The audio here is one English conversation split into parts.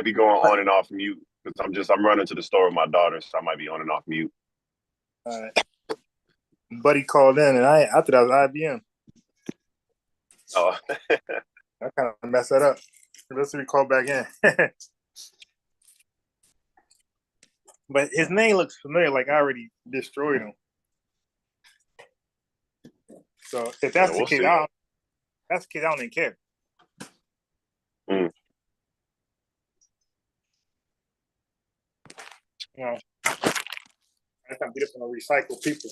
be going on and off mute because I'm running to the store with my daughter, so I might be on and off mute. All right. Buddy called in, and I thought that was IBM. Oh, I kind of messed that up. Let's see if we call back in. But his name looks familiar, like I already destroyed him. So if that's the case, I don't even care. Mm. You know, I can't be just gonna recycle people.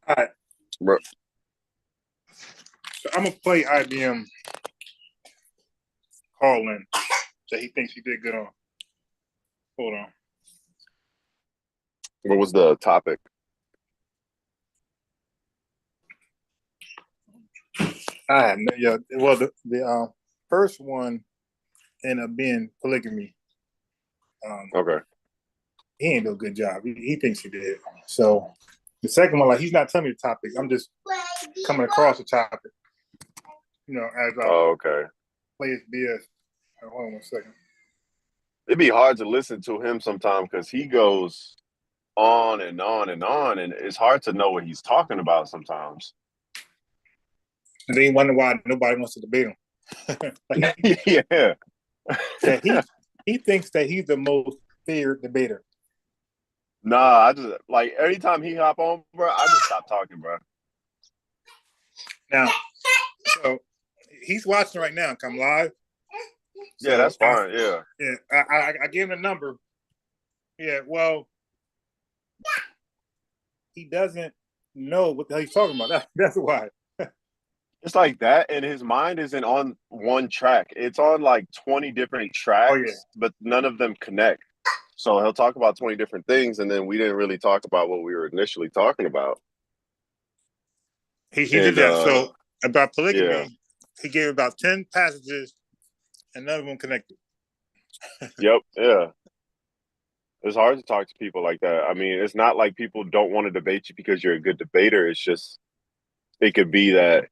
All right. Bro. So I'm gonna play IBM call in that he thinks he did good on. Hold on. What was the topic? Well, the first one ended up being polygamy. Okay. He ain't do a good job. He thinks he did. So the second one, like he's not telling me the topic. I'm just coming across the topic. You know, as I play his BS. Hold on 1 second. It'd be hard to listen to him sometimes because he goes on and on and on, and it's hard to know what he's talking about sometimes. And then you wonder why nobody wants to debate him. Yeah. He thinks that he's the most feared debater. Nah, I just like anytime he hop on, bro, I just stop talking, bro. Now, so he's watching right now. Come live. So yeah, that's fine. Yeah. I gave him a number. Yeah, well, he doesn't know what the hell he's talking about. That's why. It's like that, and his mind isn't on one track. It's on like 20 different tracks, but none of them connect. So he'll talk about 20 different things, and then we didn't really talk about what we were initially talking about. He did that. So about polygamy, he gave about 10 passages, and none of them connected. Yep. Yeah. It's hard to talk to people like that. I mean, it's not like people don't want to debate you because you're a good debater. It's just, it could be that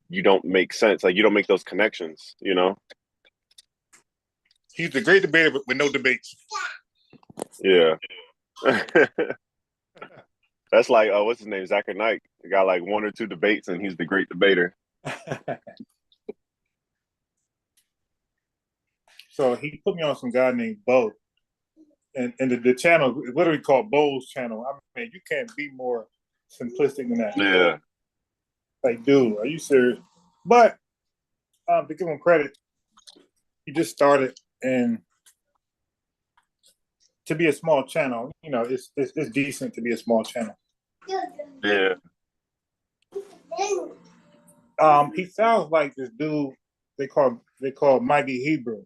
you don't make sense. Like, you don't make those connections, you know? He's a great debater with no debates. Yeah. That's like, what's his name? Zachary Knight. He got like 1 or 2 debates, and he's the great debater. So he put me on some guy named Bo. And the channel is literally called Bo's channel. I mean, you can't be more simplistic than that. Yeah. Like, dude, are you serious? But to give him credit, he just started, and to be a small channel, you know, it's decent to be a small channel. Yeah. He sounds like this dude they call Mikey Hebrew.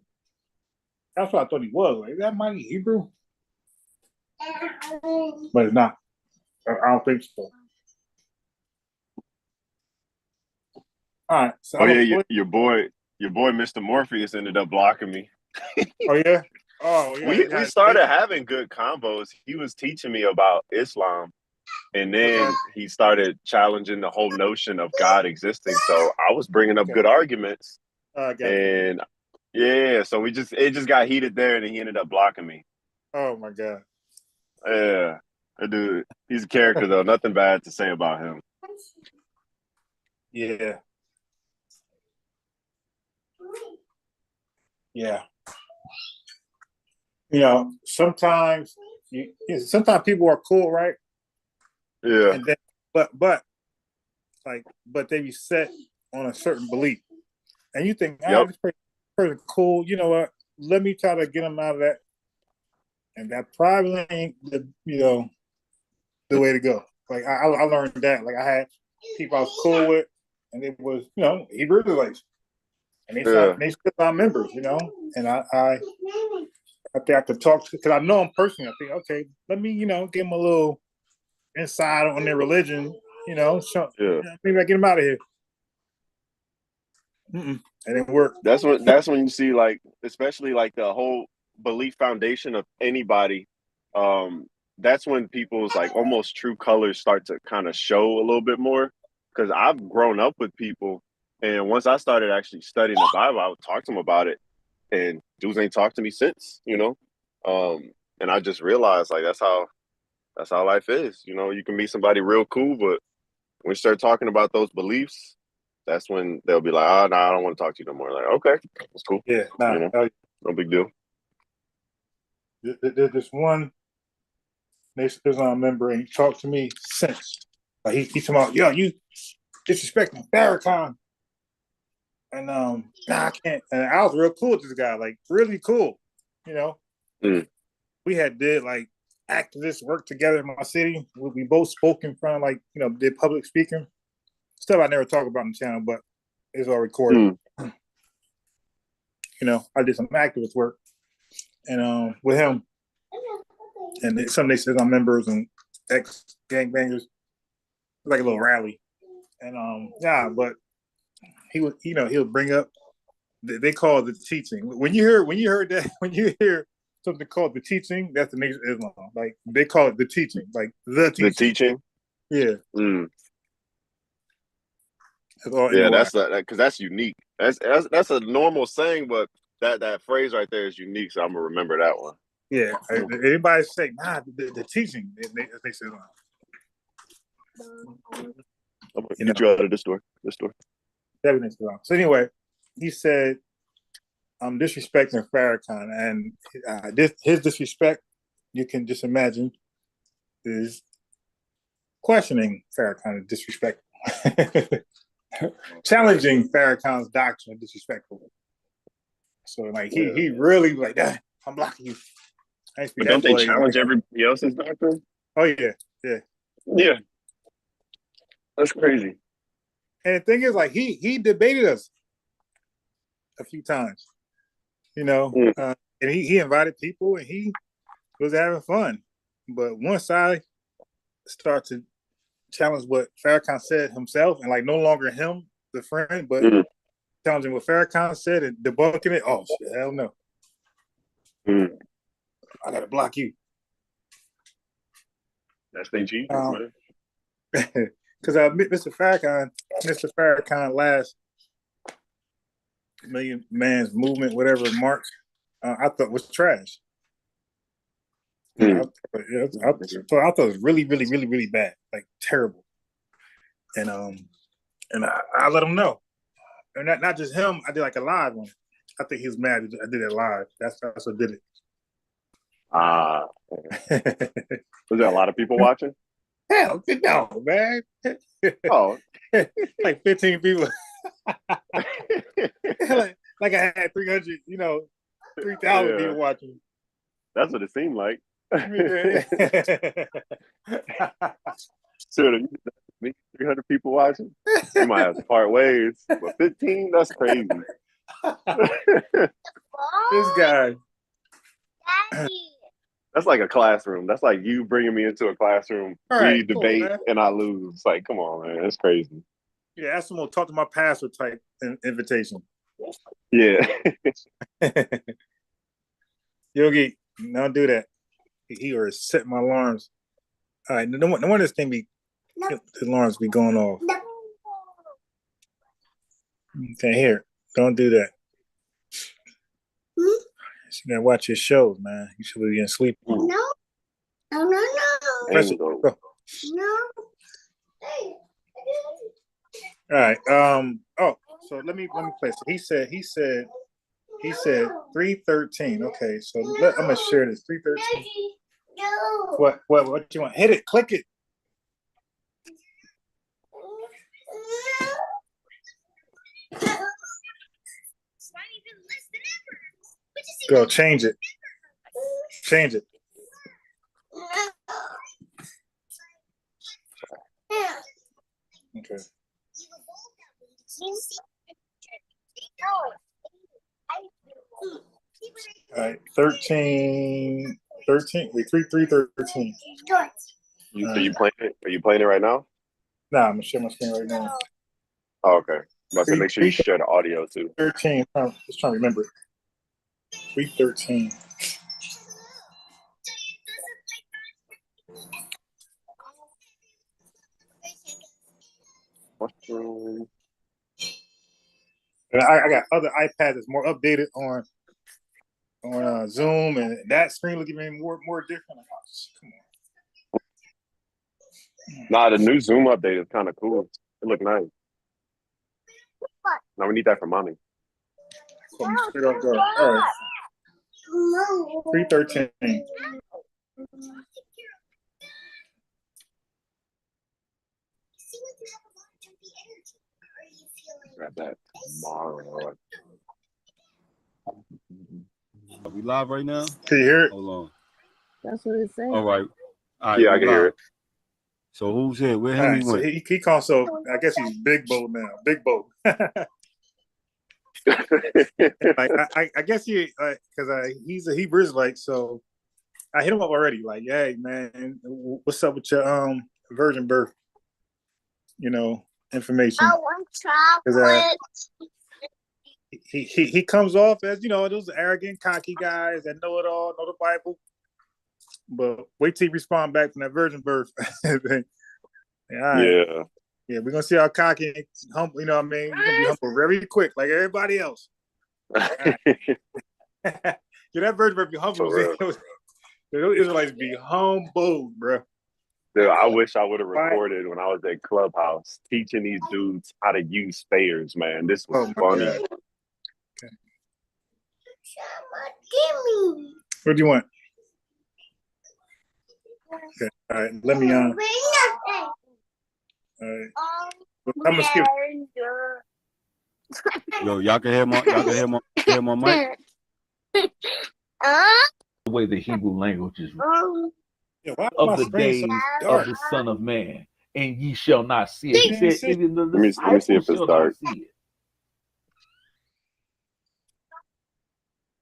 That's what I thought he was. Like, is that Mikey Hebrew? But it's not. I don't think so. All right. So your boy, Mr. Morpheus ended up blocking me. Oh yeah. Oh yeah. We started having good combos. He was teaching me about Islam, and then he started challenging the whole notion of God existing. So I was bringing up good arguments, and so it just got heated there, and then he ended up blocking me. Oh my God. Yeah, dude, he's a character though. Nothing bad to say about him. Yeah. Yeah. You know, sometimes people are cool, right? Yeah. And then, but they be set on a certain belief, and you think, this person cool. You know what? Let me try to get them out of that, and that probably ain't the way to go. Like I learned that. Like I had people I was cool with, and it was Hebrew Israelites, and they still our members, and I think I could talk to, because I know them personally. I think, okay, let me give them a little insight on their religion, maybe I get them out of here. It didn't work. That's when you see, like, especially like the whole belief foundation of anybody. That's when people's like almost true colors start to kind of show a little bit more. Because I've grown up with people And once I started actually studying the Bible, I would talk to him about it, and dudes ain't talked to me since, and I just realized like that's how life is. You can meet somebody real cool, but when you start talking about those beliefs, that's when they'll be like, "Oh, no, I don't want to talk to you no more." Like, okay, that's cool. Yeah, No big deal. There's this one Nation Islam member, and he talked to me since. Like he talking about, yo, you disrespecting Farrakhan. And nah, I can't. And I was real cool with this guy, like really cool. You know, we had did like activist work together in my city. We both spoke in front of did public speaking stuff I never talk about on the channel, but it's all recorded. I did some activist work, and with him, and some Nation Islam members and ex gangbangers, like a little rally, and but he would, he would bring up. They call it the teaching. When you heard that, when you hear something called the teaching, that's the Nation of Islam. Like they call it the teaching, like the teaching. The teaching. Yeah. Yeah, that's because that's unique. That's a normal saying, but that phrase right there is unique. So I'm gonna remember that one. Yeah. Anybody say, nah, the teaching, they say, I'm gonna get you out of this door. This door. So anyway, he said, I'm disrespecting Farrakhan, and his disrespect, you can just imagine, is questioning Farrakhan, disrespect, challenging Farrakhan's doctrine, disrespectful. So like he really like that. I'm blocking you. But don't they challenge everybody else's doctrine? Oh yeah. That's crazy. And the thing is, like he debated us a few times, and he invited people and he was having fun. But once I start to challenge what Farrakhan said himself, and like no longer him, the friend, but challenging what Farrakhan said and debunking it, oh shit, hell no. I gotta block you. That's the Jesus, man. Because Mr. Farrakhan last Million Man's Movement, whatever march, I thought was trash. I thought it was really, really, really, really bad, like terrible. And I let him know, and not just him. I did like a live one. I think he was mad. I did it live. That's what did it. Was there a lot of people watching? Hell no, man. Oh, like 15 people. like I had 300, 3,000 people watching. That's what it seemed like. So 300 people watching. You might have to part ways, but 15, that's crazy. This guy. That's like a classroom. That's like you bringing me into a classroom, we debate, and I lose. It's like, come on, man, that's crazy. Yeah, that's some more talk to my pastor type invitation. Yeah. Yogi, don't do that. He or set my alarms. All right, no one this thing the alarms be going off. Okay, here, don't do that. You gotta watch your shows, man. You should be getting sleep. No. Press it. Go. No. All right. Oh, so let me play. So he said 313. Okay, so I'm gonna share this. 313. No. What you want? Hit it. Click it. Go change it. Change it. Okay. All right. 13. Wait, 13. Are you playing it? Are you playing it right now? Nah, I'm gonna share my screen right now. Oh, okay. But make sure you share the audio too. 13. Just trying to remember it. 313. Mushroom. And I got other iPads that's more updated on Zoom, and that screen looking even more different. Like, oh, come on. Nah, the new Zoom update is kind of cool. It look nice. Now we need that for mommy. Straight off guard. All right. 313. Grab that tomorrow. Are we live right now? Can you hear it? Hold on. That's what it's saying. All right. Yeah, I can hear it. So who's here? Where Henry so went? He calls, so I guess he's Big Bo now. Big Bo. Like I guess because he's a Hebrew Israelite, so I hit him up already. Like, hey man, what's up with your virgin birth? Information. I want chocolate. He comes off as those arrogant, cocky guys that know it all, know the Bible. But wait till he respond back from that virgin birth. Yeah. Yeah, we're gonna see how cocky and humble. You know what I mean? We're gonna be humble very quick, like everybody else. Right. Yeah, that virgin birth be humble. Those Israelites be humble, bro. Dude, I wish I would have recorded when I was at Clubhouse teaching these dudes how to use spares, man. This was funny. Okay. Gimme. What do you want? Okay. All right. Let me All right. I'm gonna skip. Yo, y'all can hear my mic. The way the Hebrew language is of the days of the Son of Man, and ye shall not see it. He said, even the let me see if it's dark.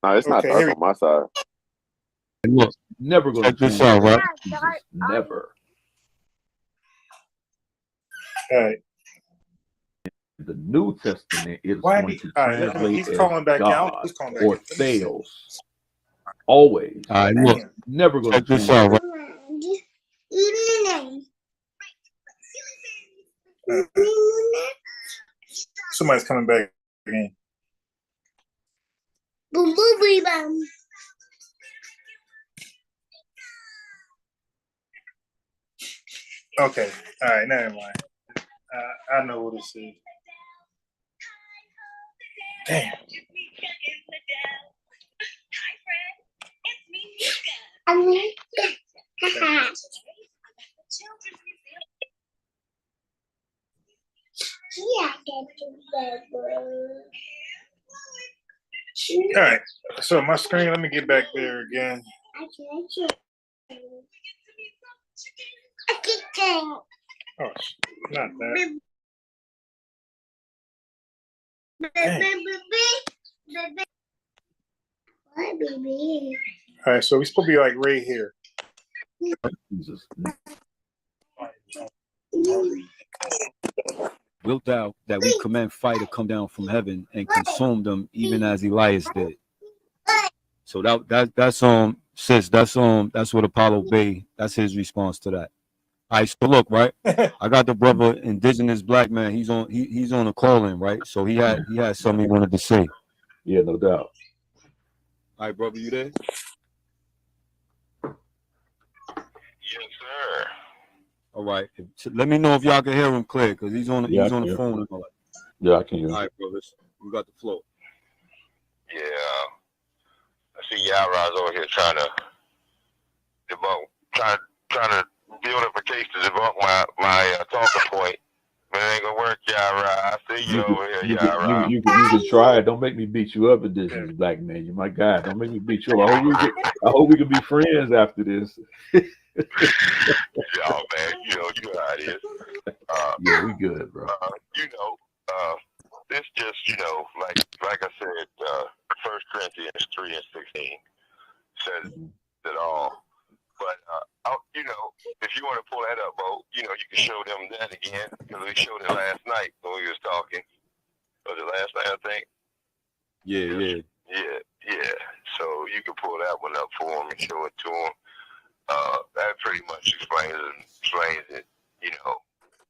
No, it's not dark on my side. Look, never going to check this out, right? Never. All right. The New Testament is going to translate he's calling back God out. He's calling back or Theos. Always. All right, look. Never going to check this out, right? Somebody's coming back again. Boom, boom, boom, boom. Okay. All right. Never mind. I know what this is. Damn. All right. So my screen. Let me get back there again. Oh, not that. Baby. All right, so we're supposed to be like right here. Jesus. Wilt thou that we command fire to come down from heaven and consume them, even as Elias did. So that's sis, that's what Apollo Bay. That's his response to that. All right, so look, right. I got the brother, indigenous black man. He's on a call in, right? So he had something he wanted to say. Yeah, no doubt. All right, brother, you there? Yes, sir. All right. Let me know if y'all can hear him clear, because he's on the phone and all that. Yeah, I can hear him. All right, brothers. We got the flow. Yeah. I see Yara's over here trying to build up a case to debunk my talking point. But it ain't gonna work, Yara. I see you over here, Yara. You can try it. Don't make me beat you up, indigenous black man. You're my guy. Don't make me beat you up. I hope we can be friends after this. Yeah, man. You know how it is. Yeah, we good, bro. This just, like I said, 1 Corinthians 3:16 says it all. But, if you want to pull that up, Bo, you can show them that again, because we showed it last night when we was talking. Was it last night, I think? Yeah. Yeah. So you can pull that one up for them and show it to them. That pretty much explains it, in a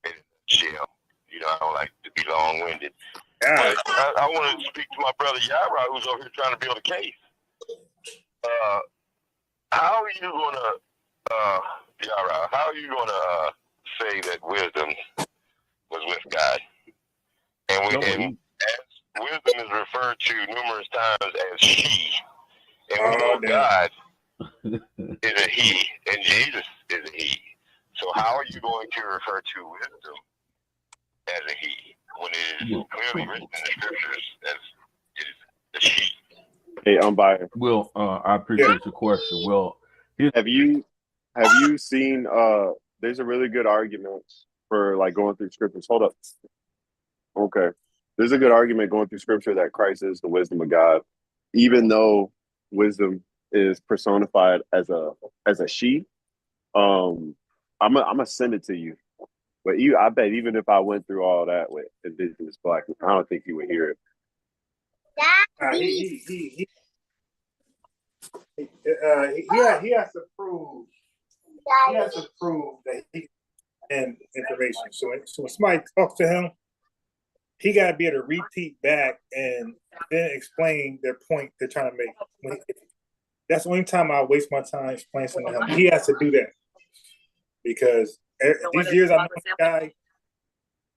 nutshell. I don't like to be long-winded. Yeah. I want to speak to my brother Yara, who's over here trying to build a case. How are you gonna, Yara? How are you gonna say that wisdom was with God? And as wisdom is referred to numerous times as she, and we know God is a he, and Jesus is a he. So how are you going to refer to wisdom as a he when it is clearly written in the scriptures as it is a she? Hey, Unbiased. Well, I appreciate your question. Well, have you seen there's a really good argument for like going through scriptures. Hold up. Okay. There's a good argument going through scripture that Christ is the wisdom of God, even though wisdom is personified as a she. I'm gonna send it to you. But I bet even if I went through all that with indigenous black, I don't think he would hear it. He has to prove. He has to prove that he and information. So when somebody talks to him, he got to be able to repeat back and then explain their point they're trying to make. That's the only time I waste my time explaining something to him. He has to do that because these years I know this guy,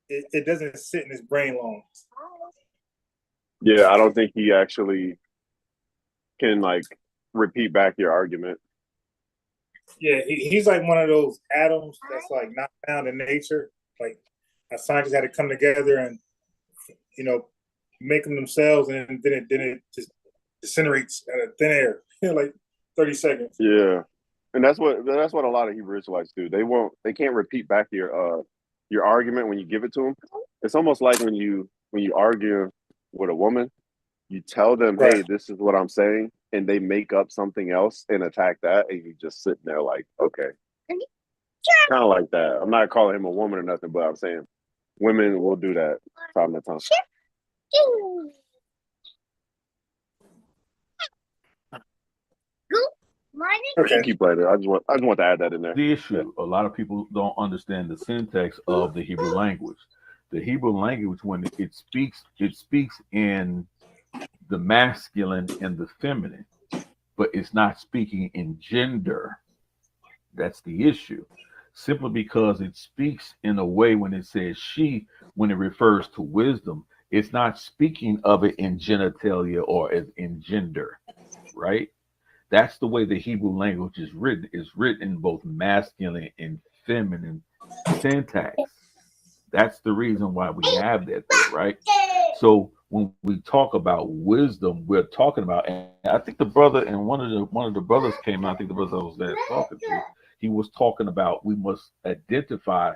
it doesn't sit in his brain long. Yeah, I don't think he actually can like repeat back your argument. Yeah, he's like one of those atoms that's like not found in nature. Like a scientist had to come together and make them themselves, and then it just disintegrates out of thin air in like 30 seconds. Yeah, and that's what a lot of Hebrew Israelites do. They can't repeat back your argument when you give it to them. It's almost like when you argue with a woman, you tell them, right. Hey, this is what I'm saying, and they make up something else and attack that, and you just sitting there like, okay. Kind of like that. I'm not calling him a woman or nothing, but I'm saying women will do that time to time. Okay. Keep playing. I just want to add that in there. The issue, a lot of people don't understand the syntax of the Hebrew language. The Hebrew language, when it speaks in the masculine and the feminine, but it's not speaking in gender. That's the issue. Simply because it speaks in a way when it says she, when it refers to wisdom, it's not speaking of it in genitalia or as in gender, right? That's the way the Hebrew language is written. It's written in both masculine and feminine syntax. That's the reason why we have that there, right? So when we talk about wisdom, we're talking about, and I think the brother and one of the brothers came out, I think the brother I was there talking to, he was talking about we must identify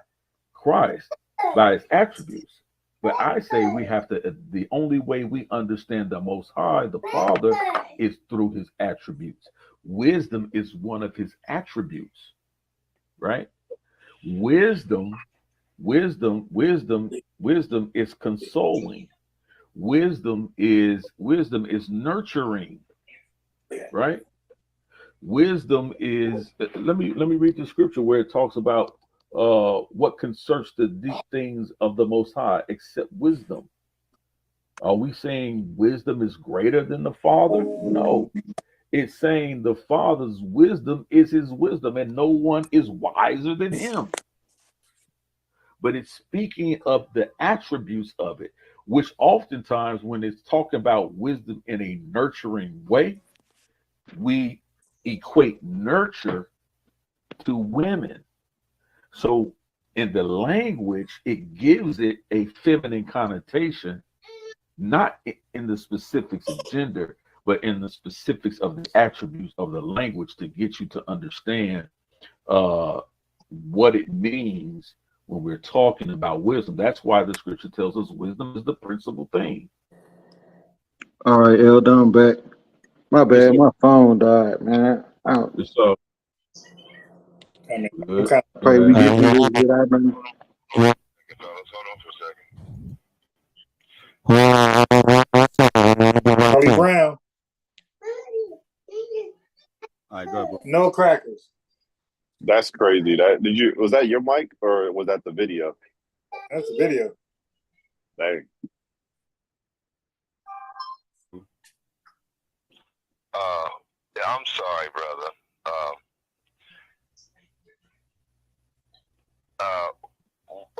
Christ by his attributes. But I say we have to, the only way we understand the Most High, the Father, is through his attributes. Wisdom is one of his attributes, right? Wisdom is consoling. Wisdom is nurturing, right? Wisdom is, let me read the scripture where it talks about what can search the deep things of the Most High except wisdom. Are we saying wisdom is greater than the Father? No. It's saying the Father's wisdom is his wisdom, and no one is wiser than him. But it's speaking of the attributes of it, which oftentimes when it's talking about wisdom in a nurturing way, we equate nurture to women. So in the language, it gives it a feminine connotation, not in the specifics of gender, but in the specifics of the attributes of the language to get you to understand what it means when we're talking about wisdom. That's why the scripture tells us wisdom is the principal thing. All right, Elder, I'm back. My bad, my phone died, man. So pray we get through this without them. Hold on for a second. Charlie Brown. All right, go ahead, bro. No crackers. That's crazy. Was that your mic or was that the video? That's the video. Dang. sorry, brother.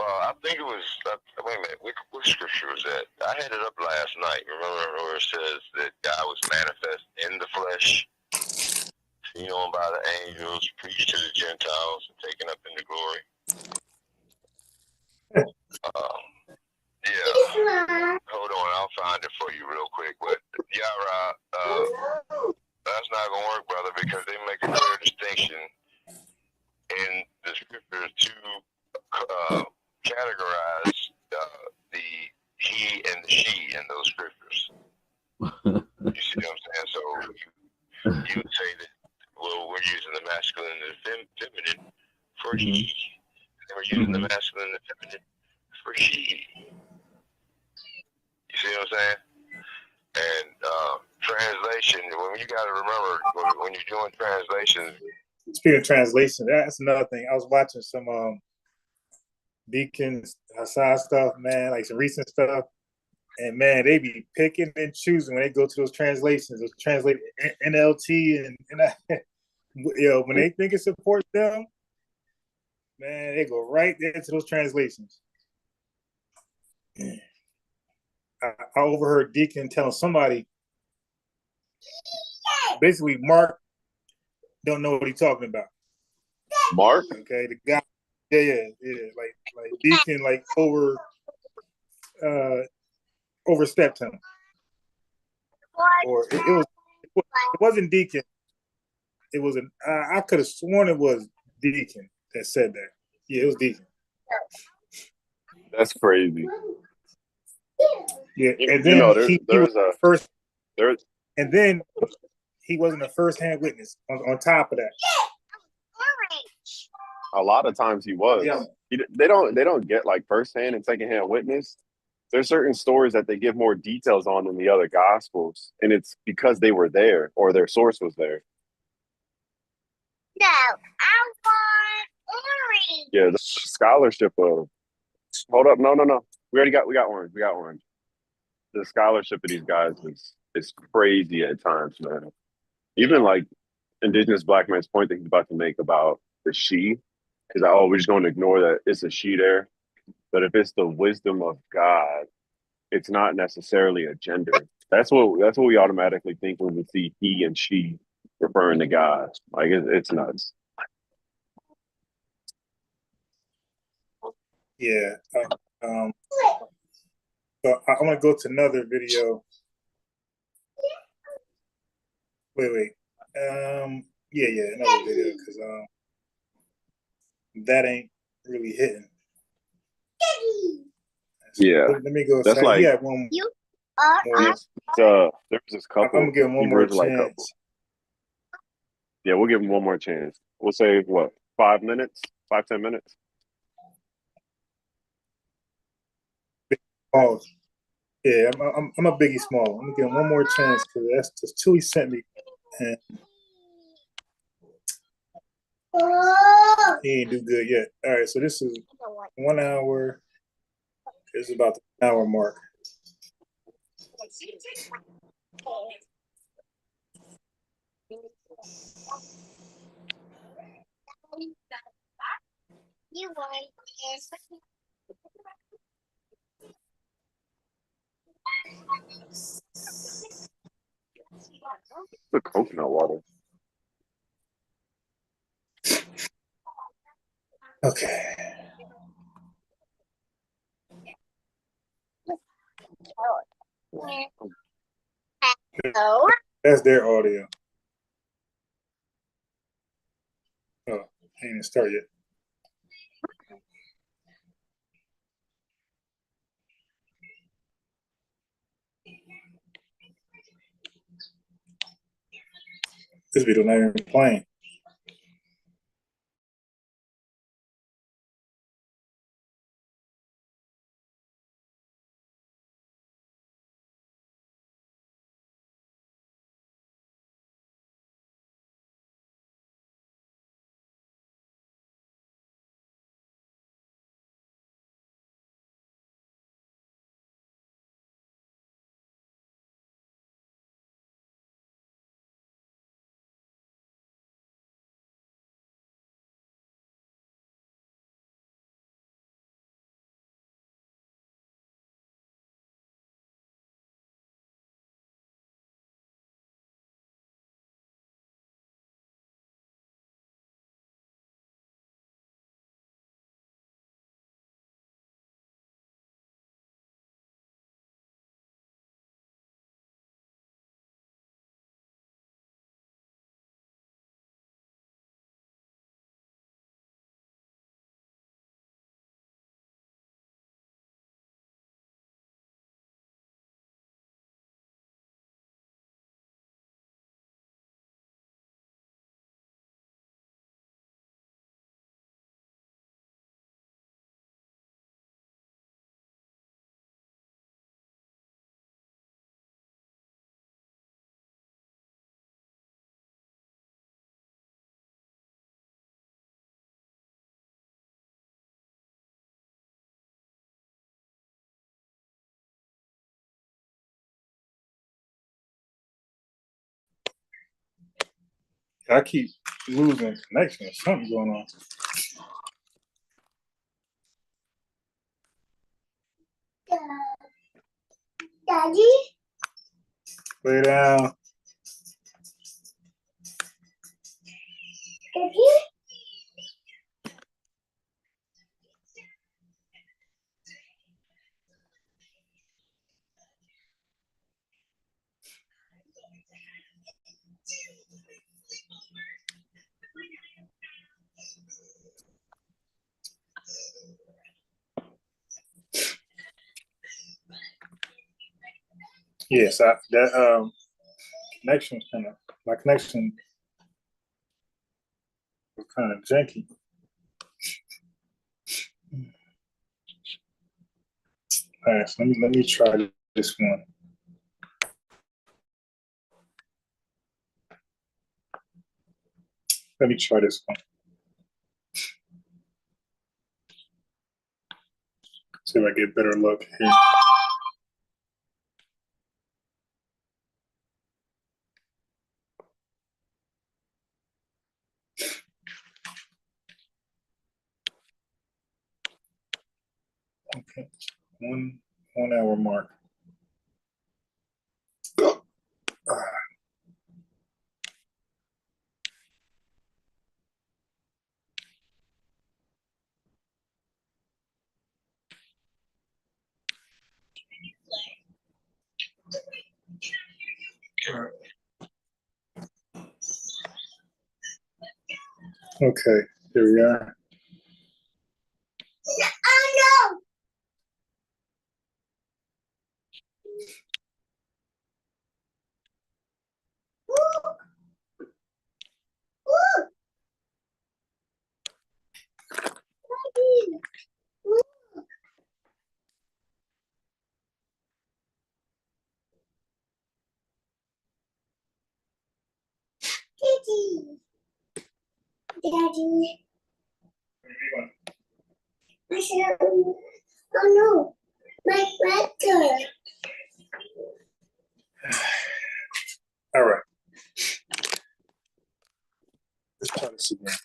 I think it was. Wait a minute. What scripture was that? I had it up last night. Remember where it says that God was manifest in the flesh, seen on by the angels, preached to the Gentiles, and taken up into glory. Yeah. Hold on, I'll find it for you real quick. But yeah, Rob, that's not gonna work, brother, because they make a clear distinction in the scriptures to categorize the he and the she in those scriptures. You see what I'm saying? So you would say that, well, we're using the masculine and the feminine for he, and we're using the masculine and the feminine for she. You see what I'm saying? And translation, when you got to remember, when you're doing translations. Speaking of translation, that's another thing. I was watching some Deacon Hassad stuff, man, like some recent stuff. And man, they be picking and choosing when they go to those translations, those translate NLT and when they think it supports them, man, they go right into those translations. I overheard Deacon telling somebody, basically, Mark don't know what he's talking about. Mark? Okay, the guy, yeah. Like Deacon, like overstepped him, or it wasn't Deacon. It was I could have sworn it was Deacon that said that. Yeah, it was Deacon. That's crazy. Yeah, and then he was first. There's, and then he wasn't a first-hand witness. On top of that, a lot of times he was. Yeah. They don't get like first-hand and second-hand witness. There's certain stories that they give more details on than the other gospels, and it's because they were there or their source was there. No, I want orange. Yeah, the scholarship of hold up, no. We got orange. We got orange. The scholarship of these guys is crazy at times, man. Even like indigenous black man's point that he's about to make about the she is that, oh, we're just going to ignore that it's a she there. But if it's the wisdom of God, it's not necessarily a gender. That's what we automatically think when we see he and she referring to God. Like it's nuts. yeah. So I want to go to another video. Wait. Yeah, another video because that ain't really hitting. Yeah, let me go. That's like one. there's this couple. I'm gonna give him one more Israelite chance. couple. Yeah, we'll give him one more chance. We'll say what, 5 minutes, 5-10 minutes. Oh, yeah, I'm a Biggie Small. I'm gonna give him one more chance because that's just two he sent me, and he ain't do good yet. All right, so this is 1 hour. This is about the hour mark. You want this? The coconut water. Okay. No. That's their audio. Oh, ain't even started yet. This video not even playing. I keep losing connection. Something going on. Daddy? Lay down. Daddy? Yes, that connection was my connection was kind of janky. All right, so let me try this one. Let me try this one. See if I get better luck here. Okay, 1 hour mark. Okay, here we are. Oh no! Daddy. Daddy. I said, oh no, my brother. All right. Let's try this again.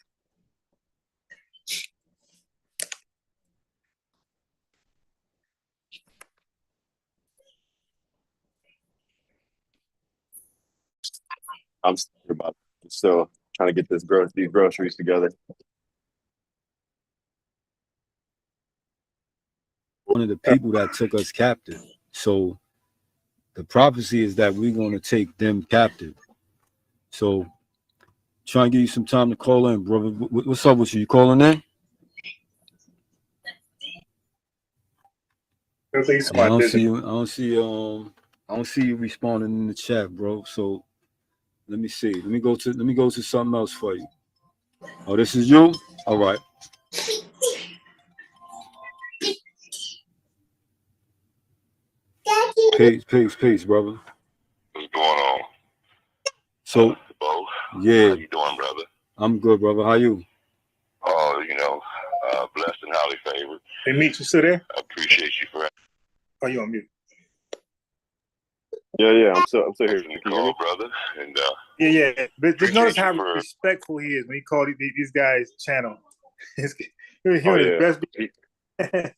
I'm still trying to get these groceries together. One of the people that took us captive. So the prophecy is that we're going to take them captive. So try and give you some time to call in, brother. What's up with you? You calling in? I don't see you. I don't see you responding in the chat, bro. So let me see. Let me go to something else for you. Oh, this is you? All right. Peace, brother. What's going on? So, Bo, yeah. How you doing, brother? I'm good, brother. How you? Oh, blessed and highly favored. Hey, Meech, you still there? I appreciate you for Oh, you on mute? Yeah. I'm still here. answering the call, brother. And Yeah. But just notice how for... respectful he is when he called these guys channel. He's Oh, his best.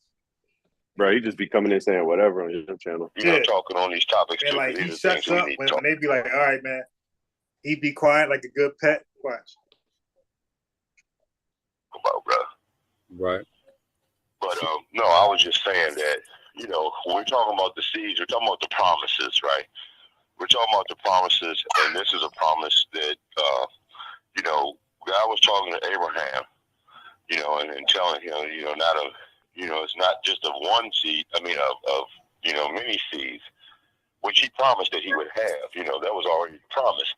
Bro, he just be coming in saying whatever on your channel. Talking on these topics. And like he shuts up when they be like, "All right, man," he be quiet like a good pet. Watch. About, bro. Right. But no, I was just saying that when we're talking about the seeds, we're talking about the promises, right? We're talking about the promises, and this is a promise that God was talking to Abraham, and telling him, it's not just of one seed. I mean, of many seeds, which he promised that he would have. That was already promised,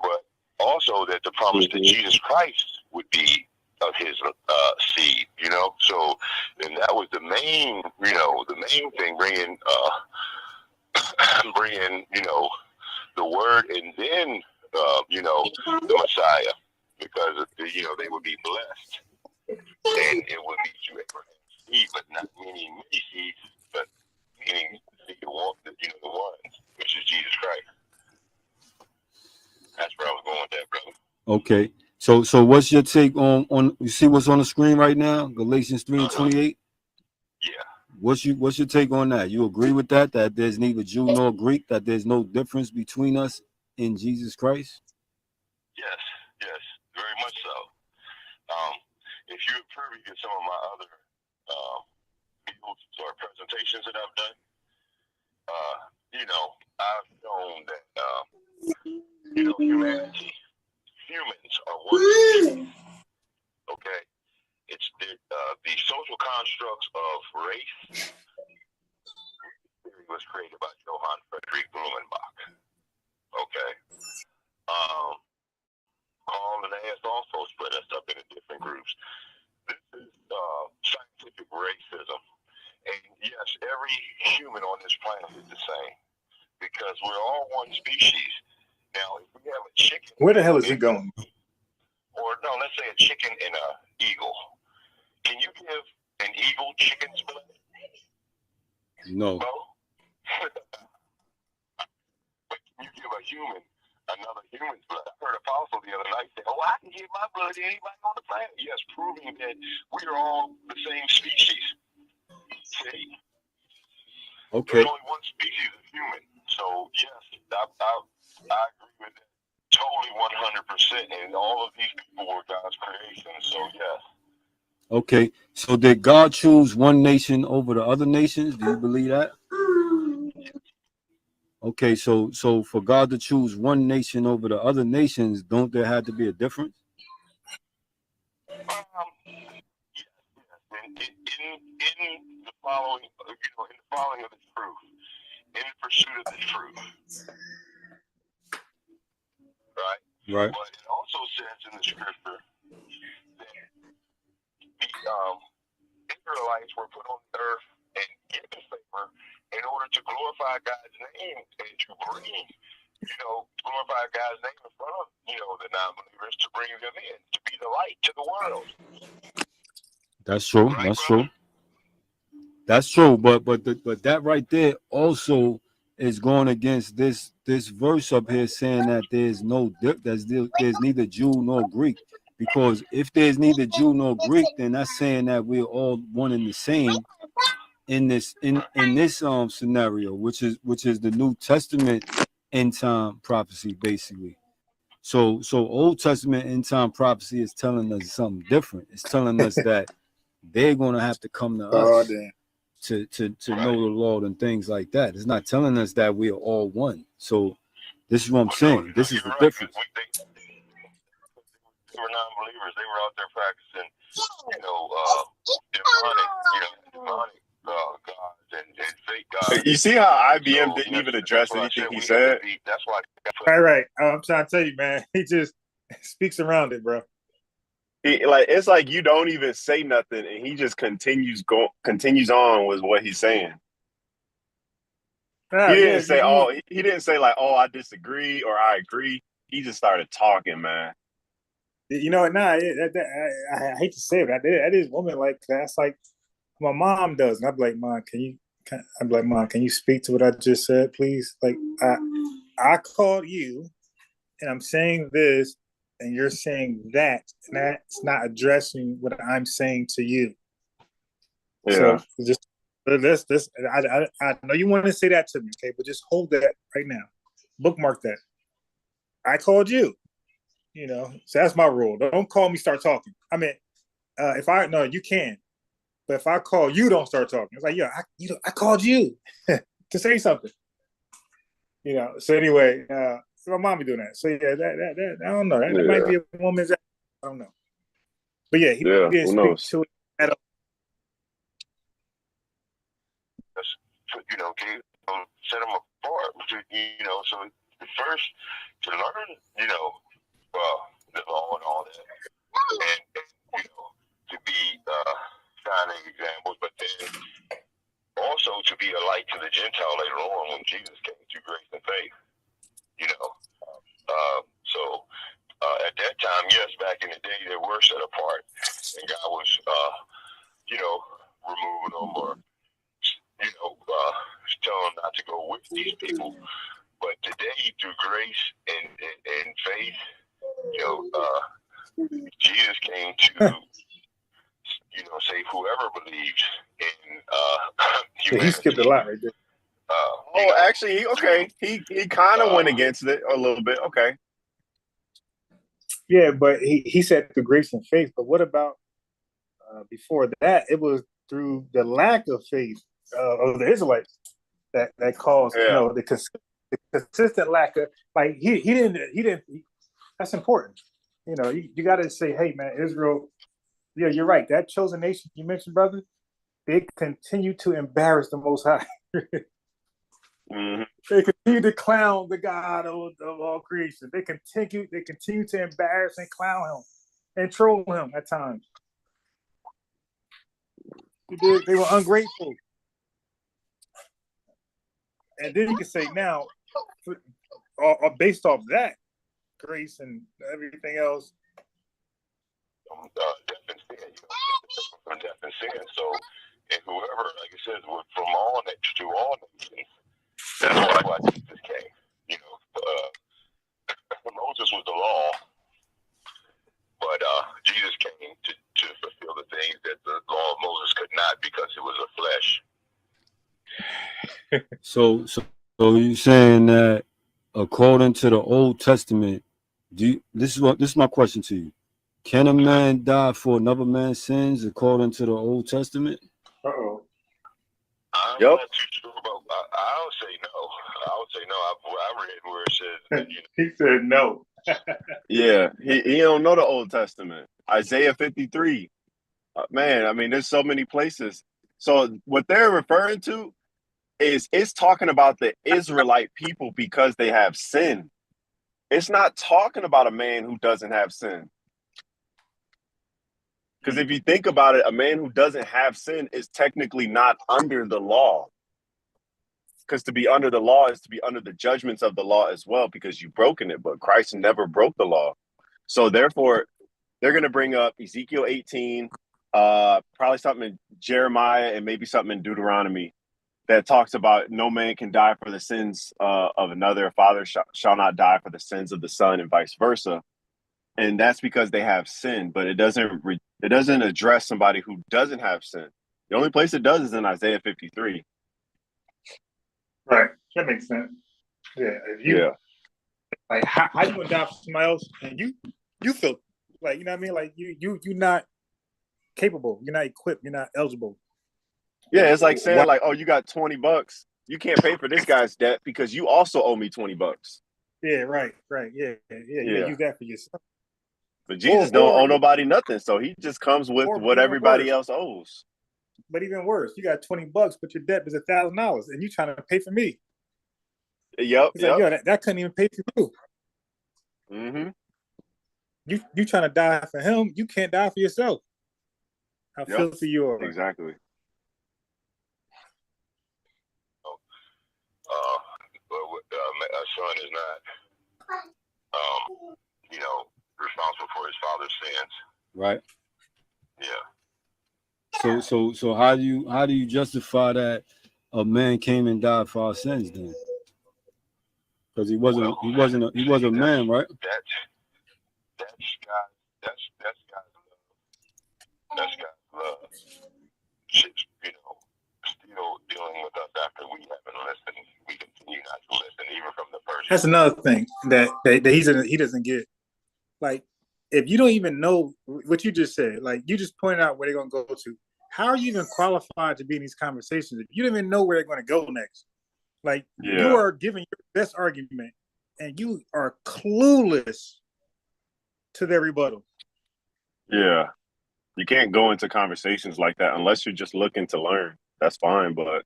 but also that the promise that Jesus Christ would be of his seed. So, and that was the main, the main thing, bringing, the word, and then, the Messiah, because they would be blessed, and it would be through Abraham's seed, but not meaning many seeds, but meaning the ones, which is Jesus Christ. That's where I was going with that, brother. Okay. So what's your take on you see what's on the screen right now? Galatians 3:28. Yeah. What's your take on that? You agree with that? That there's neither Jew nor Greek, that there's no difference between us in Jesus Christ? Yes, very much so. If you approve of some of my other videos or presentations that I've done, I've shown that humans are one species. Okay, it's the social constructs of race theory was created by Johann Friedrich Blumenbach. Okay, Carl Linnaeus also split us up into different groups. This is scientific racism, and yes, every human on this planet is the same because we're all one species. Now, if we have a chicken, where the hell is he going? Or no, let's say a chicken and an eagle. Can you give an eagle chicken's blood? No. But can you give a human another human's blood? I heard Apostle the other night say, "Oh, I can give my blood to anybody on the planet." Yes, proving that we are all the same species. See? Okay. There's only one species of human. So yes, I agree with that totally 100%. And all of these people were God's creation. So yes. Okay. So did God choose one nation over the other nations? Do you believe that? Okay, so for God to choose one nation over the other nations, don't there have to be a difference? Yes. In the following, in the following of the truth, in the pursuit of the truth, right? Right. But it also says in the scripture that the Israelites were put on the earth and given favor in order to glorify God's name and to bring, glorify God's name in front of, the non-believers, to bring them in, to be the light to the world. That's true. Right, That's brother? true. That's true. But that right there also is going against this verse up here saying that there's neither Jew nor Greek. Because if there's neither Jew nor Greek, then that's saying that we're all one and the same in this scenario, which is the New Testament end time prophecy, basically. So Old Testament end time prophecy is telling us something different. It's telling us that they're going to have to come to us to know the Lord and things like that. It's not telling us that we are all one. So this is what I'm saying. This is the difference. They were non-believers. They were out there practicing, demonic gods and fake gods. You see how IBM didn't even address anything he said? That's why. Right. I'm trying to tell you, man. He just speaks around it, bro. It's like you don't even say nothing, and he just continues on with what he's saying. He didn't say, he didn't say like, "Oh, I disagree" or "I agree." He just started talking, man. You know, I hate to say it, but that is woman like that's like my mom does, and I'm like, Mom, can you speak to what I just said, please? Like, I called you, and I'm saying this, and you're saying that, and that's not addressing what I'm saying to you. Yeah. So just this. I know you want to say that to me, okay, but just hold that right now. Bookmark that. I called you. So that's my rule. Don't call me, start talking. I mean, you can, but if I call you, don't start talking. It's like, I called you to say something. So anyway, so my mom be doing that. So yeah, that I don't know. That might be a woman's. I don't know. But yeah, he didn't speak to it at all. Set them apart. So first to learn, the law and all that, and to be shining examples, but then also to be a light to the Gentile later on when Jesus came through grace and faith. So at that time, yes, back in the day, they were set apart, and God was, removing them or, telling them not to go with these people. But today, through grace and faith, Jesus came to, save whoever believes in Yeah, he skipped a humanity. lot right there. Actually, he kind of went against it a little bit. Okay. Yeah, but he said through grace and faith. But what about before that? It was through the lack of faith of the Israelites that caused the consistent lack of, like he didn't. That's important. You got to say, hey man, Israel. Yeah, you're right. That chosen nation you mentioned, brother, they continue to embarrass the Most High. Mm-hmm. They continue to clown the God of all creation. They continue to embarrass and clown him and troll him at times. They were ungrateful. And then you can say now, based off that grace and everything else, death and sin, from death and sin. So, and whoever, like I said, from all to all nations, that's why Jesus came. Moses was the law, but Jesus came to fulfill the things that the law of Moses could not, because it was a flesh. So you're saying that according to the Old Testament, this is my question to you. Can a man die for another man's sins according to the Old Testament? Uh-oh. I'm not too sure about. I would say no. I would say no. I read where it says. He said no. Yeah, he don't know the Old Testament. Isaiah 53. Man, I mean, there's so many places. So what they're referring to is it's talking about the Israelite people because they have sin. It's not talking about a man who doesn't have sin. Because if you think about it, a man who doesn't have sin is technically not under the law. Because to be under the law is to be under the judgments of the law as well, because you've broken it, but Christ never broke the law. So therefore, they're going to bring up Ezekiel 18, probably something in Jeremiah, and maybe something in Deuteronomy that talks about no man can die for the sins of another. A father shall not die for the sins of the son, and vice versa. And that's because they have sin, but it doesn't address somebody who doesn't have sin. The only place it does is in Isaiah 53. Right, that makes sense. Yeah, like how you gonna die for somebody else, and you feel like, you know what I mean? Like you're not capable, you're not equipped, you're not eligible. Yeah, it's like saying like, oh, you got $20. You can't pay for this guy's debt because you also owe me $20. Yeah, right. Yeah. You use that for yourself. But Jesus don't owe nobody nothing, so he just comes with what everybody else owes. But even worse, you got $20, but your debt is $1,000, and you trying to pay for me. Yep. Like, yo, that couldn't even pay for you. Mm-hmm. You trying to die for him? You can't die for yourself. How filthy you are. Exactly. A son is not, responsible for his father's sins. Right. Yeah. So how do you justify that a man came and died for our sins then? Because he wasn't a man, right? That's God's love. That's God's love. Still dealing with us after we haven't listened. We continue not to listen, even from the first. That's another thing that he doesn't get. Like, if you don't even know what you just said, like you just pointed out where they're gonna go to, how are you even qualified to be in these conversations if you don't even know where they're gonna go next? Like, you are giving your best argument and you are clueless to their rebuttal. Yeah. You can't go into conversations like that unless you're just looking to learn. That's fine. But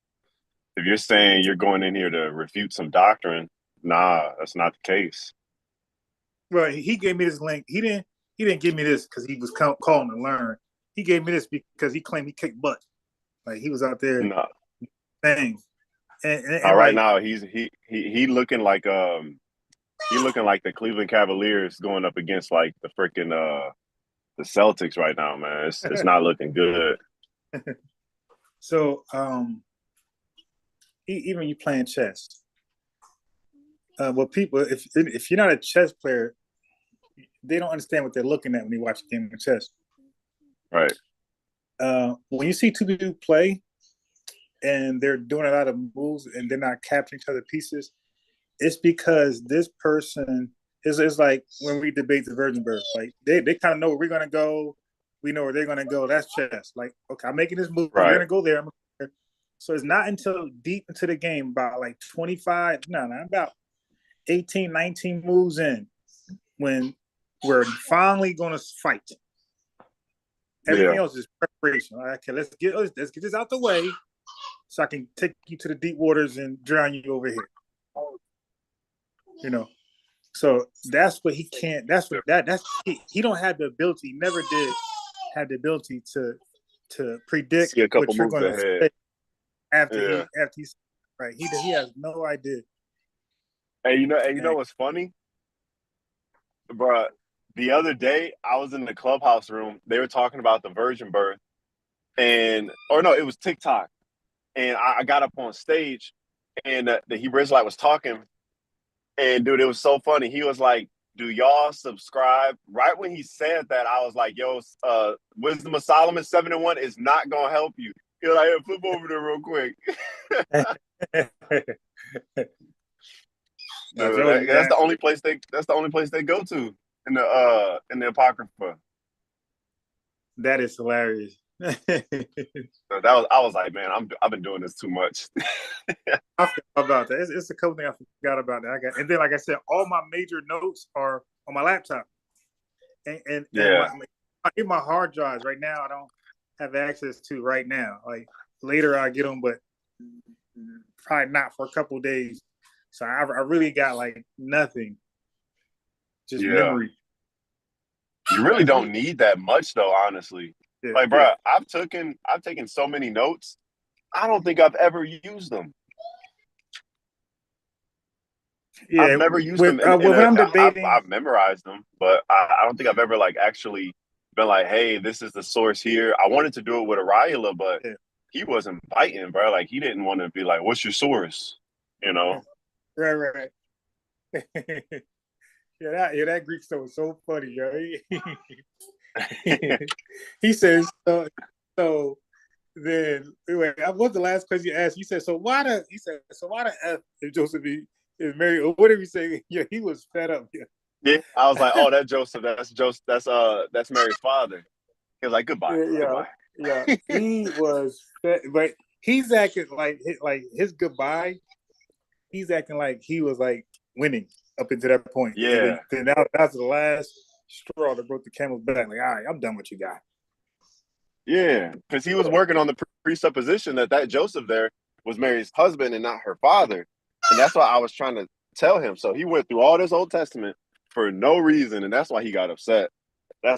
if you're saying you're going in here to refute some doctrine, nah, that's not the case. Well, he gave me this link. He didn't give me this because he was calling to learn. He gave me this because he claimed he kicked butt. Like, he was out there saying. And right now he looking like the Cleveland Cavaliers going up against like the freaking the Celtics right now, man. It's not looking good. So even you playing chess, well, people, if you're not a chess player, they don't understand what they're looking at when they watch a game of chess. Right. When you see two people play and they're doing a lot of moves and they're not capturing each other pieces, it's because this person is like when we debate the virgin birth. Like they kind of know where we're gonna go. We know where they're gonna go. That's chess. Like, okay, I'm making this move. Right. You're gonna go there. So it's not until deep into the game, about like 25, about 18, 19 moves in, when we're finally gonna fight. Everything else is preparation. Okay, let's get this out the way, so I can take you to the deep waters and drown you over here. You know, so that's what he can't. That's what he don't have the ability. He never did have the ability to predict what you're going to say after he's right. He has no idea. And you know what's funny, bro? The other day I was in the clubhouse room. They were talking about the virgin birth, it was TikTok, and I got up on stage, and the Hebrew Israelite was talking. And dude, it was so funny. He was like, "Do y'all subscribe?" Right when he said that, I was like, "Yo, Wisdom of Solomon 7:1 is not gonna help you." He was like, "Hey, flip over there real quick." Dude, that's the only place they go to in the Apocrypha. That is hilarious. So I was like, man, I've been doing this too much. I forgot about that. It's a couple things I forgot about that. And then, like I said, all my major notes are on my laptop, and my hard drives right now I don't have access to right now. Like later I get them, but probably not for a couple of days. So I really got like nothing, just memory. You really don't need that much, though, honestly. Yeah, like, bro, I've taken so many notes. I don't think I've ever used them. Yeah, I've never used them. When I'm debating, I've memorized them, but I don't think I've ever like actually been like, "Hey, this is the source here." I wanted to do it with Arayla, but he wasn't biting, bro. Like he didn't want to be like, "What's your source?" You know? Right. that Greek stuff was so funny, yo. He says so. Then anyway, what's the last question you asked? He said, "So why the F if Joseph is married?" Or whatever he said. Yeah, he was fed up. Yeah, I was like, "Oh, that's Joseph. That's Joseph. That's Mary's father." He was like, "Goodbye." Yeah. He was, but he's acting like his goodbye. He's acting like he was like winning up until that point. Yeah. Then that's the last straw that broke the camel's back. Like, all right, I'm done with you guys. Yeah, because he was working on the presupposition that Joseph there was Mary's husband and not her father. And that's why I was trying to tell him. So he went through all this Old Testament for no reason, and that's why he got upset. Yeah,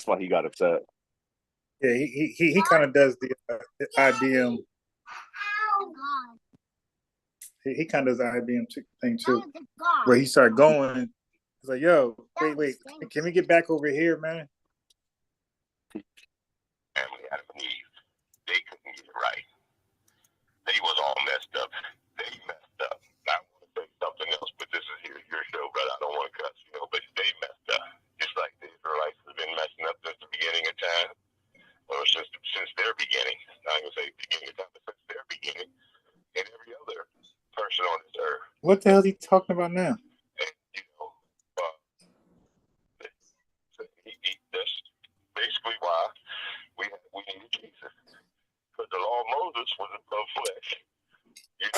he kind of does the IBM. He kind of does the IBM thing too, where he started going. He's like, "Yo, wait, can we get back over here, man?" Family Adam and Eve, they couldn't get it right. They was all messed up. They messed up. I want to say something else, but this is your show, brother. I don't want to cuss, but they messed up. Just like the Israelites have been messing up since the beginning of time, or since their beginning. I'm going to say beginning of time, but since their beginning, and every other person on this earth. What the hell is he talking about now? And, that's basically why we need Jesus, because the law of Moses was above flesh, and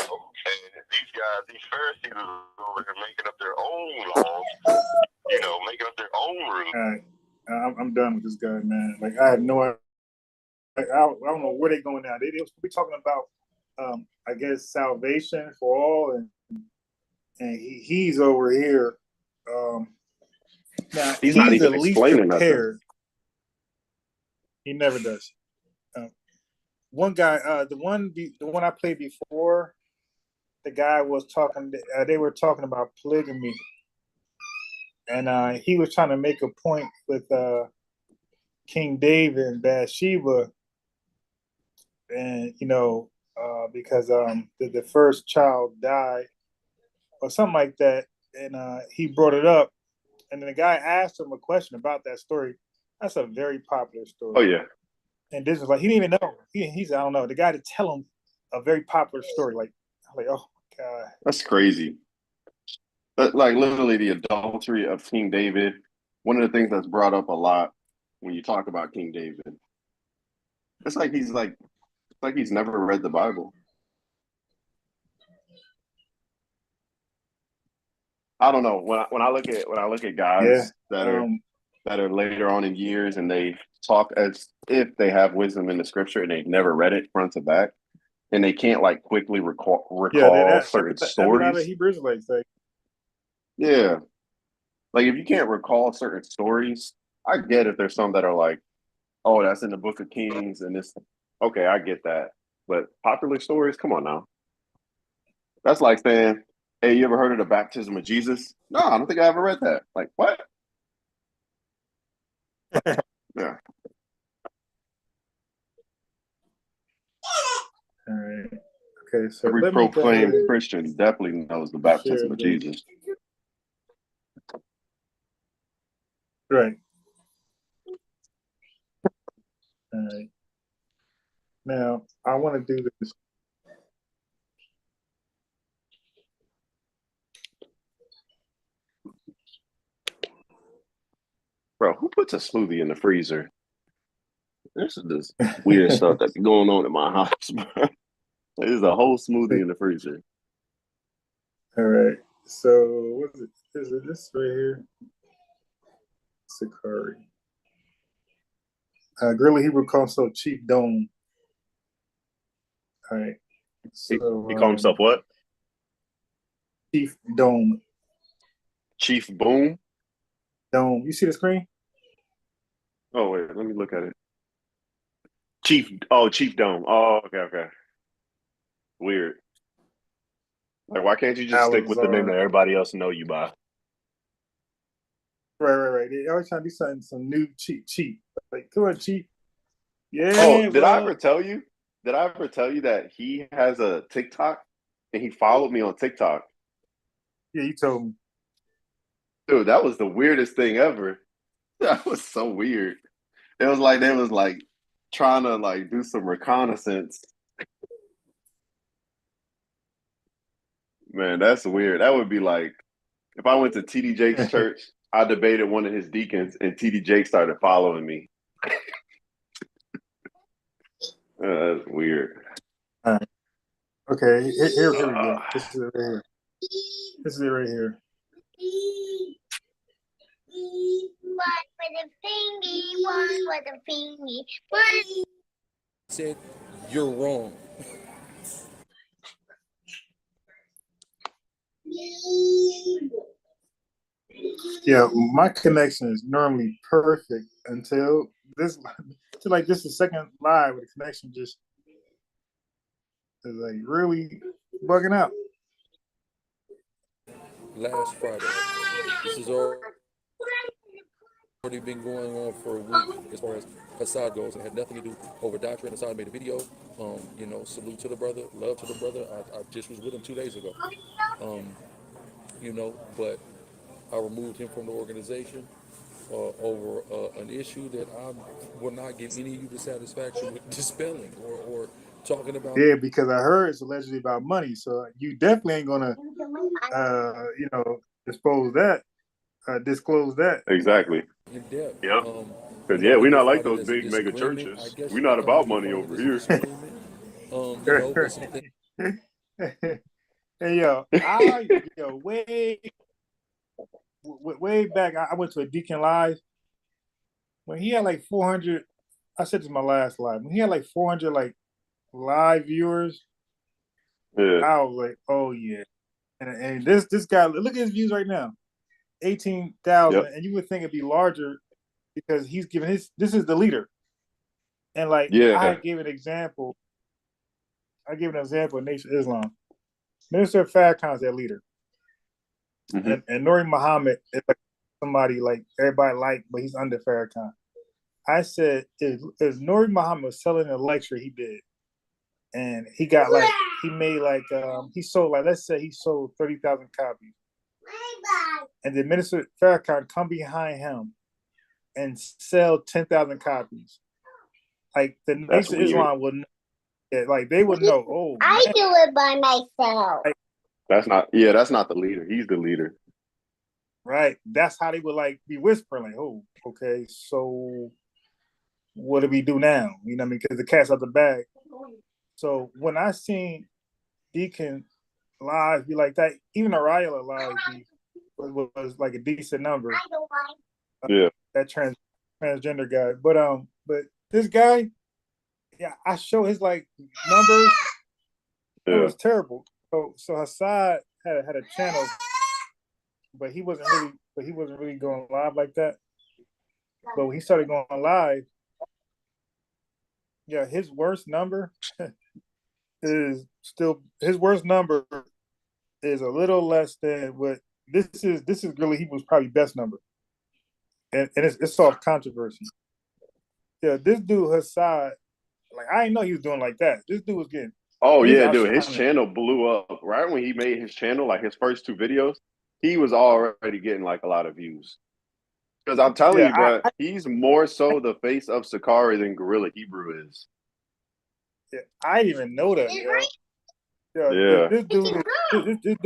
these Pharisees are over here making up their own laws, making up their own rules. All right, I'm done with this guy, man. Like I have no idea. I don't know where they're going now. They be talking about, I guess, salvation for all, and he's over here. Now he's not even the least prepared. Nothing. He never does. One guy, the one I played before, the guy was talking. They were talking about polygamy, and he was trying to make a point with King David and Bathsheba, and because the first child died or something like that, and he brought it up, And then the guy asked him a question about that story. That's a very popular story. Oh yeah. And this was like, he didn't even know. He's I don't know. The guy to tell him a very popular story. Like, oh my God. That's crazy. But like literally the adultery of King David. One of the things that's brought up a lot when you talk about King David. It's like he's never read the Bible. I don't know. When I look at guys that are later on in years and they talk as if they have wisdom in the scripture and they've never read it front to back, and they can't like quickly recall certain stories. That's what the Hebrew Israelites say. Yeah. Like if you can't recall certain stories, I get if there's some that are like, oh, that's in the book of Kings and this. Okay, I get that. But popular stories, come on now. That's like saying, hey, you ever heard of the baptism of Jesus? No, I don't think I ever read that. Like, what? Yeah. All right. Okay, so every proclaimed Christian definitely knows the baptism of Jesus. Right. All right. Now, I want to do this. Bro, who puts a smoothie in the freezer? This is this weird stuff that's going on in my house, bro. There's a whole smoothie in the freezer. All right. So, what is it? Is it this right here? Sakari. Gorilla Hebrew calls himself Chief Dome. All right. So, he called himself what? Chief Dome. Chief Boom? Dome. You see the screen? Oh, wait. Let me look at it. Chief Dome. Oh, okay. Weird. Like, why can't you just stick with the name that everybody else know you by? Right. They always trying to do some new cheap. Like, come on, cheap. Yeah. Oh, did I ever tell you that he has a TikTok and he followed me on TikTok? Yeah, you told me. Dude, that was the weirdest thing ever. That was so weird. It was like they was like trying to like do some reconnaissance. Man, that's weird. That would be like if I went to TD Jake's church, I debated one of his deacons, and TD Jake started following me. That's weird. Okay, here we go. This is it right here. This is it right here. One for the fingy, one for the fingy, one. Said you're wrong. Yeah, my connection is normally perfect until this. Like this is the second live where the connection just is like really bugging out. Last Friday. This is already been going on for a week as far as Hassad goes. It had nothing to do over doctrine. Hassad made a video. Salute to the brother, love to the brother. I just was with him 2 days ago. But I removed him from the organization over an issue that I will not give any of you the satisfaction with dispelling or talking about. Yeah, because I heard it's allegedly about money, so you definitely ain't gonna, disclose that. Exactly. In depth. Yep. Because we're not like those big mega churches. We're not about money over here. Hey way back, I went to a Deacon Live when he had like 400. I said this is my last live. When he had like 400 like live viewers, yeah. I was like, oh yeah. And this guy, look at his views right now, 18,000. Yep. And you would think it'd be larger because he's giving this is the leader. And like I gave an example. of Nation of Islam. Minister Farrakhan is their leader. Mm-hmm. And Nuri Muhammad is like somebody like everybody like, but he's under Farrakhan. I said, if Nuri Muhammad was selling a lecture he did, and he got like, he made like, he sold like, let's say he sold 30,000 copies. and then Minister Farrakhan come behind him and sell 10,000 copies. Like the Nation of Islam would, like they would know. Oh, I do it by myself. Like, that's not the leader. He's the leader. Right. That's how they would like be whispering, like, oh, okay, so what do we do now? You know what I mean? Because the cat's out the bag. So when I seen Deacon live be like that, even Araya live was like a decent number. Yeah. That transgender guy. But this guy, yeah, I show his like numbers. It was terrible. So Hassad had a channel, but he wasn't really going live like that. But when he started going live, yeah, his worst number is a little less than what this is really Hebrew's probably best number. And it's off controversy. Yeah, this dude Hassad, like I didn't know he was doing like that. This dude was getting dude, his channel blew up right when he made his channel, like his first 2 videos. He was already getting like a lot of views. Because I'm telling you, bro, he's more so the face of Sakari than Gorilla Hebrew is. Yeah, I didn't even know that. This dude is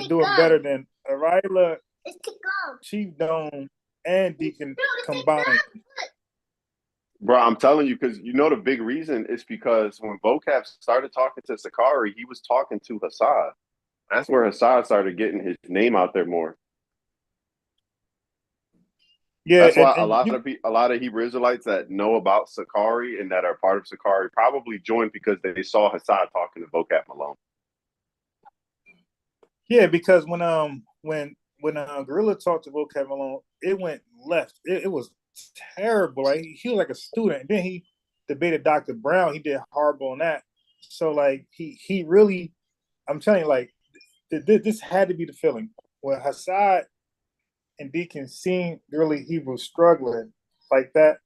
doing better than Arila, Chief Dome, and Deacon combined. Bro, I'm telling you, because you know the big reason is because when Vocab started talking to Sakari, he was talking to Hassad. That's where Hassad started getting his name out there more. Yeah, that's why a lot of Hebrew Israelites that know about Sakari and that are part of Sakari probably joined because they saw Hassad talking to Vocab Malone. Yeah, because when Gorilla talked to Vocab Malone, it went left. It was terrible. Like he was like a student. And then he debated Dr. Brown. He did horrible on that. So like he really, I'm telling you, like this had to be the feeling when Hassad and Deacon seen Gorilla Hebrew struggling like that.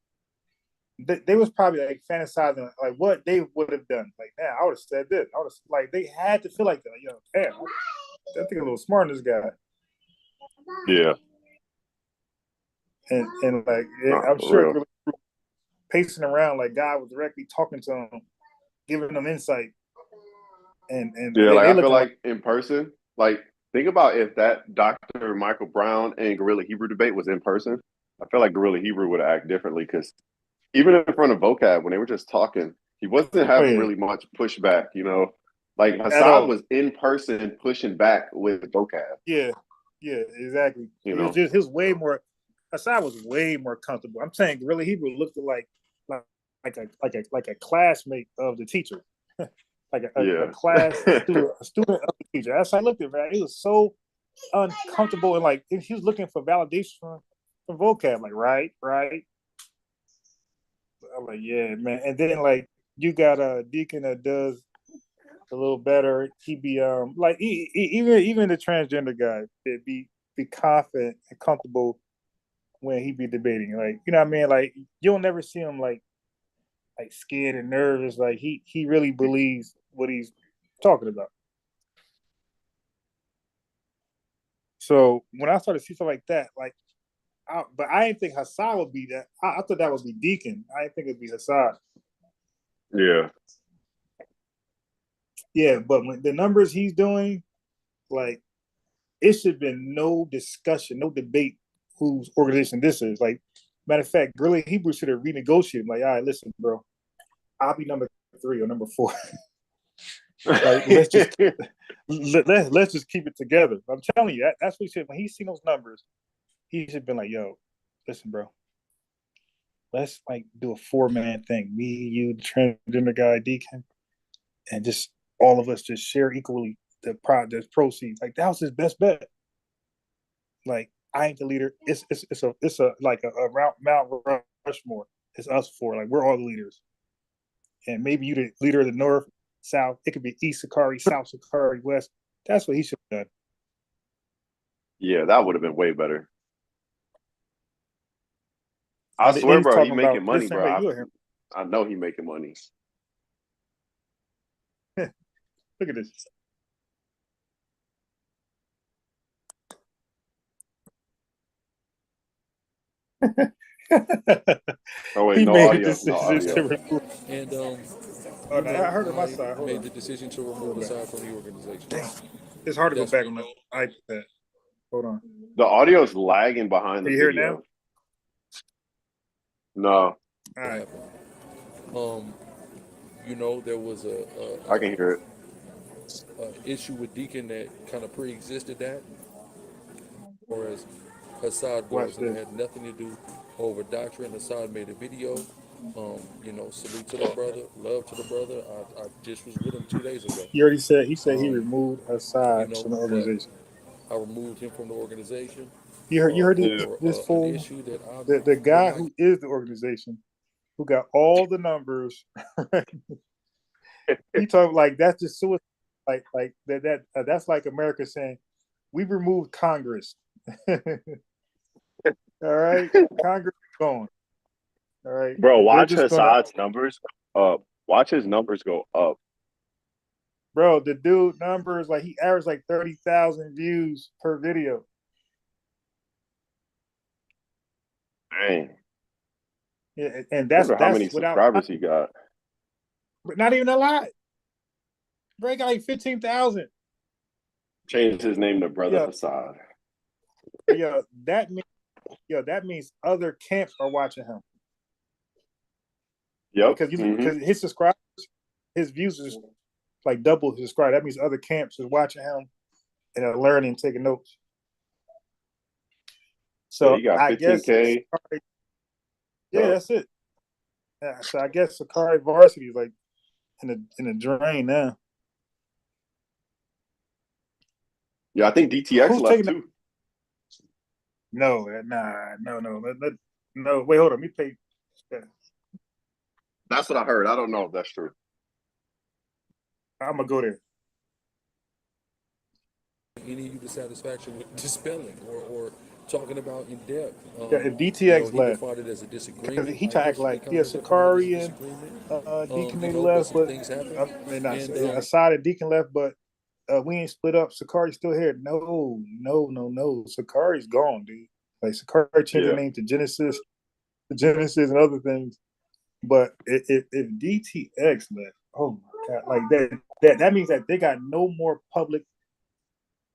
They was probably like fantasizing like what they would have done. Like, man, I would have said this. I would have like they had to feel like that. You know, damn, I think a little smart in this guy. Yeah. And like I'm sure pacing around like God was directly talking to him, giving them insight. And yeah, like I feel like in person, like think about if that Dr. Michael Brown and Gorilla Hebrew debate was in person. I feel like Gorilla Hebrew would act differently because even in front of Vocab, when they were just talking, he wasn't having really much pushback, you know. Like Hassad was in person pushing back with Vocab. Yeah, exactly. It was just way more. Hassad was way more comfortable. I'm saying Gorilla Hebrew looked like a classmate of the teacher, like a class student of the teacher. That's how I looked at it, man. He was so uncomfortable and like he was looking for validation from Vocab. Like right. I'm like, yeah, man. And then like you got a Deacon that does a little better. He be like even the transgender guy be confident and comfortable when he be debating. Like, you know what I mean? Like you'll never see him like scared and nervous. Like he really believes what he's talking about. So when I started to see stuff like that, like but I didn't think Hassad would be that. I thought that would be Deacon. I didn't think it'd be Hassad. Yeah. Yeah, but when the numbers he's doing, like it should have been no discussion, no debate whose organization this is. Like, matter of fact, Gorilla Hebrew should have renegotiated. Like, all right, listen, bro, I'll be number 3 or number 4. Like, let's just keep it together. I'm telling you, that's what he said. When he's seen those numbers, he should have been like, yo, listen, bro, let's like do a 4-man thing. Me, you, the transgender guy, Deacon, and just all of us just share equally the proceeds. Like that was his best bet. Like I ain't the leader. It's a like a Mount Rushmore. It's us 4. Like we're all the leaders. And maybe you the leader of the North, South. It could be East Sakari, South Sakari, West. That's what he should have done. Yeah, that would have been way better. I swear, bro, he making money, bro. I know he making money. Look at this. Oh wait, He no made a audio, no decision audio. to remove. And Oh, you no, know, I heard on my I side. Hold made on. the decision to remove Aside from the organization. Dang. It's hard to go That's back on the iPad. Hold on. The audio is lagging behind the Can you hear it now? video. No, All what right. happened. You know, there was I can hear it. a issue with Deacon that kind of pre-existed that, or as Hassad Watch goes, and it this. had nothing to do over doctrine. Hassad made a video. You know, salute to the brother, love to the brother. I just was with him 2 days ago. He already said. He said he Um, removed you Assad know, from the but organization. I removed him from the organization You heard Yeah. this an fool, issue that I the would guy not. who is the organization, who got all the numbers. He talked like that's just suicide. Like that's like America saying we've removed Congress. All right, Congress is gone. All right, Bro, they're watch just gonna. Hassad's numbers up. Watch his numbers go up. Bro, the dude numbers like he averaged like 30,000 views per video. Dang. Yeah, and I wonder how that's many without, subscribers he got. not even a lot. Bro, he got like 15,000. Changed his name to Brother Yeah, Hassad. yeah, that means other camps are watching him Yep. because his subscribers, his views is like double his subscribers. That means other camps is watching him and are learning, taking notes. So he got I guess, 15K. yeah, that's it. Yeah, so I guess Sakari Varsity is like in the drain now. Yeah, I think DTX Who's left taking too. No. No. Wait, hold on. Let me pay. That's what I heard. I don't know if that's true. I'm gonna go there. Any of you dissatisfaction with dispelling or talking about in depth. Yeah, if You know, DTX he left, defined it as a because disagreement. he I tried to act personally like, yeah, consider it as a Sakari and disagreement. Deacon You they know, but left, some but things happen. I mean, not And Asad and Deacon left, but we ain't split up. Sakari's still here. No. Sakari's gone, dude. Like Sakari changed the name to Genesis, and other things. But if DTX left, oh my god, like that means that they got no more public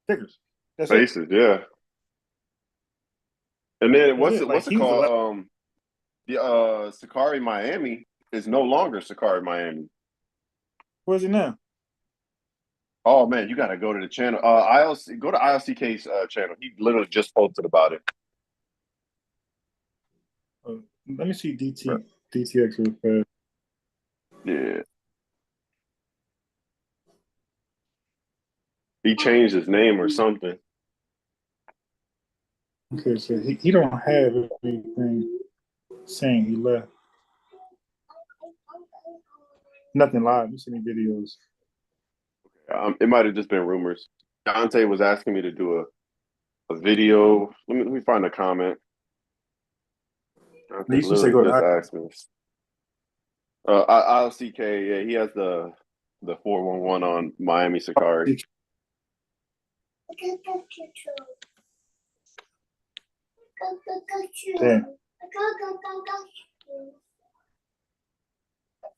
figures. That's it. Faces, yeah. And then That's it. Like what's it he was allowed. called? Sakari Miami is no longer Sakari Miami. Where's he now? Oh man, you gotta go to the channel. ILC, go to ILCK's channel. He literally just posted about it. Let me see DTX real fast. Yeah. He changed his name or something. Okay, so he don't have anything saying he left. Nothing live. You see any videos? It might have just been rumors. Dante was asking me to do a video. Let me find a comment. Dante You should say literally go just to asked me. ILCK, yeah, he has the 411 on Miami Sakari. Damn.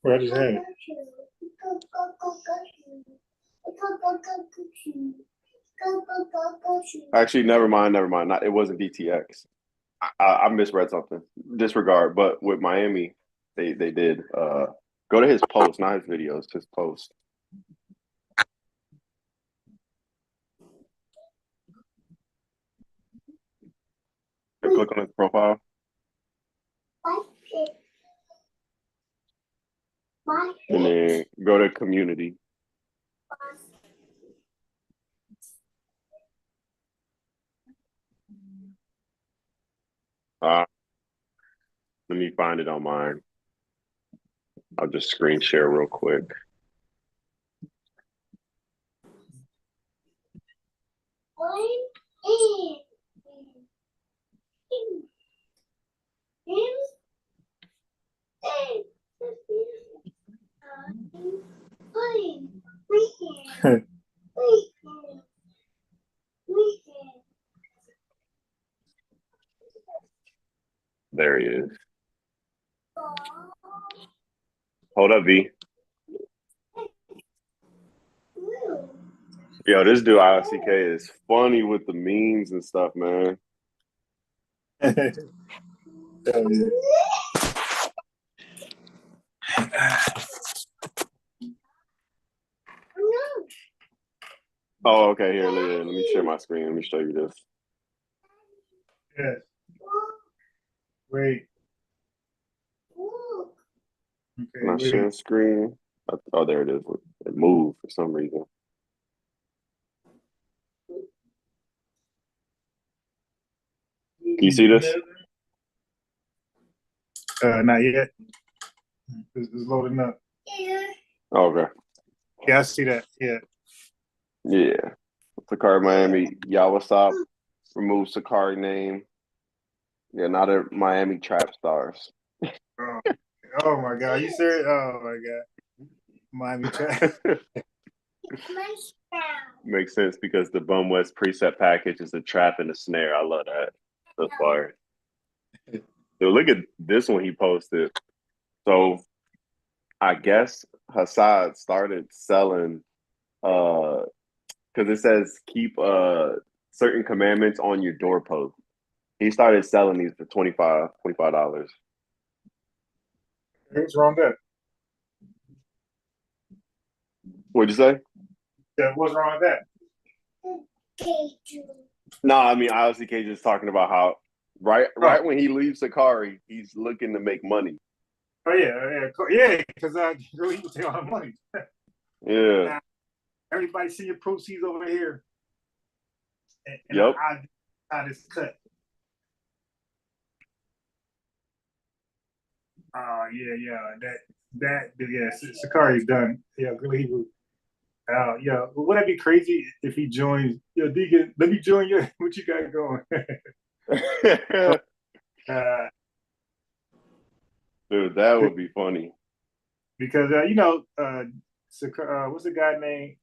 Well, I just had it. Actually, never mind. Not, it wasn't DTX. I misread something. Disregard. But with Miami, they did. Go to his post, not his videos. His post. Click on his profile. And then go to community. Let me find it on mine. I'll just screen share real quick. There he is. Hold up, V. Yo, this dude ICK is funny with the memes and stuff, man. Oh, okay. Here, let me share my screen. Let me show you this. Yeah. Wait. Okay, Can I share screen? Oh, there it is. It moved for some reason. Can you see this? Not yet. It's loading up. Oh, okay. Yeah, I see that. Yeah. Yeah. Sakari Miami, Yawasop, remove Sakari name. Yeah, now they're Miami Trap Stars. Oh my God. You serious? Oh my God. Miami Trap. Makes sense because the Bum West preset package is a trap and a snare. I love that. That's fire. Dude, look at this one he posted. So I guess Hassad started selling because it says keep certain commandments on your doorpost. He started selling these for $25. What's wrong with that? What'd you say? Yeah, what's wrong with that? No, I mean obviously Cage is talking about how right when he leaves Sakari, he's looking to make money. Oh yeah, because really you take all the money. Yeah. Now, everybody see your proceeds over here. And Yep. I just cut. Sakari's done. Yeah, really Hebrew. Yeah, but would that be crazy if he joins? Yo, Deacon, let me join you. What you got going? Dude, that would be funny. Because what's the guy named?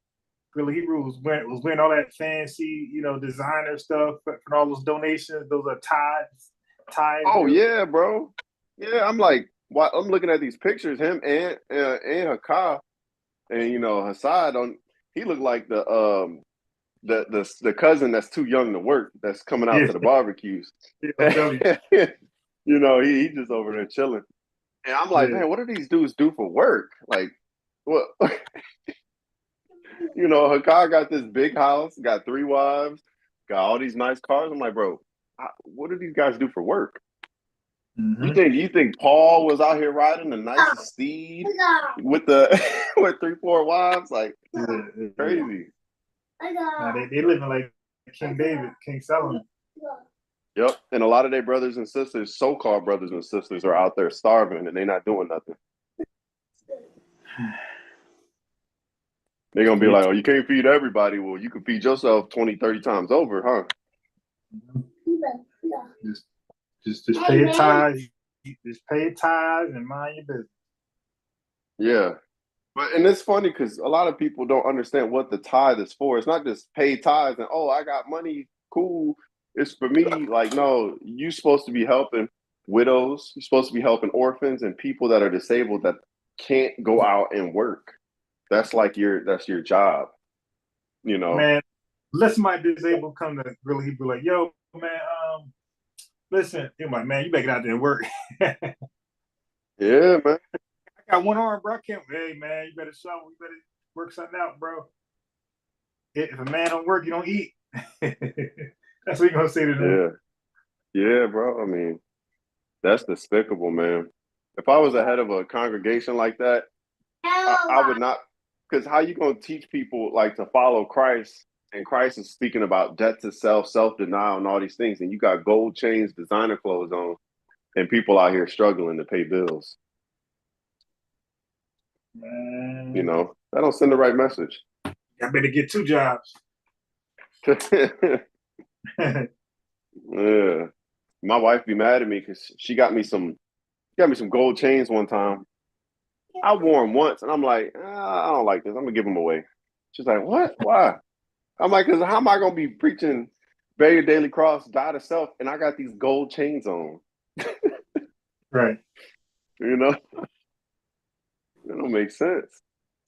Really Hebrew was wearing all that fancy, designer stuff for all those donations. Those are ties. Oh yeah, bro. Yeah, I'm like, I'm looking at these pictures. Him and Hakah, and Hassad on. He looked like the cousin that's too young to work. That's coming out to the barbecues. He just over there chilling. And I'm like, man, what do these dudes do for work? Like, what? Hakah got this big house, got 3 wives, got all these nice cars. I'm like, bro, what do these guys do for work? Mm-hmm. You think Paul was out here riding the nicest steed with with 3-4 wives? Like, crazy. They living like King David, King Solomon. Yep, and a lot of their brothers and sisters, so-called brothers and sisters, are out there starving and they're not doing nothing. They're going to be like, oh, you can't feed everybody. Well, you can feed yourself 20, 30 times over, huh? Just pay your tithes. Just pay your tithes and mind your business. Yeah. And it's funny because a lot of people don't understand what the tithe is for. It's not just pay tithes and, oh, I got money, cool. It's for me, like, no, you're supposed to be helping widows. You're supposed to be helping orphans and people that are disabled that can't go out and work. That's your job, Man, let somebody disabled come to really be like, yo, man, listen, you're like, man, you better get out there and work. Yeah, man. I got one arm, bro. I can't. Hey, man, you better shovel. You better work something out, bro. If a man don't work, you don't eat. That's what you're gonna say to them. Yeah, bro. I mean, that's despicable, man. If I was the head of a congregation like that, I would not. Because how you gonna teach people like to follow Christ? And Christ is speaking about death to self, self-denial, and all these things, and you got gold chains, designer clothes on, and people out here struggling to pay bills. Man. That don't send the right message. I better get 2 jobs. Yeah. My wife be mad at me because she got me some gold chains one time. I wore them once, and I'm like, I don't like this. I'm gonna give them away. She's like, what? Why? I'm like, because how am I gonna be preaching, bear your daily cross, die to self, and I got these gold chains on? Right. You know, it don't make sense.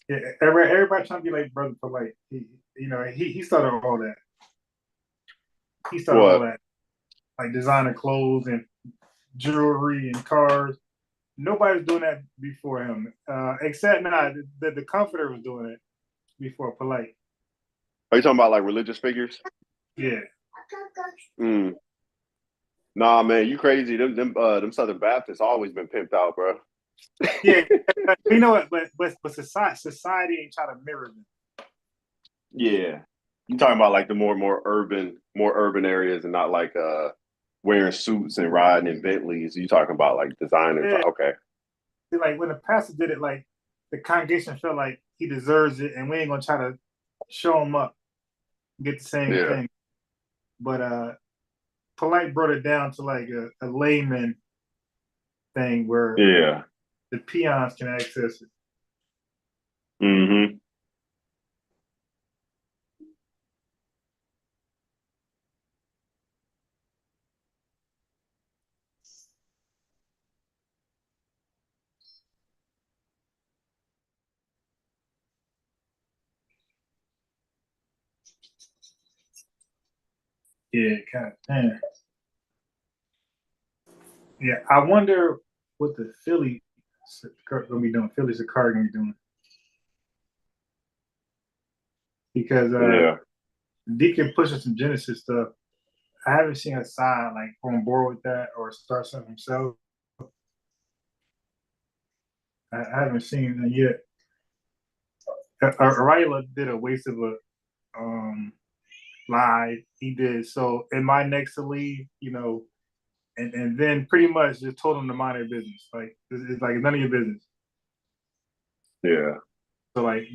Yeah, everybody trying to be like Brother Polite. He started all that. He started all What? that, like designer clothes and jewelry and cars. Nobody's doing that before him, except now the Comforter was doing it before Polite. Are you talking about like religious figures? Yeah. Nah, man, you crazy. Them Southern Baptists always been pimped out, bro. Yeah, you know what? But society ain't trying to mirror them. Yeah, you talking about like the more urban areas, and not like wearing suits and riding in Bentleys. You talking about like designers? Yeah. Okay. Like when the pastor did it, like the congregation felt like he deserves it, and we ain't gonna try to show him up, get the same thing. But Polite brought it down to like a layman thing where the peons can access it. Mm-hmm. Yeah, kind of. Man. Yeah, I wonder what the Phillies gonna be doing. Phillies are card gonna be doing because Deacon pushing some Genesis stuff. I haven't seen a side like on board with that or start something himself. I haven't seen that yet. Arayla did a waste of a live. He did so in my next to leave, and then pretty much just told them to mind their business. Like it's like none of your business. Yeah. So like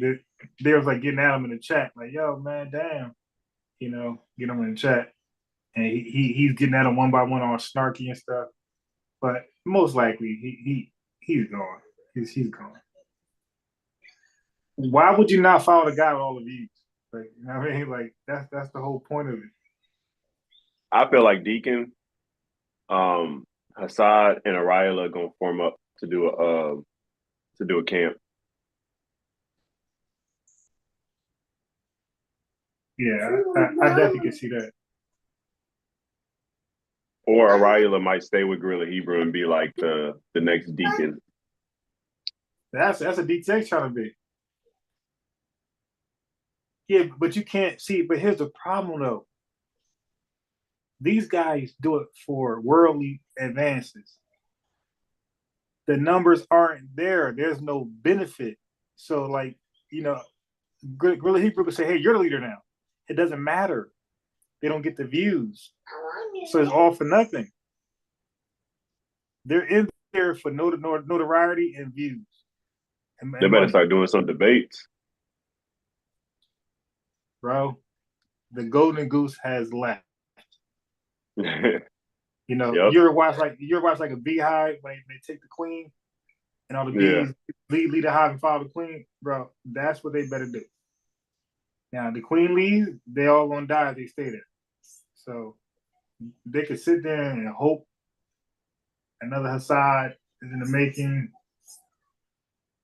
they was like getting at him in the chat, like, yo, man, damn, get him in the chat. And he's getting at him one by one, all snarky and stuff. But most likely he's gone. He's gone. Why would you not follow the guy with all the views? Like, you know what I mean? Like that's the whole point of it. I feel like Deacon, Hassad, and Arayla are gonna form up to do a camp. Yeah, I definitely can see that. Or Arayla might stay with Gorilla Hebrew and be like the next Deacon. That's a DTX trying to be. Yeah, but you can't see. But here's the problem, though. These guys do it for worldly advances. The numbers aren't there. There's no benefit. So, like, Gorilla Hebrew could say, "Hey, you're the leader now." It doesn't matter. They don't get the views, so it's all for nothing. They're in there for notoriety and views. And they better start doing some debates, bro. The golden goose has left. Yep. You're watch like a beehive when they take the queen and all the bees lead the hive and follow the queen, bro. That's what they better do. Now the queen leaves, they all gonna die if they stay there. So they could sit there and hope another Hassad is in the making.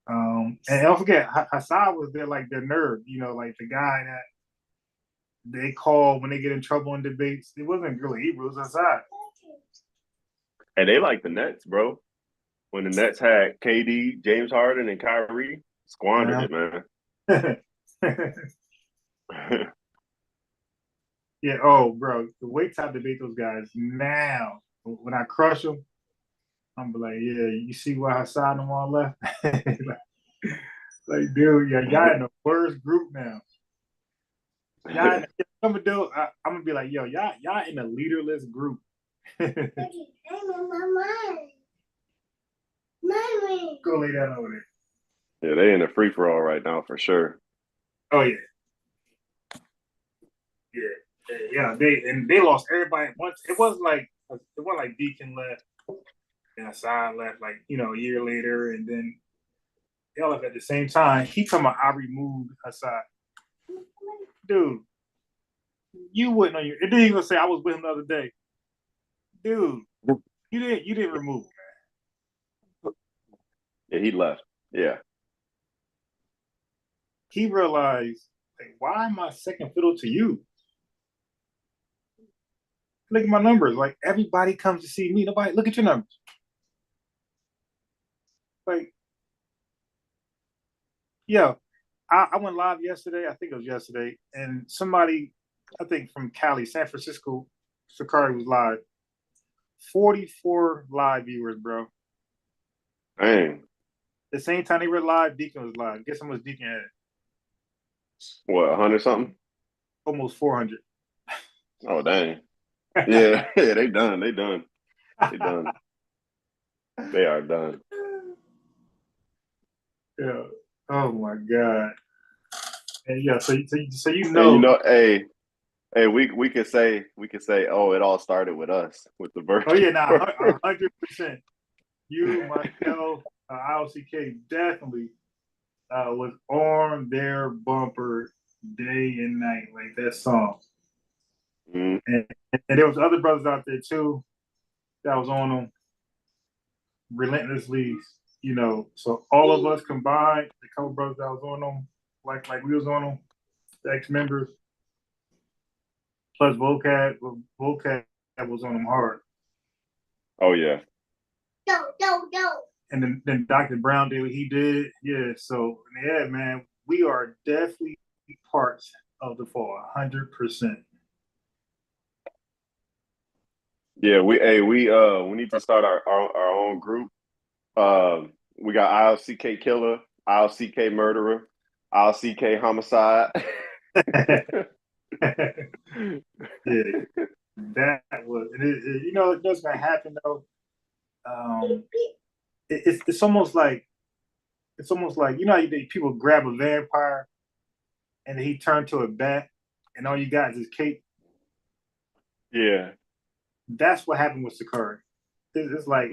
And don't forget, Hassad was there like their nerd, like the guy that they call when they get in trouble in debates. It wasn't really Hebrew, it was Hassad. And they like the Nets, bro. When the Nets had KD, James Harden, and Kyrie, squandered it, man. Yeah. Oh, bro, the wait time to debate those guys now. When I crush them, I'm be like, yeah, you see why Hassad and them all left? like, dude, y'all in the worst group now. Y'all, I'm gonna be like, yo, y'all in a leaderless group. Go lay down over there. Yeah, they in a free for all right now for sure. Oh yeah. Yeah, they lost everybody once. It wasn't like Deacon left and Hassad left like a year later, and then they all left at the same time. He talking about I removed Hassad. Dude, you wouldn't on your. It didn't even say I was with him the other day. Dude, you didn't remove him, Yeah, he left. Yeah. He realized, like, why am I second fiddle to you? Look at my numbers. Like, everybody comes to see me. Nobody, look at your numbers. Like, yeah, I went live yesterday. I think it was yesterday. And somebody, I think from Cali, San Francisco, Sakari was live. 44 live viewers, bro. Dang. The same time they were live, Deacon was live. Guess how much Deacon had? What, 100 something? Almost 400. Oh, dang. Yeah, yeah, they done. They done. They done. They are done. Yeah. Oh my God. And yeah, so you And know. hey, we could say, oh, it all started with us, with the Oh yeah, virtue. now 100%. You, myself, ILCK definitely was on their bumper day and night, like that song. Mm. And there was other brothers out there too that was on them relentlessly, you know. So all of us combined, the couple brothers that was on them, like we was on them, the ex-members, plus Vocab was on them hard. Oh yeah. And then Dr. Brown did what he did. Yeah, so yeah, man, we are definitely parts of the fall, 100%. Yeah, we need to start our own group. We got ILCK killer, ILCK murderer, ILCK homicide. Yeah, that was you know, it does not happen though. It's almost like you know how people grab a vampire and he turned to a bat and all you got is his cape. Yeah. That's what happened with Sakari. It's like,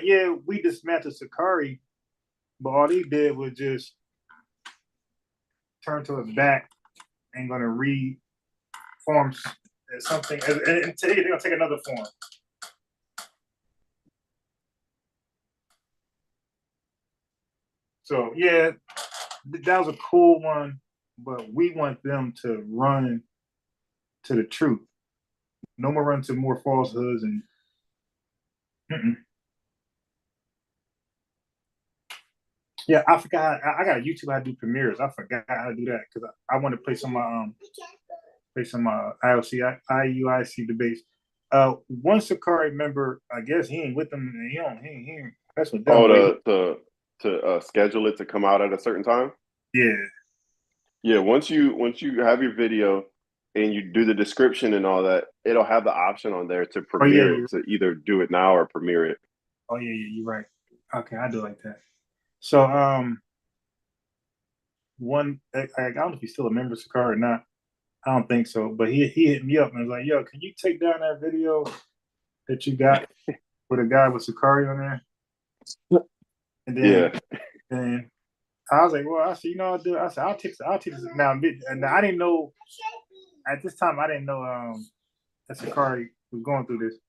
yeah, we dismantled Sakari, but all he did was just turn to a bat and gonna reform as something and they're gonna take another form. So yeah, that was a cool one, but we want them to run to the truth. No more run to more falsehoods and yeah, I forgot. I got a YouTube how to do premieres. I forgot how to do that because I want to play some IUIC debates. One Sakari member, I guess he ain't with them. He ain't that's what them. Oh, to schedule it to come out at a certain time. Yeah. Yeah. Once you have your video and you do the description and all that, it'll have the option on there to premiere it, to either do it now or premiere it. Oh yeah, you're right. Okay, I do like that. So one, I don't know if he's still a member of Sakari or not. I don't think so, but he hit me up and was like, "Yo, can you take down that video that you got with a guy with Sakari on there?" And then, and I was like, "Well, I said, you know, I'll do it." I said, I'll take this now." And I didn't know at this time. I didn't know that Sakari was going through this.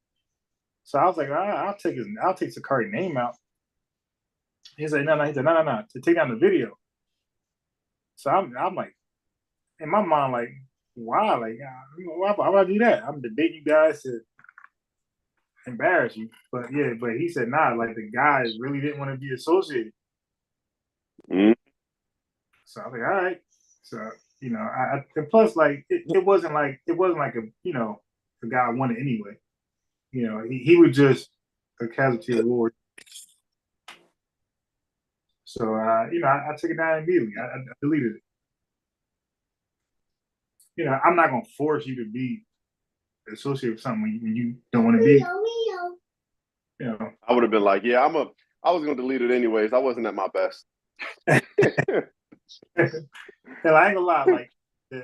So I was like, I'll take Sakari's name out. He's like, no. He said, no, to take down the video. So I'm like, in my mind, like, why? Like, why would I do that? I'm debating you guys to embarrass you. But yeah, but he said, nah, like the guys really didn't want to be associated. Mm-hmm. So I was like, all right. So, you know, and plus like it wasn't like a, you know, the guy I wanted anyway. You know, he was just a casualty of war. So you know, I took it down immediately. I deleted it. You know, I'm not gonna force you to be associated with something when you don't want to be. You know, I would have been like, yeah, I was gonna delete it anyways. I wasn't at my best. And I ain't gonna lie, like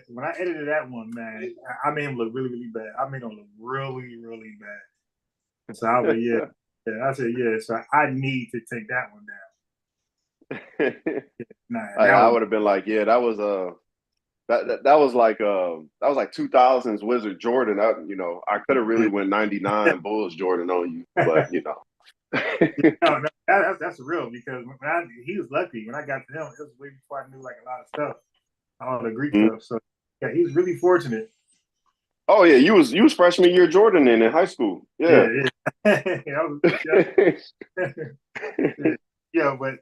when I edited that one, man, I made him look really, really bad. I made him look really, really bad. So I was like, yeah. I said, yeah. So I need to take that one down. I would have been like, yeah, that was that was like 2000s Wizard Jordan. You know, I could have really went 99 Bulls Jordan on you, but you know. No, that's real because he was lucky when I got to him. It was way before I knew like a lot of stuff, all the Greek stuff. So yeah, he was really fortunate. Oh yeah, you was freshman year Jordan in high school. Yeah. Yeah, but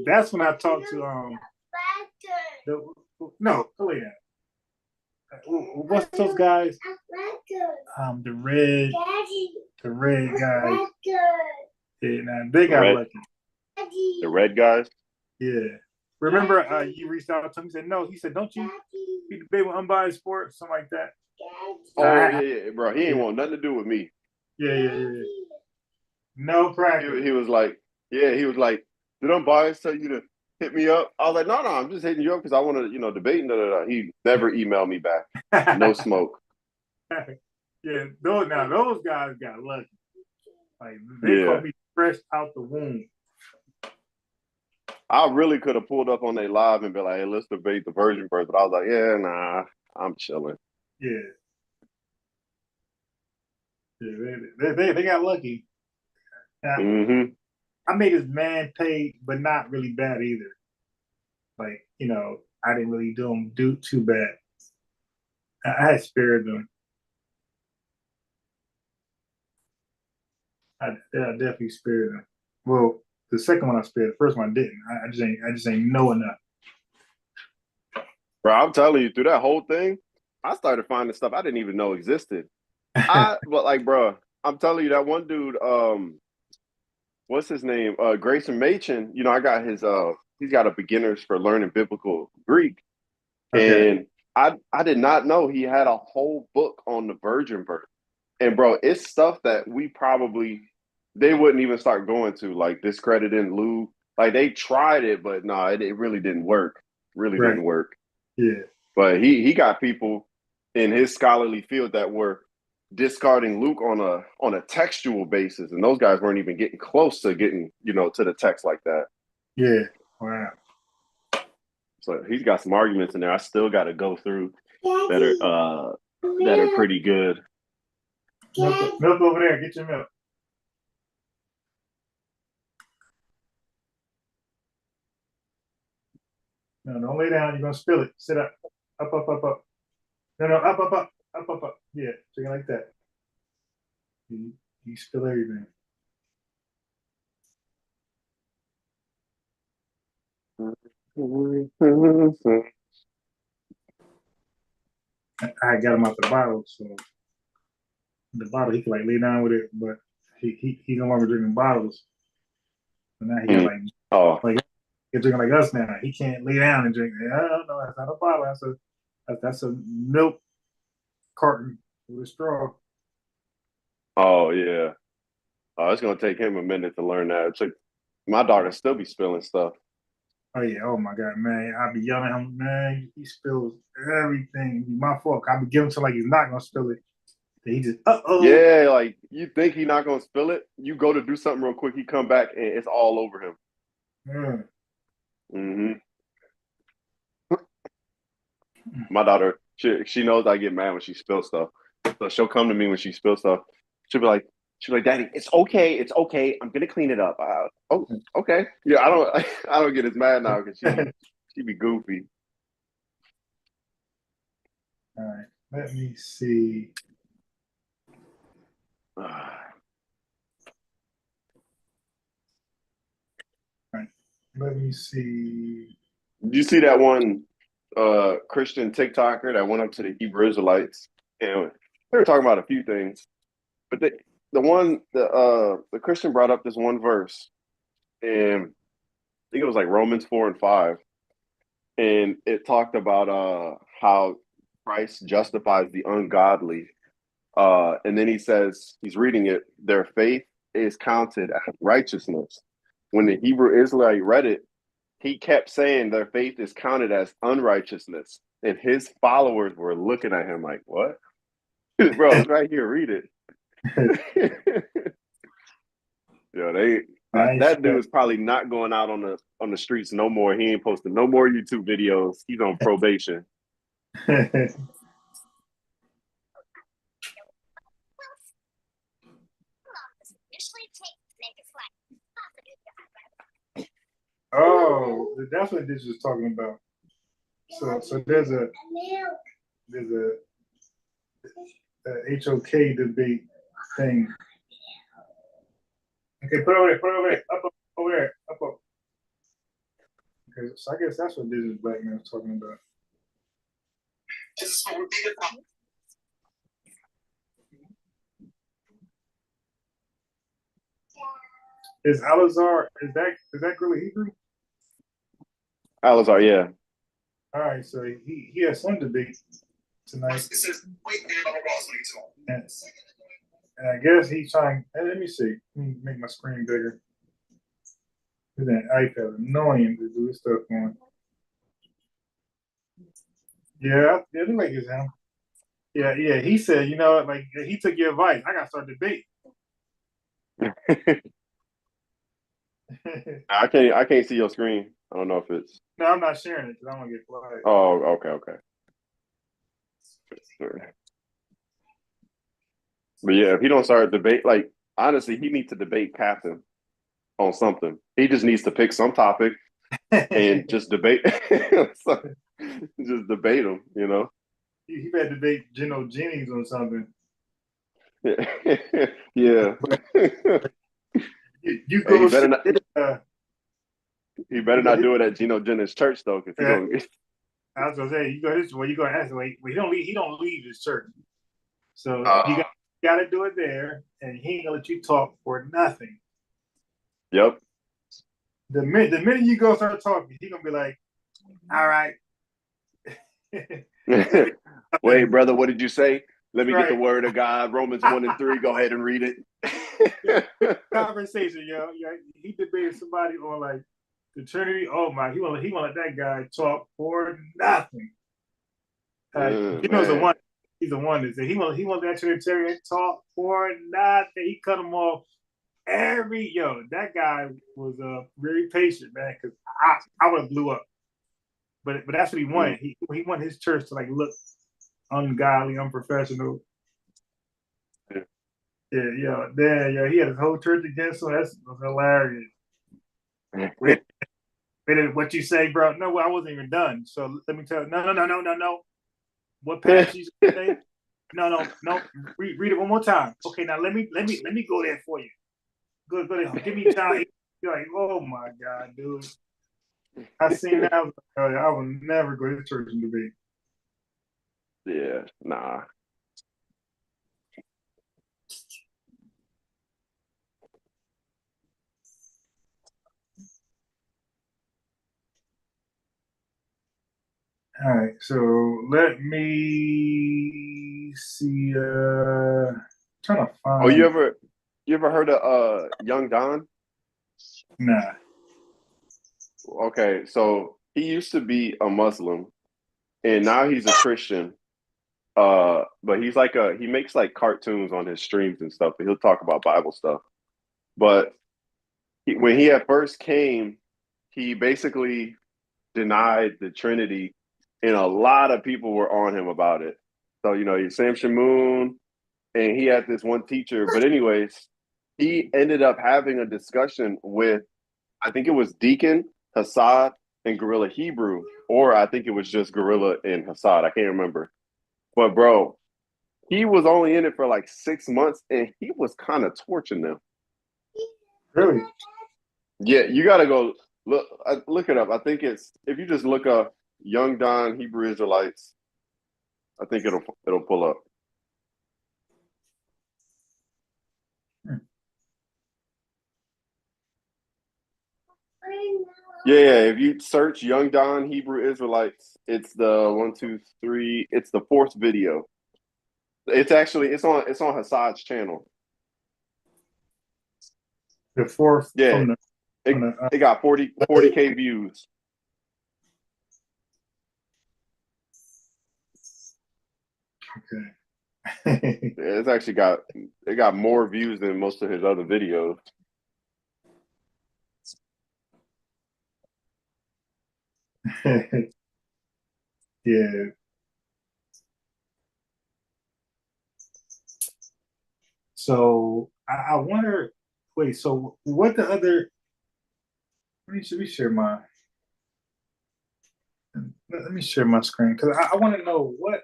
that's when I talked to no, go ahead. What's those guys? The red guys. Yeah, nah, they got lucky. The red guys. Yeah. Remember, you reached out to him. He said no. He said, "Don't you be debating with Unbiased Sports, something like that." Oh yeah, bro. He ain't want nothing to do with me. Yeah. No practice. He was like, did Unbiased tell you to hit me up? I was like, no, I'm just hitting you up because I want to, debate. He never emailed me back. No smoke. Yeah, those guys got lucky. Like they caught me fresh out the womb. I really could have pulled up on their live and be like, hey, let's debate the virgin birth. But I was like, yeah, nah, I'm chilling. Yeah. They got lucky. I made his man pay, but not really bad either. Like, I didn't really do too bad. I had spared them. I definitely spared them. Well, the second one I spared, the first one I didn't. I just ain't know enough. Bro, I'm telling you, through that whole thing, I started finding stuff I didn't even know existed. But like, bro, I'm telling you, that one dude, what's his name? Grayson Machen. I got his he's got a beginners for learning biblical Greek. Okay. And I did not know he had a whole book on the virgin birth. And bro, it's stuff that they wouldn't even start going to, like discrediting Luke. Like they tried it, but no, it really didn't work. Didn't work. Yeah. But he got people in his scholarly field that were discarding Luke on a textual basis, and those guys weren't even getting close to getting to the text like that. Yeah. Wow. So he's got some arguments in there. I still got to go through that are pretty good. Milk over there. Get your milk. No, don't lay down. You're gonna spill it. Sit up. Up. No, up. Yeah, chicken like that. You spill everything. I got him out the bottle, so the bottle he could like lay down with it, but he no longer drinking bottles. So now he got like he's drinking like us now. He can't lay down and drink. No, that's not a bottle. That's a milk carton with a straw. Oh yeah. It's gonna take him a minute to learn that. My daughter still be spilling stuff. Oh yeah, oh my god, man. I be yelling at him, man, he spills everything. My fault. I be giving to like he's not gonna spill it. He just Yeah, like you think he's not gonna spill it. You go to do something real quick, he come back and it's all over him. My daughter, she knows I get mad when she spills stuff. So she'll come to me when she spills stuff. She'll be like, Daddy, it's okay. I'm gonna clean it up. Oh, okay. Yeah, I don't get as mad now because she be goofy. All right, let me see. All right, let me see. Did you see that one Christian TikToker that went up to the Hebrew Israelites and they were talking about a few things, but the Christian brought up this one verse, and I think it was like Romans 4 and 5, and it talked about how Christ justifies the ungodly, and then he says, he's reading it, their faith is counted as righteousness. When the Hebrew Israelite read it, he kept saying their faith is counted as unrighteousness, and his followers were looking at him like, what? Bro, it's right here, read it. That dude is probably not going out on the streets no more. He ain't posting no more YouTube videos. He's on probation. that's what this was talking about. So there's a HOK debate thing. Okay, put it over there, up, over there, up. Okay, so I guess that's what this black man was talking about. Is Alazar, is that really Hebrew? Alazar, yeah. All right, so he has some debate tonight. And I guess he's trying. Let me see. Let me make my screen bigger. This that iPad annoying to do this stuff on. Yeah, it looks like it's him. Yeah. He said, you know, like he took your advice. I gotta start debate. I can't see your screen. I don't know if it's. No, I'm not sharing it because I want to get flagged. Oh, okay. Sure. But yeah, if he don't start a debate, like honestly, he needs to debate Captain on something. He just needs to pick some topic and just debate. Just debate him, you know. He better debate Geno Jennings on something. Yeah. You go. Hey, he better not do it at Geno Jennings' church though, because he don't. I was gonna say you go this way. You go ask him. He don't leave his church, so you got to do it there, and he ain't gonna let you talk for nothing. Yep. The minute you go start talking, he gonna be like, "All right." Wait, brother, what did you say? Let me get the word of God. Romans 1:3. Go ahead and read it. Conversation, yo. He debated somebody on like the Trinity. Oh my, he won't let that guy talk for nothing. Geno's the one. He's the one that said he won't that Trinitarian talk for nothing. He cut him off that guy was very patient, man, because I would have blew up. But that's what he wanted. He wanted his church to like look ungodly, unprofessional. Yeah. He had his whole church against him. That was hilarious. Wait, what you say, bro? No, I wasn't even done. So let me tell you. No. What passage you say? No. Read it one more time. Okay, now let me go there for you. Go there. Give me time. You're like, oh my God, dude. I seen that. I would never go to church and debate. Yeah, nah. All right, so let me see. Trying to find. Oh, you ever heard of Young Don? Nah. Okay, so he used to be a Muslim, and now he's a Christian. But he's like he makes like cartoons on his streams and stuff, and he'll talk about Bible stuff. But when he at first came, he basically denied the Trinity, and a lot of people were on him about it. So he's Sam Shamoon, and he had this one teacher. But anyways, he ended up having a discussion with, I think it was Deacon, Hassad, and Gorilla Hebrew, or I think it was just Gorilla and Hassad. I can't remember. But bro, he was only in it for like 6 months, and he was kind of torching them. Really? Yeah, you gotta go look it up. I think it's, if you just look up Young Don Hebrew Israelites, I think it'll pull up. Yeah, if you search Young Don Hebrew Israelites, it's the 1, 2, 3. It's the 4th video. It's on Hassad's channel. The 4th. Yeah, it got 40K views. Okay. It's actually got more views than most of his other videos. Yeah. So I wonder. Wait. So what the other? Let me share mine. Let me share my screen because I want to know what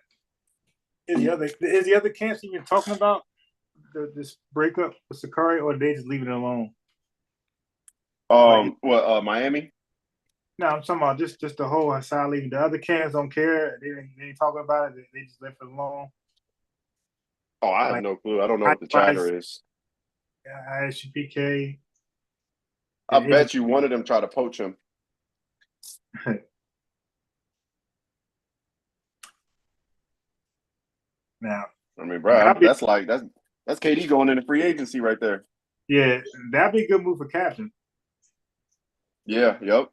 is the other cancer you've been talking about. This breakup with Sakari, or they just leave it alone? Miami? No, I'm talking about just the whole side leaving. The other cans don't care. They ain't talking about it. They just left it alone. Oh, I have no clue. I don't know what the chatter is. ISUPK. I bet you one of them try to poach him. Now, I mean, bro, that's KD going into free agency right there. Yeah, that'd be a good move for Captain. Yeah, yep.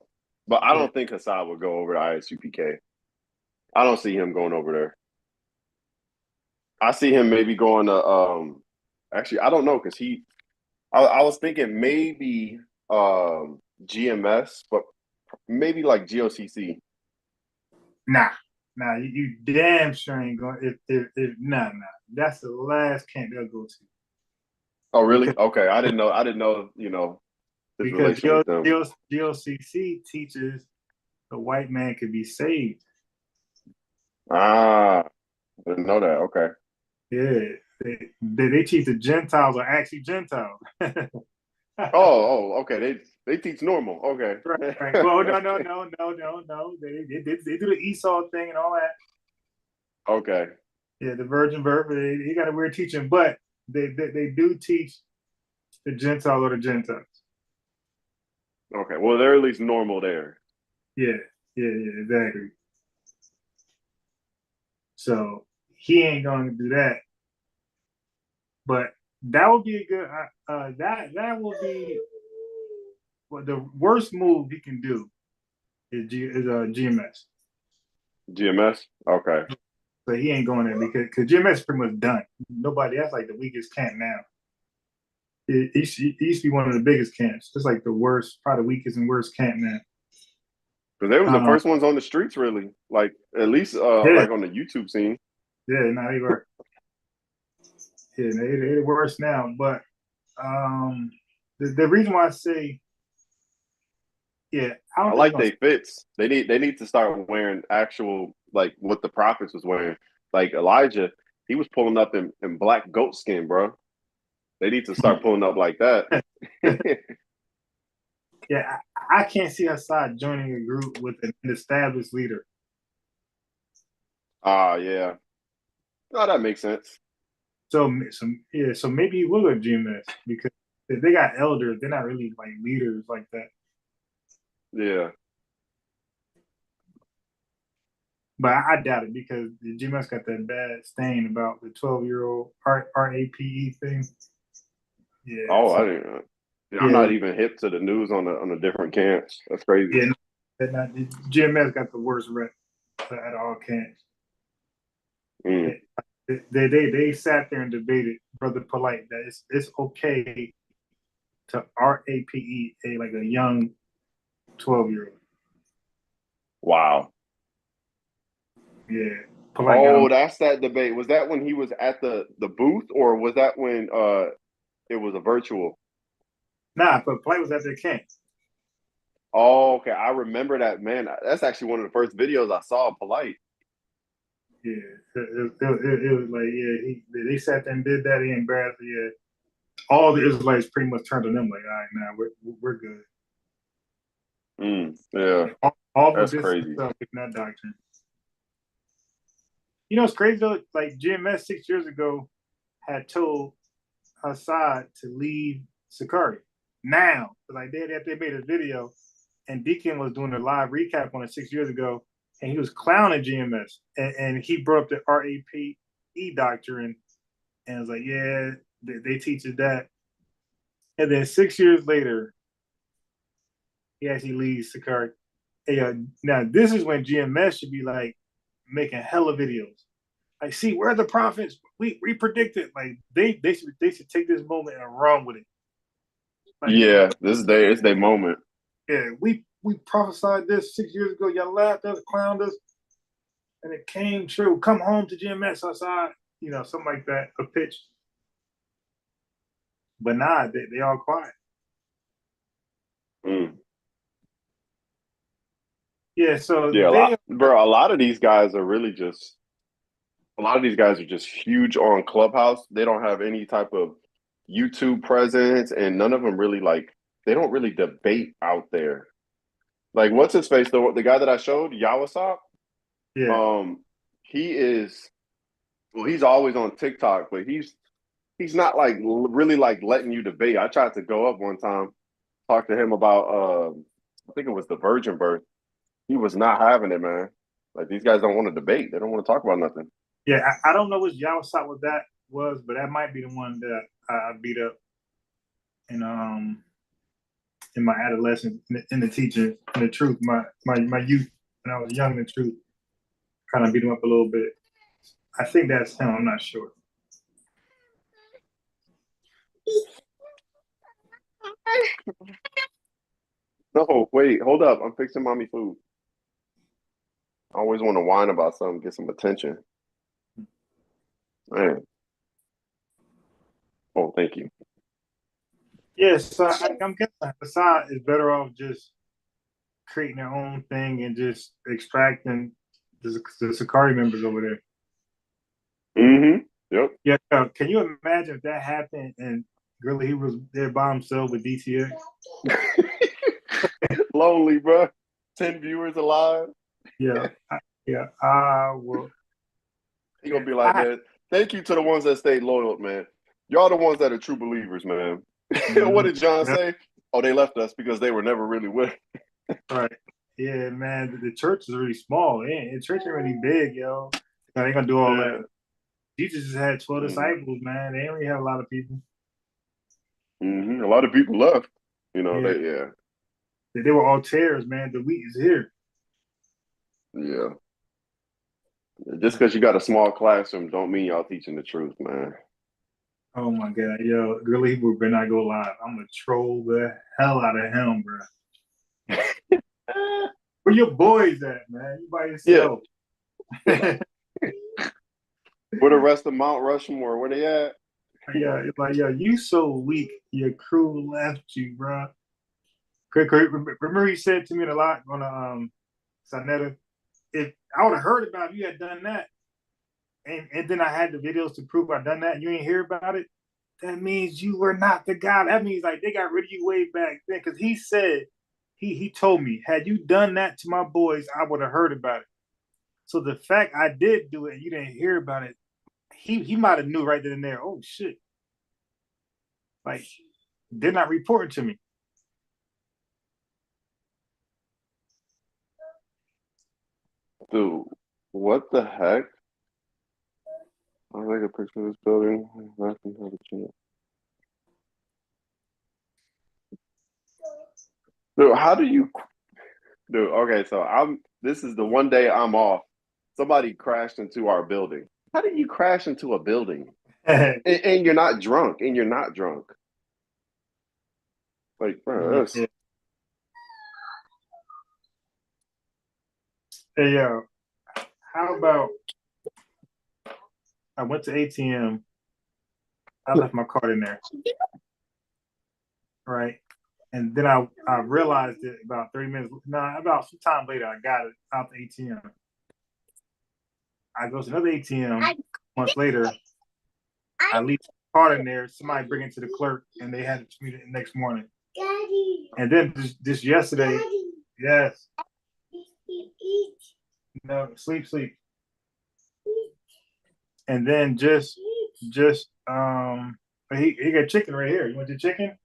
But I don't think Hassan would go over to ISUPK. I don't see him going over there. I see him maybe going to actually I don't know because I was thinking maybe GMS, but maybe like GOCC. Nah, you damn sure ain't going. If nah, that's the last camp they'll go to. Oh, really? Okay, I didn't know. You know, his relation with them. GOCC teaches the white man could be saved. Ah, I didn't know that. Okay. Yeah, they teach the Gentiles are actually Gentiles. Okay. They teach normal. Okay. Right. Well, no. They do the Esau thing and all that. Okay. Yeah, the virgin birth. He got a weird teaching, but they do teach the Gentiles or the Gentiles. Okay. Well, they're at least normal there. Yeah, exactly. So he ain't going to do that. But that would be a good. That will be. Well, the worst move he can do is GMS. GMS. Okay. So he ain't going there because GMS is pretty much done. Nobody. That's like the weakest camp now. It used to be one of the biggest camps. It's like the worst, probably the weakest and worst camp now. Because they were the first ones on the streets, really. Like at least like on the YouTube scene. Yeah, no, they were. Yeah, they're worse now. But the reason why I say, yeah, I like they fits. They need to start wearing actual like what the prophets was wearing. Like Elijah, he was pulling up in black goat skin, bro. They need to start pulling up like that. Yeah, I can't see Assad joining a group with an established leader. Yeah. No, that makes sense. So maybe he will go to GMS because if they got elders, they're not really like leaders like that. Yeah. But I doubt it because the GMS got that bad stain about the 12-year-old RAPE thing. Yeah. Oh, I didn't know. Yeah, I'm not even hip to the news on the different camps. That's crazy. Yeah, the GMS got the worst rep at all camps. Mm. They sat there and debated, Brother Polite, that it's okay to RAPE like a young 12-year-old. Wow. Yeah. Polite that's that debate. Was that when he was at the booth, or was that when it was a virtual? Nah, but Polite was at their camp. Oh, okay. I remember that, man. That's actually one of the first videos I saw of Polite. Yeah, it was like, they sat there and did that. He embarrassed. Yeah, all the Israelites pretty much turned on them like, all right, now we're good. Yeah, all that's crazy. That doctrine. You know, it's crazy though. Like GMS 6 years ago had told Assad to leave Sakari. Now, like they made a video, and Deacon was doing a live recap on it 6 years ago, and he was clowning GMS, and he brought up the RAPE doctrine, and was like, yeah, they teach us that. And then 6 years later, he actually leaves Sakari. Hey, now this is when GMS should be like making hella videos. Like, see, we're the prophets. We predicted. Like they should take this moment and run with it. Like, yeah, it's their moment. Yeah, we prophesied this 6 years ago. Y'all laughed at us, clowned us, and it came true. Come home to GMS outside, something like that, a pitch. But nah, they all quiet. Yeah, so Yeah, a lot of these guys are really just huge on Clubhouse. They don't have any type of YouTube presence, and none of them really they don't really debate out there. Like what's his face? The guy that I showed, Yawasop. Yeah. He is he's always on TikTok, but he's not really letting you debate. I tried to go up one time, talk to him about I think it was the virgin birth. He was not having it, man. Like these guys don't want to debate. They don't want to talk about nothing. Yeah, I don't know which Yawasop what that was, but that might be the one that I beat up in my adolescence, in the teaching, in the truth, my youth when I was young, in the truth, kind of beat him up a little bit. I think that's him. I'm not sure. No, wait, hold up. I'm fixing mommy food. I always want to whine about something, get some attention. Man. Oh, thank you. Yes, so I'm guessing Hassan is better off just creating their own thing and just extracting the Sakari members over there. Mm-hmm. Yep. Yeah. Can you imagine if that happened and really he was there by himself with DTX? Lonely, bro. 10 viewers alive. Yeah. Well. He gonna be like, man, thank you to the ones that stayed loyal, man. Y'all the ones that are true believers, man. Mm-hmm. What did John say? Oh, they left us because they were never really with. Right. Yeah, man. The church is really small. The church ain't really big, yo. They ain't gonna do all that. Jesus just had 12 disciples, man. They ain't really have a lot of people. Mm-hmm. A lot of people left. You know, they were all tares, man. The wheat is here. Yeah. Just because you got a small classroom don't mean y'all teaching the truth, man. Oh my God, yo, really, Hebrew better not go live. I'm gonna troll the hell out of him, bro. Where your boys at, man? You by yourself. Yeah. Where the rest of Mount Rushmore? Where they at? Yeah, it's like, yo, you so weak. Your crew left you, bro. Remember you said to me a lot on Sonetta, if I would have heard about it, you had done that. And then I had the videos to prove I done that, and you ain't hear about it. That means you were not the guy. That means like they got rid of you way back then. Because he said, he told me, had you done that to my boys, I would have heard about it. So the fact I did do it and you didn't hear about it, he might have knew right then and there. Oh shit! Like they're not reporting to me. Dude, what the heck? I'll take a picture of this building. Dude, how do you? Dude, okay, so this is the one day I'm off. Somebody crashed into our building. How do you crash into a building? and you're not drunk. Like, bro, that's... Hey, yo, how about I went to ATM. I left my card in there. Right. And then I realized it about 30 minutes, about some time later, I got it out the ATM. I go to another ATM months later. I leave the card in there. Somebody bring it to the clerk, and they had it to me the next morning. Daddy. And then this yesterday, Daddy. Yes. No, sleep. And then just he got chicken right here. You want your chicken?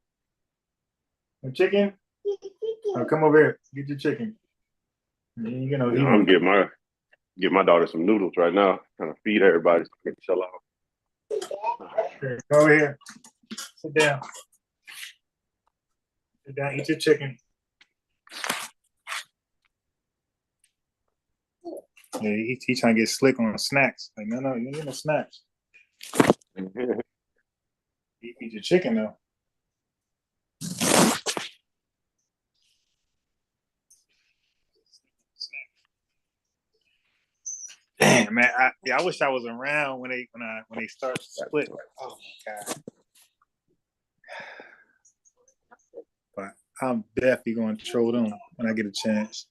Chicken? Oh, come over here. Get your chicken. You know, I'm get my daughter some noodles right now. Trying to feed everybody. Chill out. Here, go over here. Sit down. Sit down. Eat your chicken. Yeah, he's trying to get slick on snacks. Like, no, you don't get no snacks. Eat your chicken though. Damn, man. I wish I was around when they start to split. Oh my God. But I'm definitely going to troll them when I get a chance.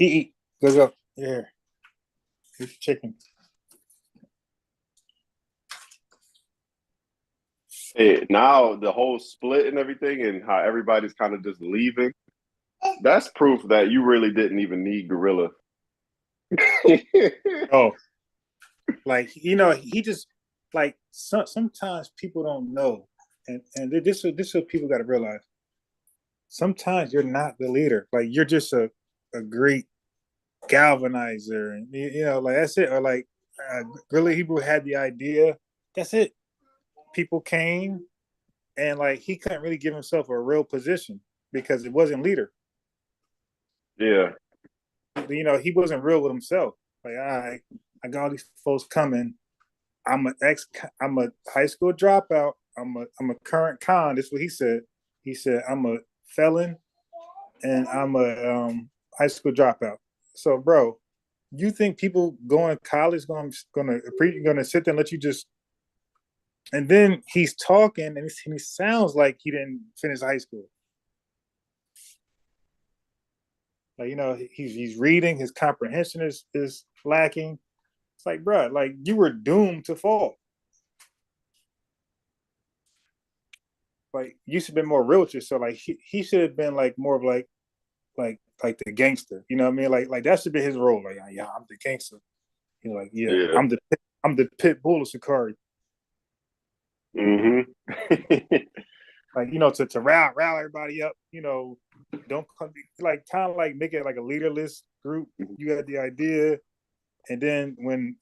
He eat. Go. Yeah. He's chicken. Hey, now the whole split and everything, and how everybody's kind of just leaving. That's proof that you really didn't even need Gorilla. Oh, like he just like sometimes people don't know, and this is what people got to realize. Sometimes you're not the leader. Like you're just a great galvanizer, and like that's it. Or like really, Hebrew had the idea. That's it. People came, and like he couldn't really give himself a real position because it wasn't leader. Yeah. He wasn't real with himself. Like, all right, I got all these folks coming. I'm a high school dropout. I'm a current con. That's what he said. He said I'm a felon and I'm a high school dropout. So, bro, you think people going to college gonna sit there and let you just? And then he's talking and he sounds like he didn't finish high school. Like he's reading, his comprehension is lacking. It's like, bro, like you were doomed to fall. Like you should have been more real with yourself. Like he should have been like more of like the gangster. You know what I mean? Like that should be his role. Like, yeah, I'm the gangster. Like, yeah. I'm the pit bull of Sakari. Mm-hmm. Like, to rile everybody up, don't like kind of like make it like a leaderless group. You got the idea. And then when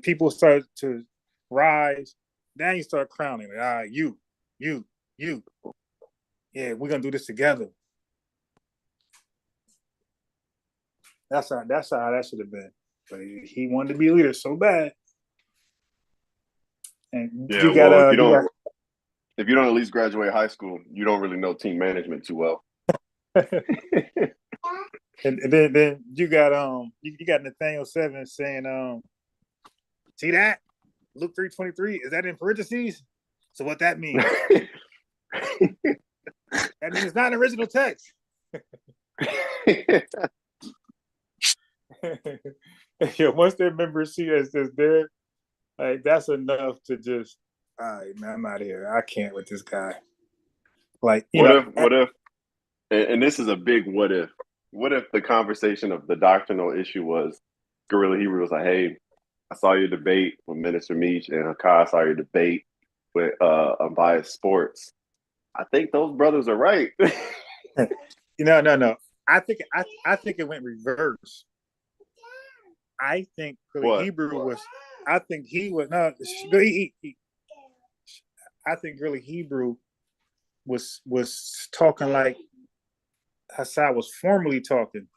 people start to rise, then you start crowning. Like, you. Yeah, we're gonna do this together. That's how that should have been. But he wanted to be a leader so bad. And yeah, if you don't at least graduate high school, you don't really know team management too well. and then you got you got Nathaniel 7 saying see that Luke 3:23, is that in parentheses? So what that means? That means it's not an original text. Yeah, once their members see us just there, like that's enough to just, all right, man, I'm out of here. I can't with this guy. Like, what if, and this is a big what if. What if the conversation of the doctrinal issue was Gorilla Hebrew was like, hey, I saw your debate with Minister Meach and Hakai. I saw your debate with Unbiased Sports. I think those brothers are right. No. I think it went reverse. I think really Hebrew was. I think he was no. I think really Hebrew was talking like Hassad was formally talking,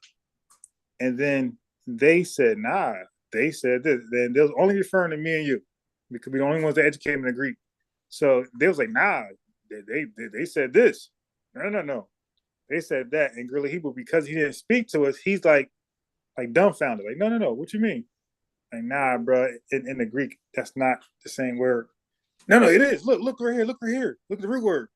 and then they said nah. They said this. Then they was only referring to me and you because we're the only ones that educated in the Greek. So they was like nah. They said this. No. They said that, and Gorilla Hebrew, because he didn't speak to us, he's like dumbfounded. Like, no. What you mean? Like, nah, bro. In the Greek, that's not the same word. No, it is. Look right here. Look at the root word.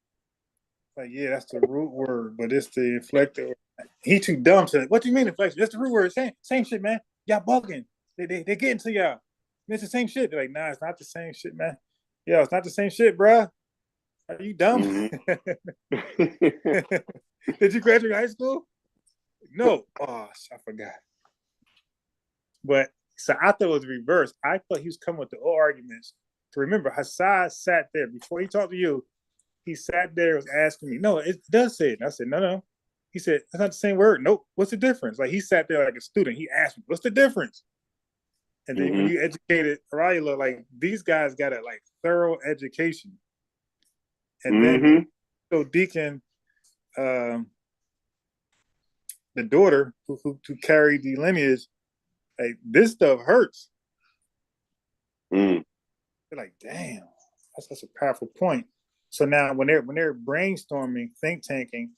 Like, yeah, that's the root word, but it's the inflected. He too dumb to. What do you mean inflection? That's the root word. Same shit, man. Y'all bugging. They getting to y'all. It's the same shit. They're like, nah, it's not the same shit, man. Yeah, it's not the same shit, bro. Are you dumb? Mm-hmm. Did you graduate high school? No. Oh, I forgot. But so I thought it was reversed. I thought he was coming with the old arguments. To remember, Hassad sat there before he talked to you. He sat there and was asking me, no, it does say it. And I said, no. He said, that's not the same word. Nope. What's the difference? Like he sat there like a student. He asked me, what's the difference? And then when you educated Arayla, like these guys got a like thorough education. And then so Deacon, the daughter who carried the lineage, like this stuff hurts. They're like, damn, that's a powerful point. So now when they're brainstorming, think tanking,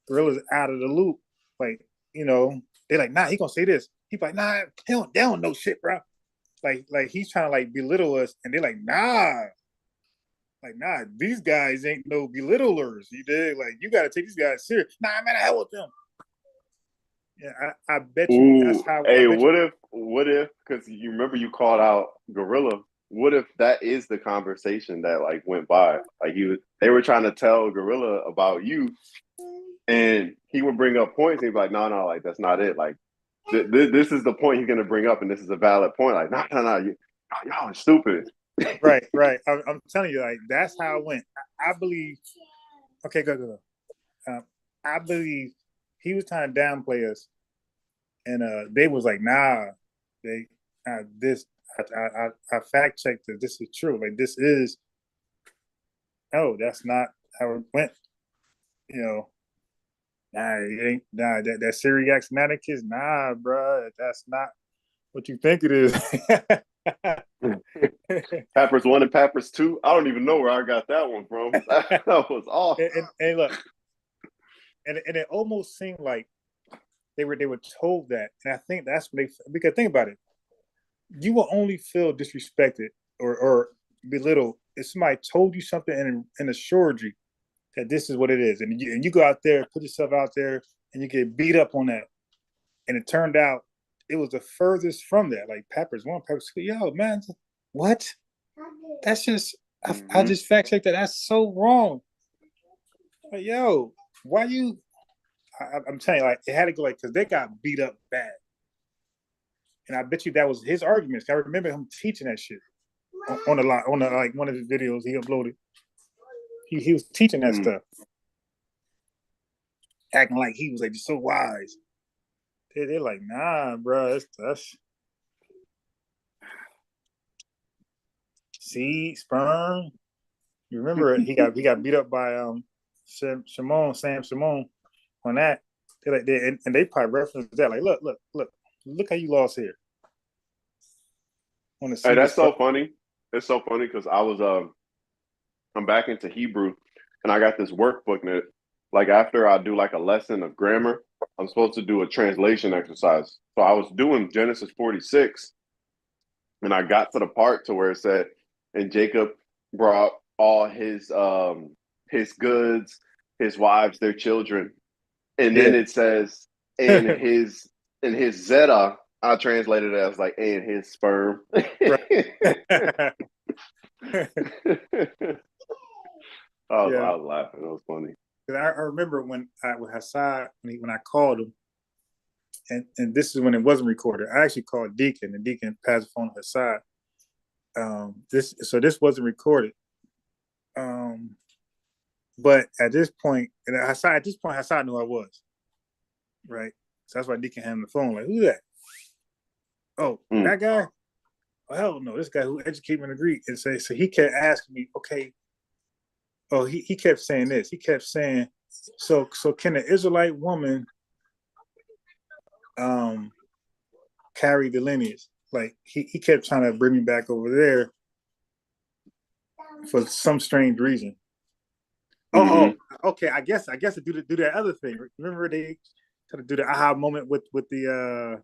Gorilla's out of the loop. Like, they're like, nah, he gonna say this. He's like, nah, they don't know shit, bro. Like he's trying to like belittle us, and they're like, nah. Like, nah, these guys ain't no belittlers. You dig? Like, you gotta take these guys serious. Nah, man, I hell with them. Yeah, I bet you that's Ooh, how. I hey, bet you. what if, because you remember you called out Gorilla. What if that is the conversation that like went by? Like they were trying to tell Gorilla about you, and he would bring up points. And he'd be like, no, like that's not it. Like this is the point he's gonna bring up, and this is a valid point. Like, no, y'all are stupid. Right. I'm telling you, like that's how it went. I believe. Okay, go. I believe he was trying to downplay us, and they was like, nah, they this. I fact checked that this is true. Like this is. No, that's not how it went. You know, nah, it ain't that Syriac Naticus, nah, bro, that's not what you think it is. Pappers 1 and Pappers 2. I don't even know where I got that one from. That was awesome. And look, and it almost seemed like they were told that, and I think that's when because think about it, you will only feel disrespected or belittled if somebody told you something and assured you that this is what it is, and you go out there, put yourself out there, and you get beat up on that, and it turned out it was the furthest from that. Like Peppers 1, Peppers 2, yo, man, what? That's just I just fact checked that. That's so wrong. Like, yo, why you? I'm telling you, like it had to go like because they got beat up bad, and I bet you that was his arguments. I remember him teaching that shit on the like one of his videos he uploaded. He was teaching that stuff, acting like he was like so wise. They're like, nah, bro, that's seed, sperm. You remember he got beat up by Sam Simone on that. They're like, and they probably referenced that like, look how you lost here. On the Hey, that's so funny. It's so funny because I'm back into Hebrew, and I got this workbook that, like, after I do like a lesson of grammar, I'm supposed to do a translation exercise. So I was doing Genesis 46, and I got to the part to where it said, and Jacob brought all his goods, his wives, their children, and then it says, and his zeta. I translated it as like, and his sperm. I was laughing. It was funny. I remember when Hassan when I called him, and this is when it wasn't recorded. I actually called Deacon, and Deacon passed the phone to Hassan. This wasn't recorded. But at this point, Hassan knew I was right. So that's why Deacon had him the phone. Like, who's that? Oh, that guy. Oh, hell no, this guy who educated me in Greek. And so he kept asking me, okay. Oh, he kept saying this. He kept saying, so can an Israelite woman carry the lineage? Like he kept trying to bring me back over there for some strange reason. Oh, okay. I guess to do that other thing. Remember they tried to do the aha moment with the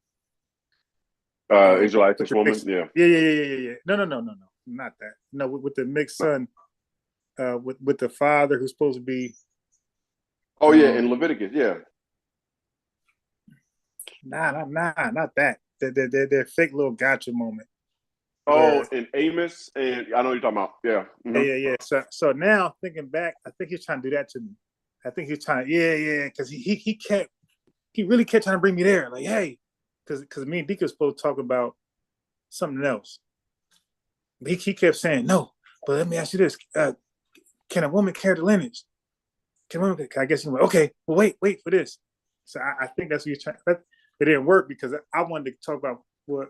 Israelitish woman. Yeah. No, not that. No, with the mixed son. With the father who's supposed to be. Oh yeah, in Leviticus, yeah. Nah, not that. They're fake little gotcha moment. Oh, and Amos, and I know what you're talking about. Yeah. Yeah. So now thinking back, I think he's trying to do that to me. I think he's trying to, because he really kept trying to bring me there. Like, hey, because me and Deacon were supposed to talk about something else. But he kept saying, no, but let me ask you this. Can a woman carry the lineage? I guess he went, okay, well, wait for this. So I think that's what he's trying. It didn't work because I wanted to talk about what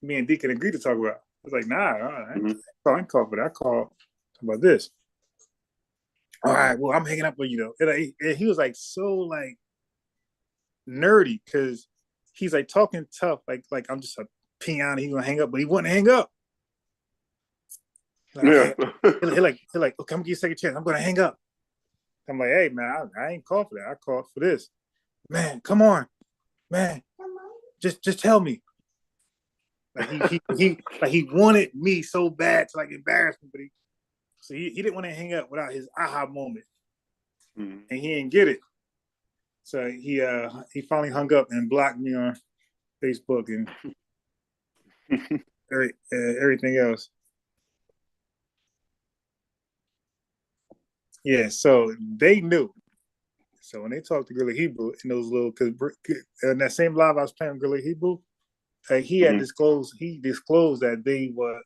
me and Deacon agreed to talk about. I was like, nah, I ain't call for that. I call about this. All right, well, I'm hanging up with you though. And he was like so like nerdy because he's like talking tough, like I'm just a peon. He's gonna hang up, but he wouldn't hang up. Like, okay. He like, okay, I'm gonna give you a second chance. I'm gonna hang up. I'm like, hey man, I ain't called for that. I called for this. Man, come on, man. Just tell me. Like he wanted me so bad to like embarrass me, but he didn't want to hang up without his aha moment, and he didn't get it. So he finally hung up and blocked me on Facebook and everything else. Yeah, so they knew. So when they talked to Gorilla Hebrew in those little, because in that same live I was playing with Gorilla Hebrew, he had disclosed that they were.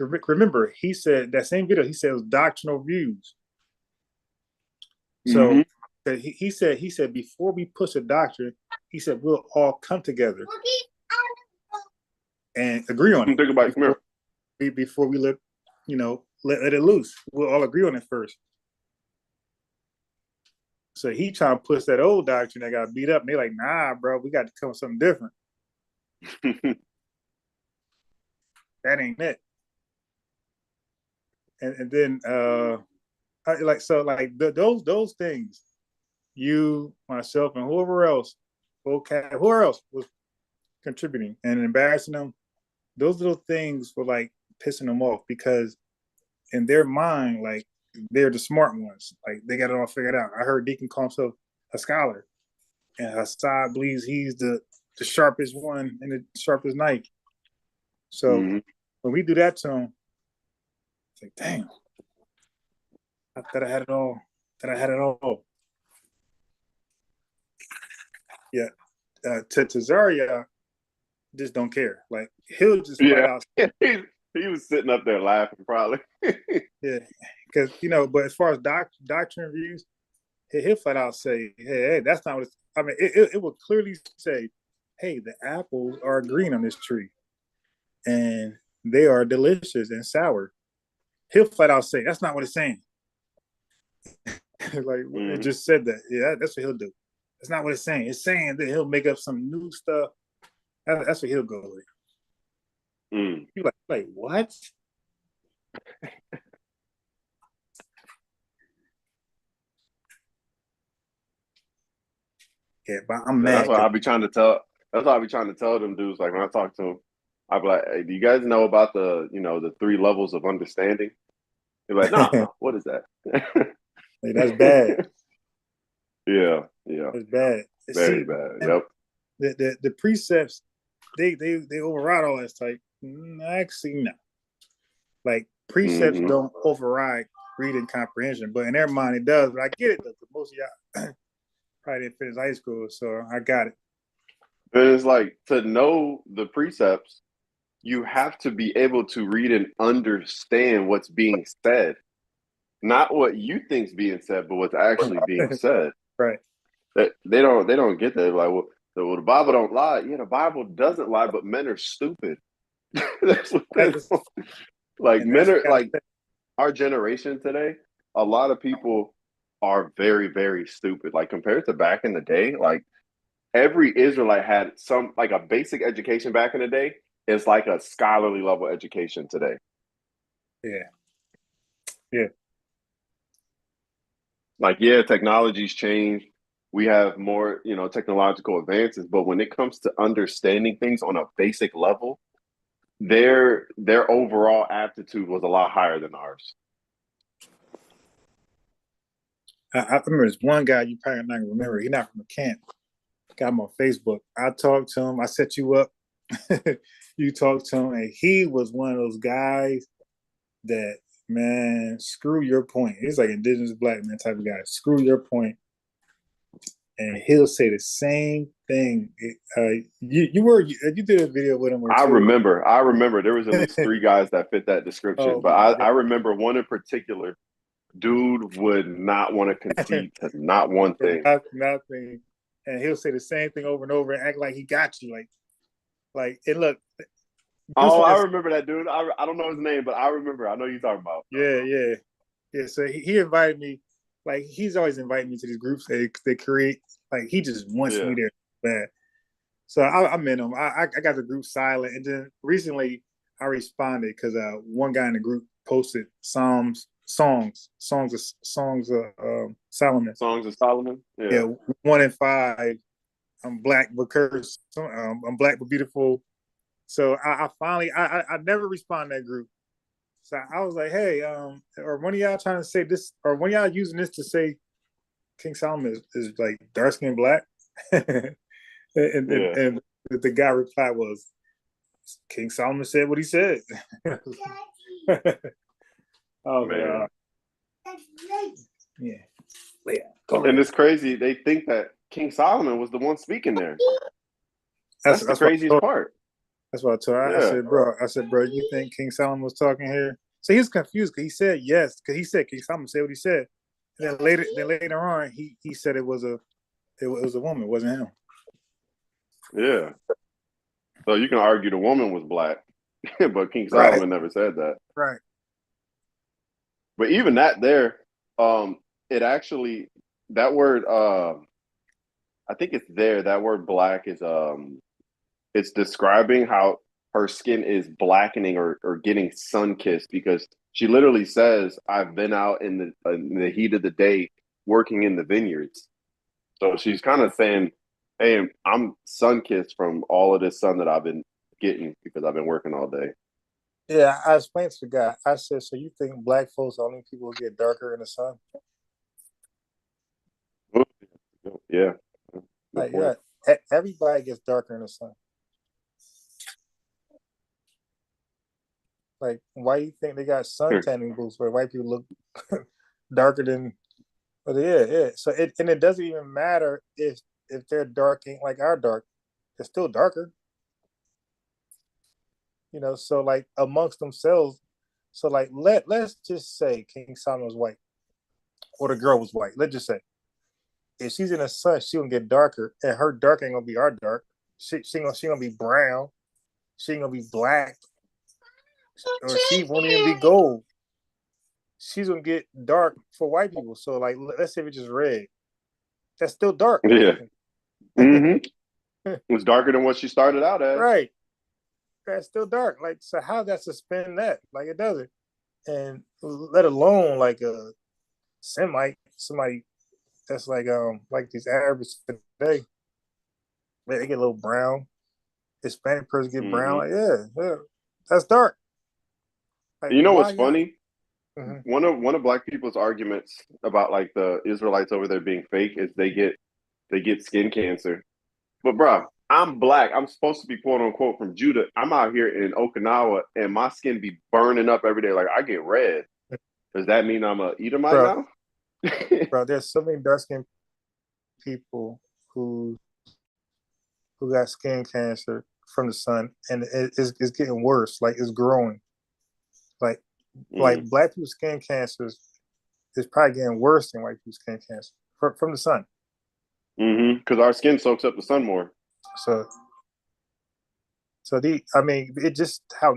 Remember, he said that same video. He said it was doctrinal views. So he said before we push a doctrine, he said we'll all come together and agree on it. Think about Before we let it loose. We'll all agree on it first. So he trying to push that old doctrine that got beat up. And they're like, nah, bro, we got to come with something different. That ain't it. And then those things, you, myself, and whoever else was contributing and embarrassing them, those little things were like pissing them off because in their mind, like they're the smart ones. Like they got it all figured out. I heard Deacon call himself a scholar, and Hassad believes he's the sharpest one and the sharpest knife. So when we do that to him, it's like, damn, I thought I had it all. Yeah. To Zaria, just don't care. Like he'll just flat out. He was sitting up there laughing probably. Yeah, because but as far as doctrine views, he'll flat out say, "Hey, that's not what it's." I mean, it will clearly say, "Hey, the apples are green on this tree, and they are delicious and sour." He'll flat out say, "That's not what it's saying." It just said that. Yeah, that's what he'll do. That's not what it's saying. It's saying that he'll make up some new stuff. That's what he'll go with. You're like what? Yeah, but I'm mad. That's what I'll be trying to tell. That's what I'll be trying to tell them dudes. Like when I talk to them, I'll be like, "Hey, do you guys know about the 3 levels of understanding?" They're like, "No, what is that?" Hey, that's bad. Yeah. It's bad. Very bad. Yep. The precepts, they override all that type. Actually, no. Like precepts don't override reading comprehension, but in their mind it does. But I get it though, because most of y'all probably didn't finish high school, so I got it. But it's like to know the precepts, you have to be able to read and understand what's being said. Not what you think's being said, but what's actually being said. Right. They don't get that. Like, well, the Bible don't lie. Yeah, the Bible doesn't lie, but men are stupid. That's what like men are like our generation today. A lot of people are very, very stupid. Like compared to back in the day, like every Israelite had some like a basic education back in the day is like a scholarly level education today. Yeah. Like, yeah, technology's changed. We have more, technological advances, but when it comes to understanding things on a basic level, their overall aptitude was a lot higher than ours. I remember there's one guy you probably not gonna remember. He's not from the camp. Got him on Facebook. I talked to him. I set you up. You talked to him, and he was one of those guys that, man, screw your point. He's like indigenous black man type of guy. Screw your point. And he'll say the same thing. You did a video with him. I remember there was at least 3 guys that fit that description, but I remember one in particular. Dude would not want to concede to not one thing. Nothing. And he'll say the same thing over and over and act like he got you. Like, and look. Oh, I remember that dude. I don't know his name, but I remember. I know you're talking about. Yeah. So he invited me. Like, he's always inviting me to these groups they create. Like, he just wants me there bad. So I'm in them. I got the group silent. And then recently I responded because one guy in the group posted songs of Solomon. Songs of Solomon. Yeah, 1 in 5. I'm black but cursed. I'm black but beautiful. So I finally I never respond to that group. So I was like, hey, or one of y'all trying to say this, or one of y'all using this to say King Solomon is like dark skinned black, and, Yeah. and the guy reply was, King Solomon said what he said. Oh Man. yeah. And it's crazy. They think that King Solomon was the one speaking there. That's the That's what craziest part. That's what I told her. Yeah. I said, bro, you think King Solomon was talking here? So he was confused because he said yes, because he said King Solomon said what he said. And then later on, he said it was a woman, it wasn't him. Yeah. So you can argue the woman was black, but King Right. Solomon never said that. Right. But even that there, it actually that word I think it's there. That word black is it's describing how her skin is blackening or getting sun kissed because she literally says, I've been out in the heat of the day working in the vineyards. So she's kind of saying, hey, I'm sun kissed from all of this sun that I've been getting because I've been working all day. Yeah, I explained to the guy. I said, so you think black folks only people who get darker in the sun? Yeah. Like, yeah, everybody gets darker in the sun. Like, why do you think they got sun tanning booths where white people look darker than? But yeah. So it doesn't even matter if they're darking like our dark, they're still darker. You know, so like amongst themselves. So like let's just say King Solomon was white, or the girl was white. Let's just say if she's in the sun, she gonna get darker, and her dark ain't gonna be our dark. She gonna be brown. She ain't gonna be black, or she won't even be gold. She's gonna get dark for white people. So like, let's say it's just red. That's still dark. Yeah. It's darker than what she started out as. Right. That's still dark. Like, so how that suspend that? Like, it doesn't. And let alone like a Semite, somebody that's like these Arabs today, they get a little brown. Hispanic person get brown. Like, yeah, that's dark. Like, you know what's why funny? One of black people's arguments about like the Israelites over there being fake is they get skin cancer. But bro, I'm black. I'm supposed to be quote unquote from Judah. I'm out here in Okinawa and my skin be burning up every day. Like I get red. Does that mean I'm a Edomite now? Bro, there's so many dark skinned people who got skin cancer from the sun, and it's getting worse. Like it's growing. Like black people's skin cancer is probably getting worse than white people's skin cancer from the sun. Because our skin soaks up the sun more. So I mean, it just how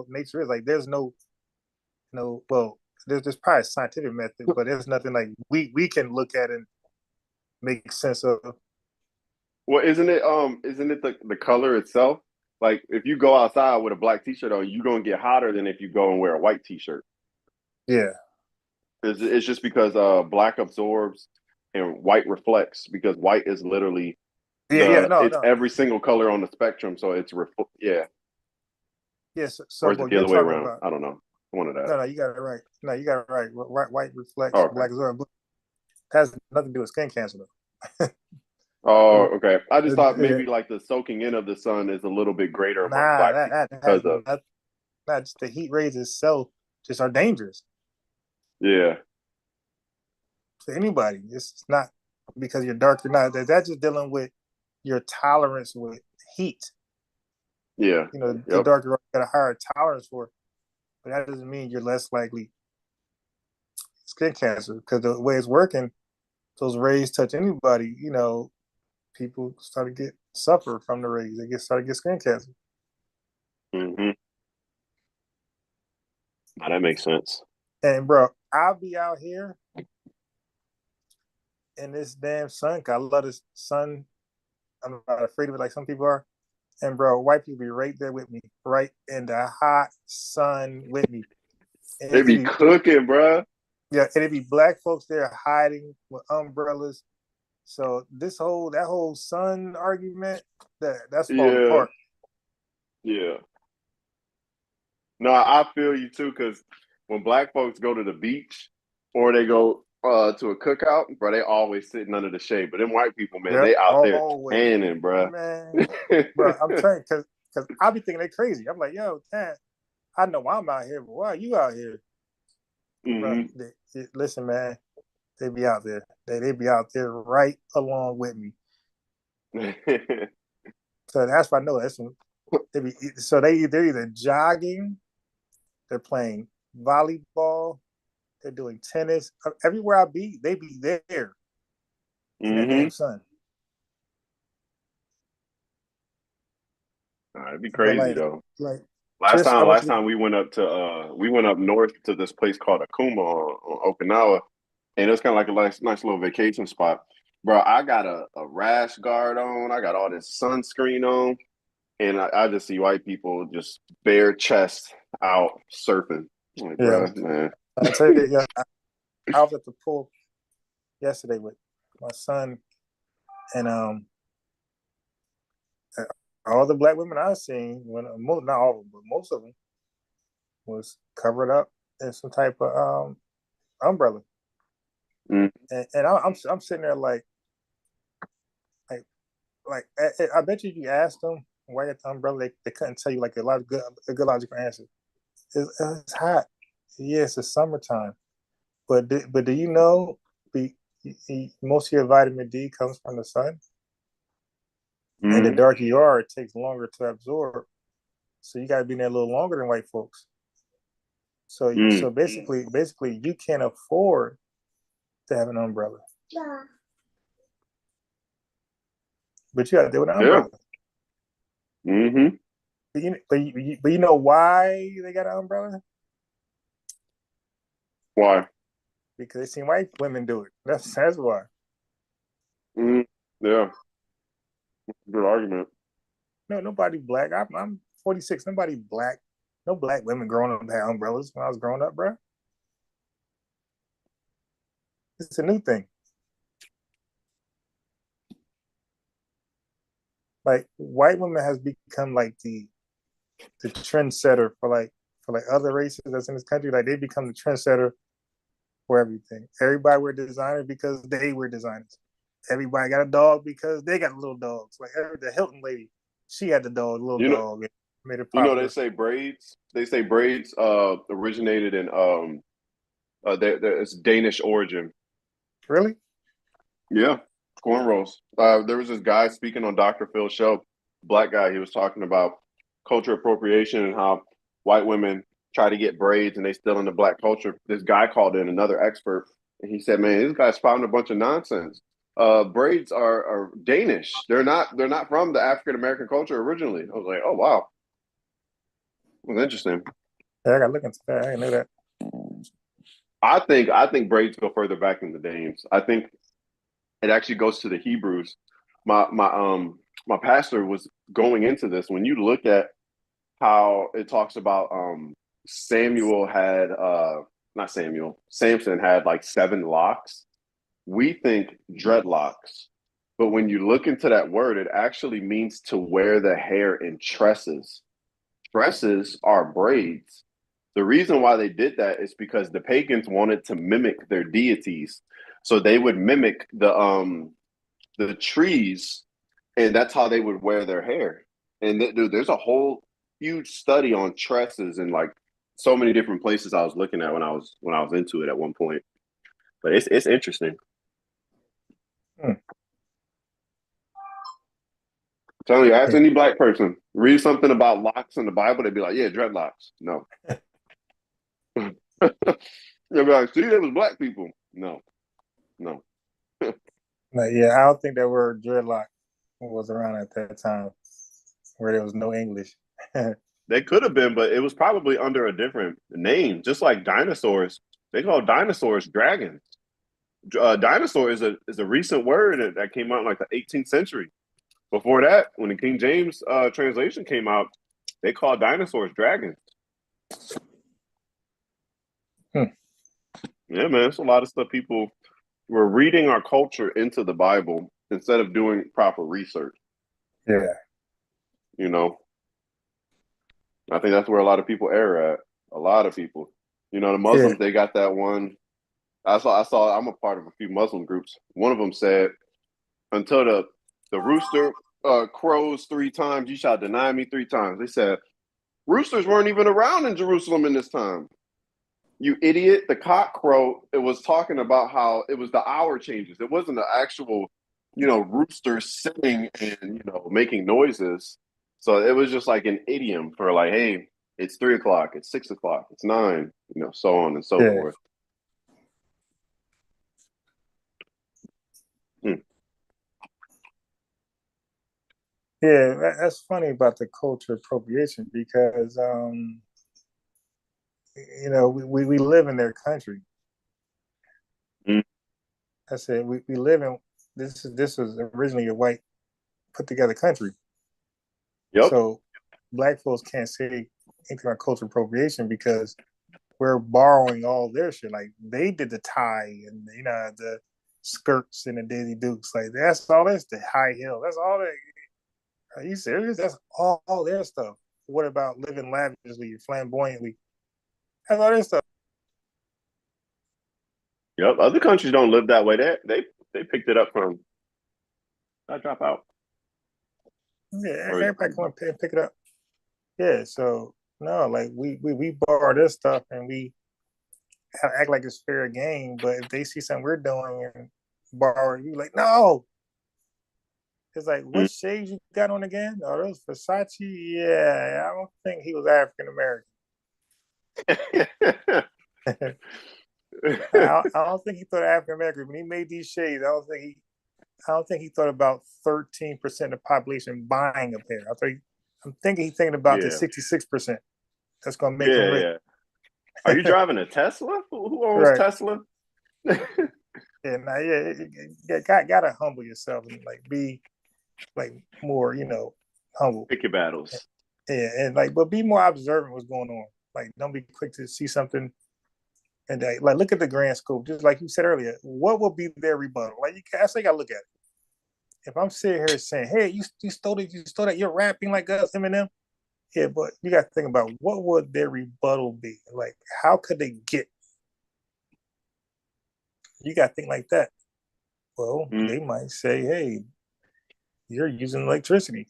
nature is. Like there's there's probably a scientific method, but there's nothing like we can look at and make sense of. Well, isn't it the color itself? Like if you go outside with a black t-shirt on, you're gonna get hotter than if you go and wear a white t-shirt. Yeah. It's just because black absorbs and white reflects because white is literally every single color on the spectrum, so it's Yes, or is it the other way around? I don't know. One of that. No, you got it right. No, you got it right. White reflects, black absorbs. Has nothing to do with skin cancer though. Oh, okay. I just thought maybe like the soaking in of the sun is a little bit greater among black people because of not just the heat rays itself just are dangerous. Yeah. To anybody. It's not because you're dark or not. That's just dealing with your tolerance with heat. Yeah. You know, the darker you got a higher tolerance for it. But that doesn't mean you're less likely skin cancer because the way it's working, those rays touch anybody, you know, people start to suffer from the rays. They start to get skin cancer. Now that makes sense. And bro, I'll be out here in this damn sun. I love this sun. I'm not afraid of it like some people are. And bro, white people be right there with me, right in the hot sun with me. And they be cooking, bro. Yeah, and it be black folks there hiding with umbrellas. So that whole sun argument, that's falling apart. Yeah. No, I feel you too, because when black folks go to the beach or they go to a cookout, bro, they always sitting under the shade. But them white people, man, Yep, they out there always. tanning, bro. Man, bro, I'm telling you, because I be thinking they crazy. I'm like, yo, man, I know I'm out here, but why are you out here? Bro, listen, man, they be out there. They be out there right along with me. So that's why I know that's they're either jogging, they're playing volleyball, they're doing tennis. Everywhere I be, they be there in that damn sun. It'd be crazy though. Like last time we went up north to this place called Akuma on Okinawa, and it was kind of like a nice little vacation spot. Bro, I got a rash guard on. I got all this sunscreen on, and I just see white people just bare chest out surfing. I'm like, bro, man. I tell you, I was at the pool yesterday with my son, and all the black women I've seen, not all of them, but most of them, was covered up in some type of umbrella. And I'm sitting there like I bet you asked them why you got the umbrella, they couldn't tell you like a good logical answer. It's hot. Yes, it's summertime. But do you know most of your vitamin D comes from the sun? And the darker you are, it takes longer to absorb. So you gotta be in there a little longer than white folks. So basically you can't afford to have an umbrella. Yeah. But you gotta deal with an umbrella. But you know why they got an umbrella? Why? Because they seen white women do it. That's why. Yeah. Good argument. No, nobody black. I'm 46. Nobody black. No black women growing up had umbrellas when I was growing up, bro. It's a new thing. Like white women has become like the trendsetter for other races that's in this country. Like they become the trendsetter for everything. Everybody wear designer because they wear designers. Everybody got a dog because they got little dogs. Like the Hilton lady, she had the dog, dog. Made it popular. They say braids. They say braids originated in it's Danish origin. Really? Yeah, cornrows. There was this guy speaking on Dr. Phil's show, black guy. He was talking about culture appropriation and how white women try to get braids and they still in the black culture. This guy called in, another expert, and he said, "Man, this guy's spouting a bunch of nonsense. Braids are Danish. They're not from the African American culture originally." I was like, "Oh wow, it was interesting." Yeah, I got to look into that. I didn't know that. I think braids go further back than the Danes. I think it actually goes to the Hebrews. My pastor was going into this. When you look at how it talks about Samson had like 7 locks. We think dreadlocks. But when you look into that word, it actually means to wear the hair in tresses. Tresses are braids. The reason why they did that is because the pagans wanted to mimic their deities. So they would mimic the trees, and that's how they would wear their hair. And dude, there's a whole huge study on tresses and like so many different places I was looking at when I was into it at one point. But it's interesting. I'm telling you, ask any black person, read something about locks in the Bible, they'd be like, "Yeah, dreadlocks." No. They'd be like, "See, there was black people." No. Yeah, I don't think that word dreadlock was around at that time, where there was no English. They could have been, but it was probably under a different name. Just like dinosaurs, they call dinosaurs dragons. Dinosaur is a recent word that came out in like the 18th century. Before that, when the King James translation came out, they called dinosaurs dragons. Yeah, man, it's a lot of stuff people were reading our culture into the Bible instead of doing proper research. Yeah. You know, I think that's where a lot of people err at. A lot of people. You know, the Muslims, they got that one I saw. I'm a part of a few Muslim groups. One of them said, "Until the rooster crows 3 times, you shall deny me 3 times." They said roosters weren't even around in Jerusalem in this time. You idiot! The cock crow. It was talking about how it was the hour changes. It wasn't the actual, rooster sitting and making noises. So it was just like an idiom for like, hey, it's 3 o'clock, it's 6 o'clock, it's 9, so on and so forth. Yeah, that's funny about the culture appropriation because we live in their country. I said we live in this was originally a white put together country. Yep. So black folks can't say anything about cultural appropriation because we're borrowing all their shit. Like they did the tie and the skirts and the Daisy Dukes. Like that's all this, the high heel. That's all that. Are you serious? That's all their stuff. What about living lavishly, flamboyantly? That's all their stuff. Yep. Other countries don't live that way. They picked it up from. I drop out. Yeah, everybody come up and pick it up. Yeah, so no, like we borrow this stuff and we act like it's fair game. But if they see something we're doing and borrow, you like no. It's like, what shades you got on again? Oh, those Versace? Yeah, I don't think he was African American. I don't think he thought African American when he made these shades. I don't think he thought about 13% of the population buying a pair. I'm thinking he's thinking about the 66% that's going to make him rich. Yeah. Are you driving a Tesla? Who owns Right. Tesla? Gotta humble yourself and like be like more, humble. Pick your battles. Yeah, and but be more observant what's going on. Like, don't be quick to see something and like look at the grand scope. Just like you said earlier, what will be their rebuttal? Like that's how you gotta look at it. If I'm sitting here saying, "Hey, you stole that, you're rapping like us, Eminem." Yeah, but you got to think about what would their rebuttal be? Like, how could they get? You got to think like that. Well, they might say, "Hey, you're using electricity."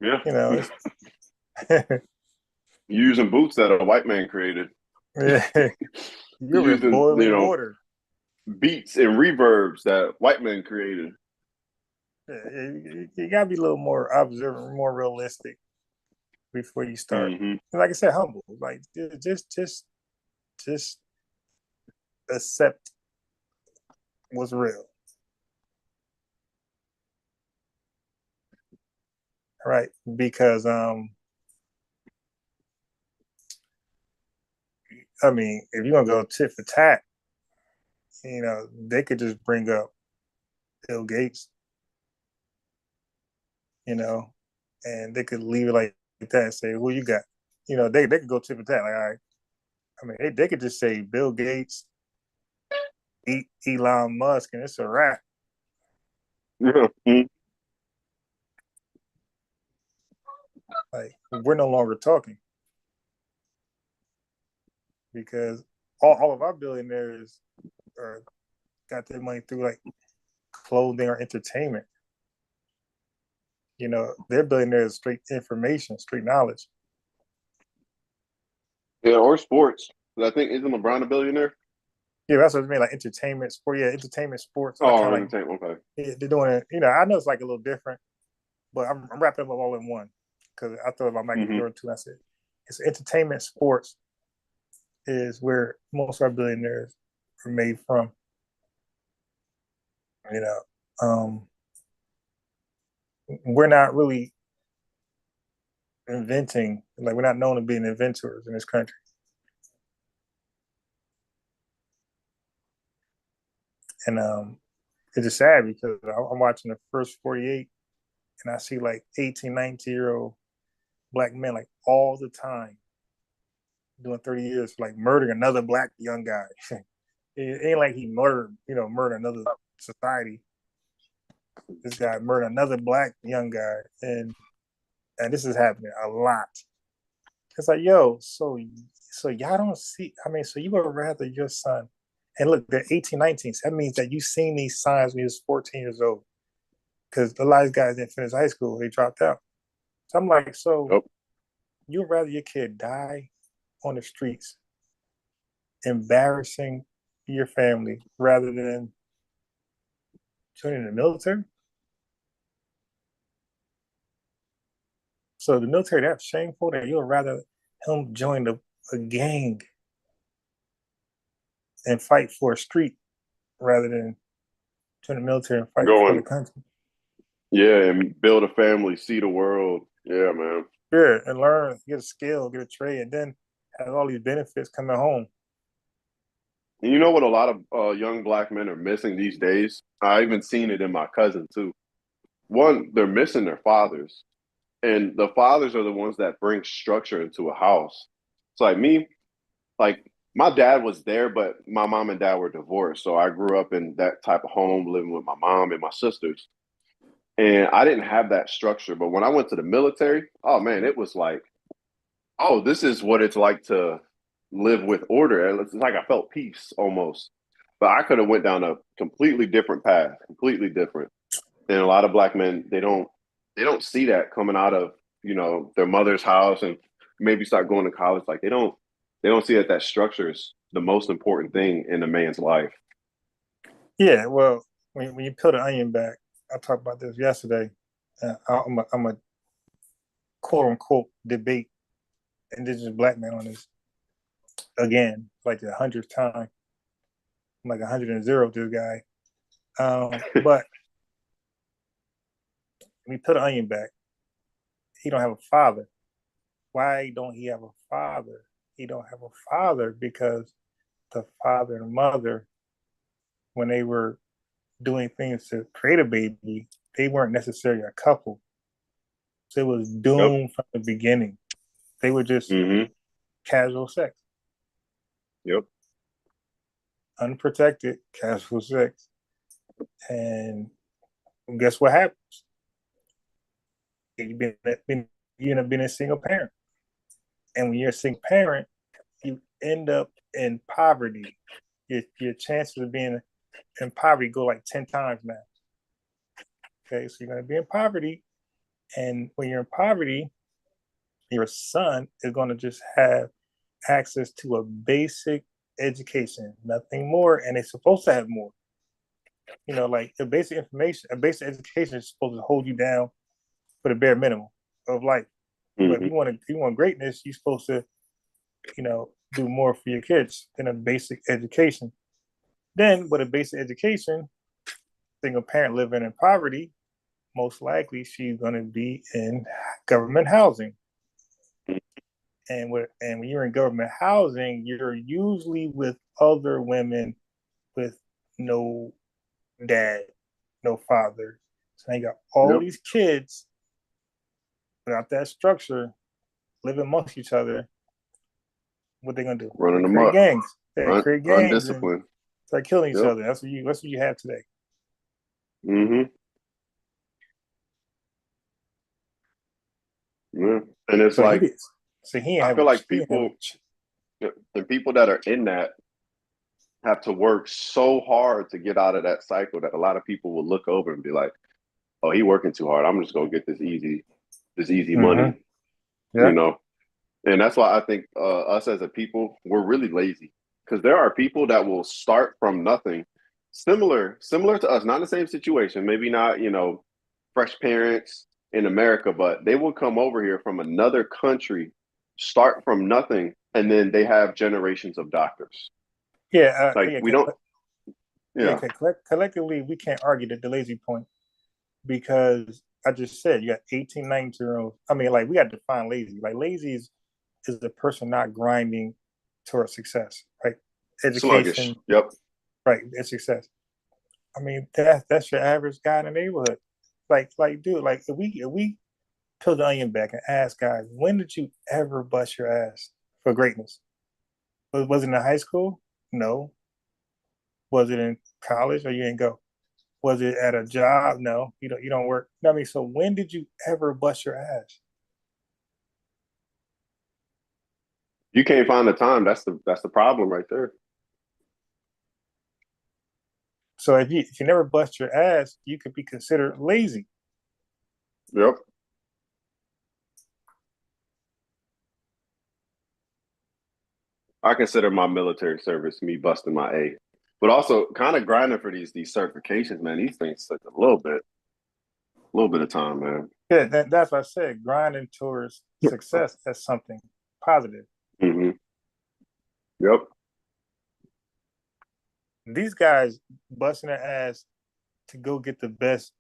Yeah. You're using boots that a white man created. Yeah. You're using boiling water. Beats and reverbs that white men created. You gotta be a little more observant, more realistic before you start. Like I said, humble. Like just accept what's real. Right? Because I mean, if you're gonna go tit for tat, they could just bring up Bill Gates, and they could leave it like that and say, "Who you got?" They could go tit for tat. Like, all right. I mean, they could just say Bill Gates, Elon Musk, and it's a wrap. Like, we're no longer talking because all of our billionaires got their money through like clothing or entertainment. Their billionaires straight information, straight knowledge. Yeah, or sports. I think isn't LeBron a billionaire? Yeah, that's what I mean. Like entertainment, sport. Yeah, entertainment, sports. Oh, entertainment. Okay. Yeah, they're doing it. I know it's like a little different, but I'm wrapping them up all in one because I thought about Michael Jordan too. I said it's entertainment, sports is where most of our billionaires are made from. We're not really inventing. Like we're not known to being inventors in this country. And it's just sad because I'm watching the first 48 and I see like 18, 19-year-old black men like all the time doing 30 years for like murdering another black young guy. It ain't like he murdered another society. This guy murdered another black young guy. And this is happening a lot. It's like, yo, so y'all don't see. I mean, so you would rather your son, and look, they're 18, 19. So that means that you've seen these signs when he was 14 years old. Because a lot of guys didn't finish high school, they dropped out. So I'm like, so Yep. you'd rather your kid die on the streets, embarrassing your family, rather than joining the military? So the military, that's shameful that you'd rather him join a gang and fight for a street rather than join the military and fight for the Going, country. yeah, and build a family, see the world. Yeah, man. Yeah, and learn, get a skill, get a trade, and then have all these benefits coming home. And you know what a lot of young black men are missing these days? I even seen it in my cousin too. One, they're missing their fathers. And the fathers are the ones that bring structure into a house. It's like me, like my dad was there, but my mom and dad were divorced. So I grew up in that type of home, living with my mom and my sisters. And I didn't have that structure. But when I went to the military, oh man, it was like, oh, this is what it's like to live with order. And it's like I felt peace almost. But I could have went down a completely different path, completely different. And a lot of black men, they don't see that coming out of, their mother's house and maybe start going to college. Like they don't see that structure is the most important thing in a man's life. Yeah, well, when you peel the onion back, I talked about this yesterday. I'm a quote unquote debate indigenous black man on this again, like the 100th time. I'm like 100 with this guy. But when you peel the onion back, he don't have a father. Why don't he have a father? He don't have a father because the father and mother, when they were doing things to create a baby, they weren't necessarily a couple. So it was Yep. doomed from the beginning. They were just Mm-hmm. casual sex, Yep. unprotected casual sex. And guess what happens? You end up being a single parent. And when you're a single parent, you end up in poverty. Your chances of being in poverty go like 10 times now. Okay, so you're going to be in poverty. And when you're in poverty, your son is going to just have access to a basic education, nothing more. And they're supposed to have more. Like a basic information, a basic education is supposed to hold you down for the bare minimum of life. But if Mm-hmm. you want greatness, you're supposed to, do more for your kids than a basic education. Then with a basic education, single parent living in poverty, most likely she's going to be in government housing. And when you're in government housing, you're usually with other women with no dad, no father. So they got all Yep. these kids without that structure living amongst each other. What they gonna do? Running They them create up. gangs. They create gangs and Undisciplined. start killing each Yep. other. That's what you have today. Mm-hmm. Yeah. And it's So he like did. So he ain't I have feel a like he didn't have people, the people that are in that have to work so hard to get out of that cycle that a lot of people will look over and be like, "Oh, he working too hard. I'm just gonna get this easy Mm-hmm. money," you Yeah. know. And that's why I think us as a people, we're really lazy because there are people that will start from nothing, similar to us, not in the same situation, maybe not, fresh parents in America, but they will come over here from another country, start from nothing, and then they have generations of doctors. Yeah. Like we don't, Yeah. yeah, Collectively, we can't argue the lazy point because I just said you got 18, 19-year-olds. I mean, like we got to define lazy. Like lazy is the person not grinding towards success, right? sluggish. Education, Yep. right? It's success. I mean, that's your average guy in the neighborhood. Dude, like if we peel the onion back and ask guys, when did you ever bust your ass for greatness? Was it in high school? No. Was it in college or you didn't go? Was it at a job? No. You don't work. I mean, so when did you ever bust your ass? You can't find the time. That's the problem right there. So if you never bust your ass, you could be considered lazy. Yep. I consider my military service me busting my A, but also kind of grinding for these certifications, man. These things take a little bit of time, man. Yeah, that's what I said. Grinding towards success as something positive. Mm-hmm. Yep. These guys busting their ass to go get the best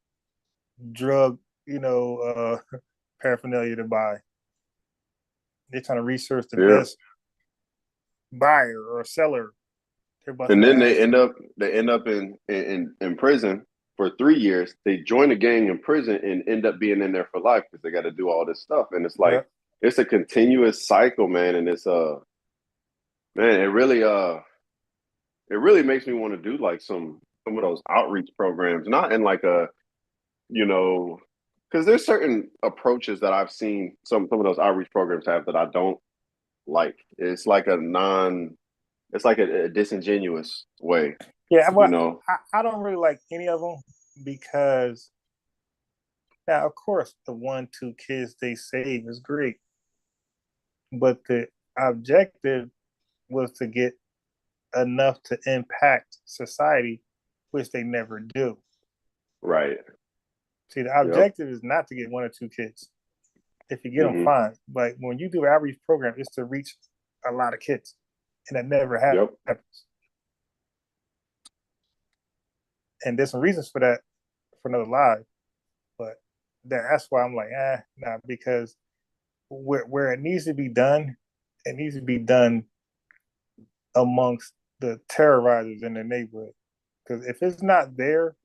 drug, paraphernalia to buy. They're trying to research the best buyer or seller. And then they end up in prison for 3 years. They join a gang in prison and end up being in there for life because they got to do all this stuff. And it's like it's a continuous cycle, man. And it's man, it really makes me want to do like some of those outreach programs, not in like a, because there's certain approaches that I've seen some of those outreach programs have that I don't like. It's like a disingenuous way. Yeah, well, I don't really like any of them because now, of course, the 1-2 kids they save is great, but the objective was to get enough to impact society, which they never do. Right. See, the objective is not to get 1 or 2 kids. If you get them, fine. But when you do an outreach program, it's to reach a lot of kids, and that never happens. And there's some reasons for that for another live, but that's why I'm like, nah, because where it needs to be done, it needs to be done amongst the terrorizers in the neighborhood. Because if it's not there,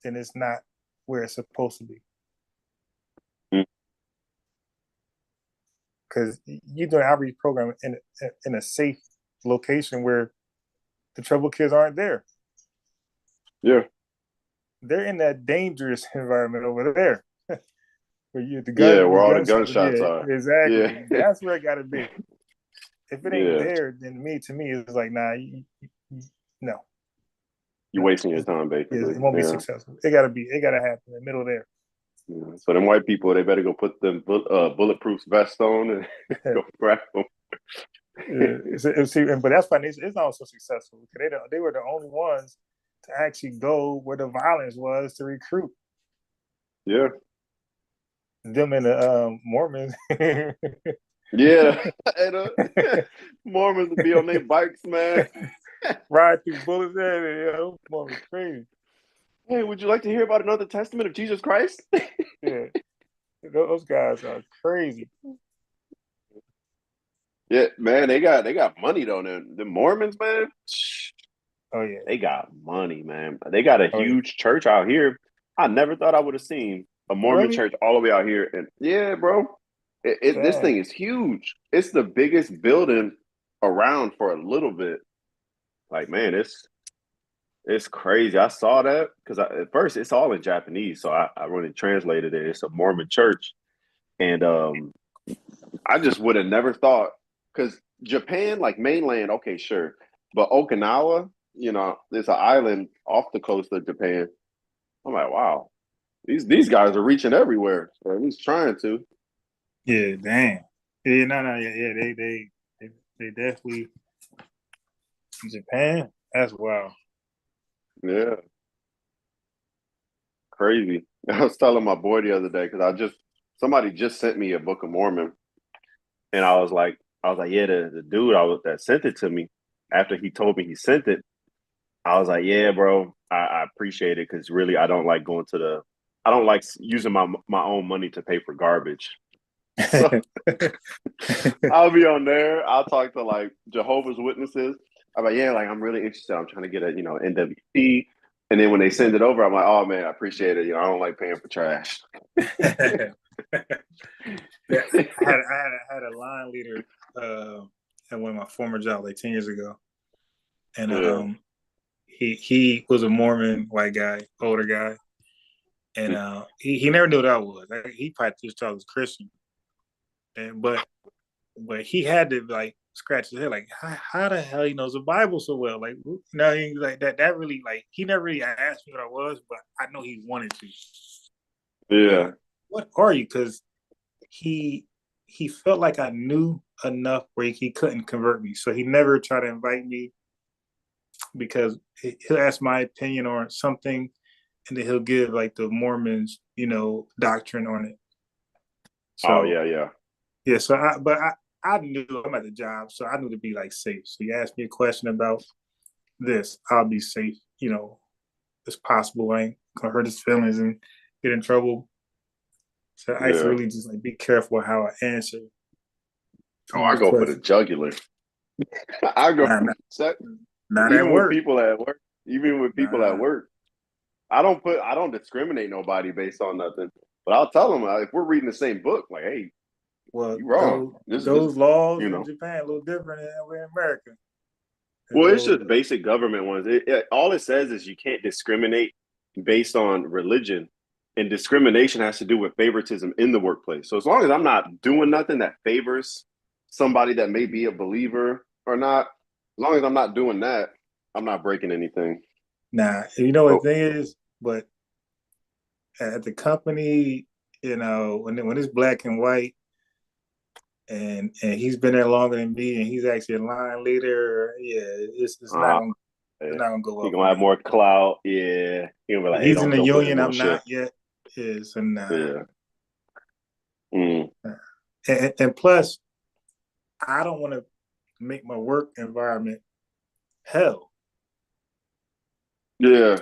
then it's not where it's supposed to be. Because you do an outreach program in a safe location where the troubled kids aren't there. Yeah. They're in that dangerous environment over there. Where all the gunshots are. Exactly. Yeah. That's where it got to be. If it ain't there, then to me, it's like, nah, no. You're wasting your time, basically. It won't be successful. It got to happen in the middle there. Yeah. So them white people, they better go put them bulletproof vest on and go grab them. But that's why it's not so successful because they were the only ones to actually go where the violence was to recruit. Yeah. Them and the Mormons. Yeah. And, Mormons would be on their bikes, man. Ride through bullets there. Mormons crazy. Hey, would you like to hear about another testament of Jesus Christ? Yeah. Those guys are crazy. Yeah, man, they got money though. The Mormons, man. Oh yeah, they got money, man. They got a huge church out here. I never thought I would have seen a Mormon church all the way out here. And yeah, bro, this thing is huge. It's the biggest building around for a little bit. Like, man, it's crazy. I saw that because at first it's all in Japanese, so I really translated it. It's a Mormon church, and I just would have never thought. Because Japan, like mainland, okay, sure. But Okinawa, there's an island off the coast of Japan. I'm like, wow, these guys are reaching everywhere, or at least trying to. Yeah, damn. Yeah, they definitely Japan. That's wild. Yeah, crazy. I was telling my boy the other day because somebody just sent me a Book of Mormon, and I was like, yeah, the dude that sent it to me, after he told me he sent it, I was like, yeah, bro, I appreciate it because really I don't like I don't like using my own money to pay for garbage. So, I'll be on there. I'll talk to like Jehovah's Witnesses. I'm like, yeah, like I'm really interested. I'm trying to get a NWP, and then when they send it over, I'm like, oh man, I appreciate it. I don't like paying for trash. I had a line leader at one of my former jobs like 10 years ago, and he was a Mormon white guy, older guy, and he never knew what I was. He probably just thought I was Christian, but but he had to like scratch his head, like how the hell he knows the Bible so well? Like, he like that really like he never really asked me what I was, but I know he wanted to. Yeah. What are you? Because he felt like I knew enough where he couldn't convert me, so he never tried to invite me because he'll ask my opinion on something, and then he'll give like the Mormons, doctrine on it. Oh So yeah. So I knew I'm at the job, so I knew to be like safe. So you ask me a question about this, I'll be safe, as possible. I ain't gonna hurt his feelings and get in trouble. So I used to really just like be careful how I answer. Oh, I go for the jugular. I go not even at with work. people at work. Even with people at work, I don't discriminate nobody based on nothing. But I'll tell them if we're reading the same book, like, hey, well, you're wrong. Those laws in Japan a little different than we're in America. Well, it's just basic government ones. All it says is you can't discriminate based on religion, and discrimination has to do with favoritism in the workplace. So as long as I'm not doing nothing that favors somebody that may be a believer or not, as long as I'm not doing that, I'm not breaking anything. Nah, what the thing is, but at the company, when it's black and white, and he's been there longer than me, and he's actually a line leader. Yeah, it's not gonna go up. He's gonna have more clout. Yeah, he's gonna be like, hey, he's in the union. I'm shit. not yet. Is and yeah. And plus, I don't want to make my work environment hell. Yeah,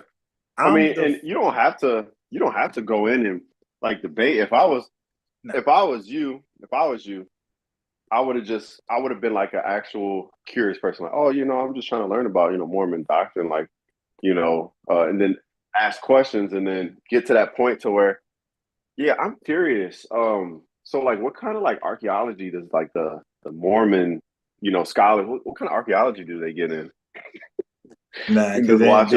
and you don't have to go in and like debate. If I was you, I would have been like an actual curious person. Like, oh, I'm just trying to learn about, Mormon doctrine, like, and then ask questions and then get to that point to where, yeah, I'm curious. So like, what kind of like archaeology does like the Mormon, scholars, what kind of archaeology do they get in? Nah, because then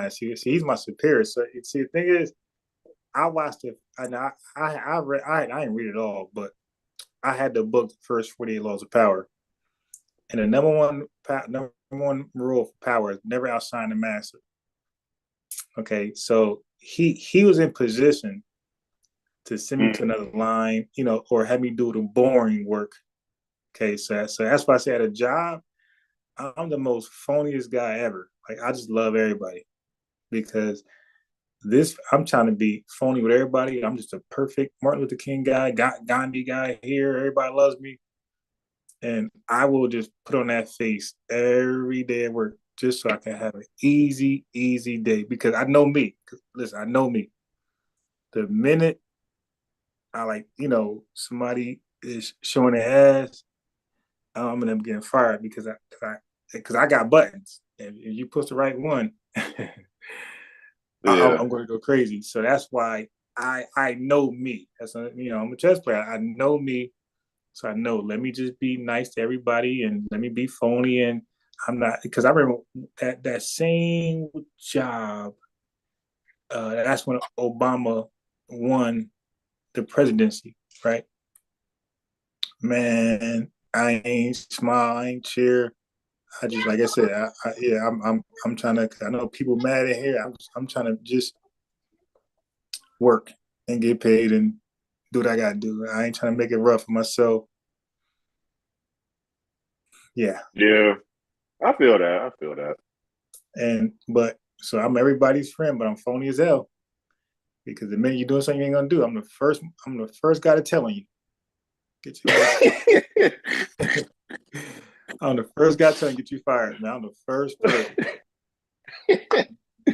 see, he's my superior. So see, the thing is, I watched it, and I read. I didn't read it all, but I had the book, The First 48 Laws of Power, and the number one rule for power is never outshine the master. Okay, so he was in position to send me to another line, or have me do the boring work. Okay, so that's why I say at a job, I'm the most phoniest guy ever. Like, I just love everybody because I'm trying to be phony with everybody. I'm just a perfect Martin Luther King guy, Gandhi guy here. Everybody loves me. And I will just put on that face every day at work just so I can have an easy day because I know me. Listen, I know me. The minute I somebody is showing their ass, I'm gonna get fired because I got buttons. And if you push the right one, I'm going to go crazy. So that's why I know me. I'm a chess player. I know me, so I know. Let me just be nice to everybody, and let me be phony. And I'm not, because I remember that same job. That's when Obama won the presidency, right? Man, I ain't smile, I ain't cheer. I just, like I said, I'm trying to. I know people mad in here. I'm trying to just work and get paid and do what I gotta do. I ain't trying to make it rough for myself. Yeah. Yeah, I feel that. So I'm everybody's friend, but I'm phony as hell. Because the minute you're doing something you ain't gonna do, I'm the first guy to tell you. Get you. I'm the first guy telling you get you fired, man. I'm the first person.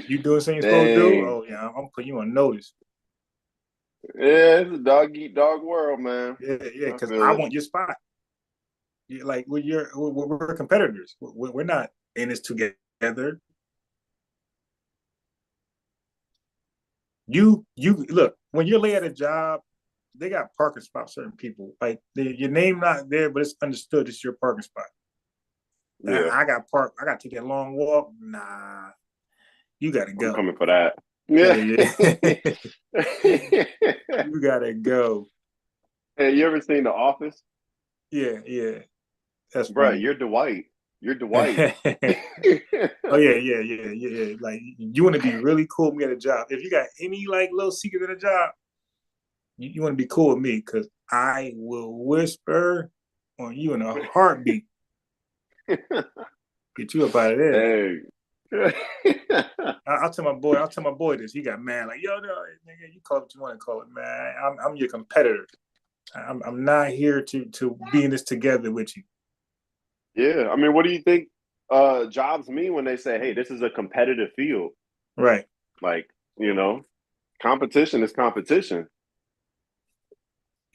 You doing something you're supposed to do? Oh yeah, I'm putting you on notice. Yeah, it's a dog eat dog world, man. Yeah, because I want your spot. Like we're competitors. We're not in this together. You look, when you're late at a job, they got parking spots for certain people. Like your name not there, but it's understood it's your parking spot. Yeah. I got parked. I got to take that long walk. Nah, you gotta go. I'm coming for that. Yeah. You gotta go. Hey, you ever seen The Office? Yeah. That's Bruh, funny. you're Dwight. You're Dwight. Oh yeah. Like you want to be really cool and get a job. If you got any like little secret in a job, you want to be cool with me because I will whisper on you in a heartbeat. Get you up out of there. Hey. I'll tell my boy this. He got mad. Like, yo, no, nigga, you call it what you want to call it, man. I'm your competitor. I'm not here to be in this together with you. Yeah. I mean, what do you think jobs mean when they say, hey, this is a competitive field? Right. Like, competition is competition.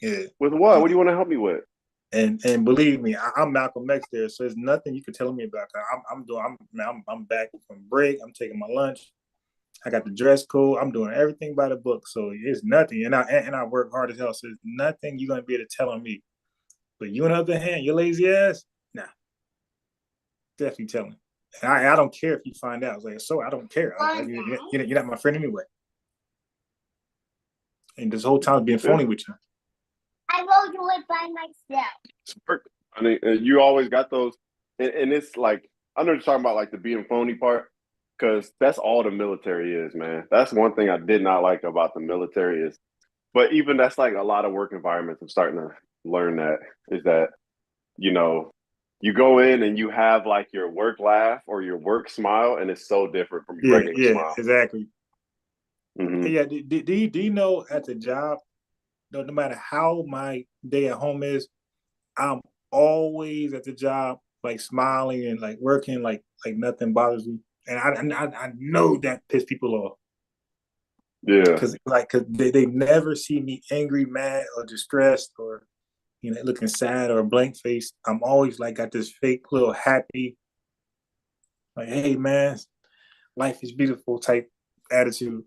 Yeah. With what? What do you want to help me with? And believe me, I'm Malcolm X there, so there's nothing you can tell me about. I'm back from break. I'm taking my lunch. I got the dress code. I'm doing everything by the book. So it's nothing. And I work hard as hell. So there's nothing you're gonna be able to tell on me. But you on the other hand, your lazy ass, nah, definitely telling. And I don't care if you find out. I was like, so I don't care. You're not my friend anyway. And this whole time being phony with you. I will do it by myself. I mean, you always got those, and it's like I know you're talking about like the being phony part, because that's all the military is, man. That's one thing I did not like about the military is, but even that's like a lot of work environments. I'm starting to learn that is that you go in and you have like your work laugh or your work smile, and it's so different from your regular smile. Exactly. Mm-hmm. Yeah, do you know at the job, no matter how my day at home is, I'm always at the job, like smiling and like working, like nothing bothers me. And I know that piss people off. Yeah. Because they never see me angry, mad, or distressed, or looking sad or a blank face. I'm always like got this fake little happy, like, hey man, life is beautiful type attitude.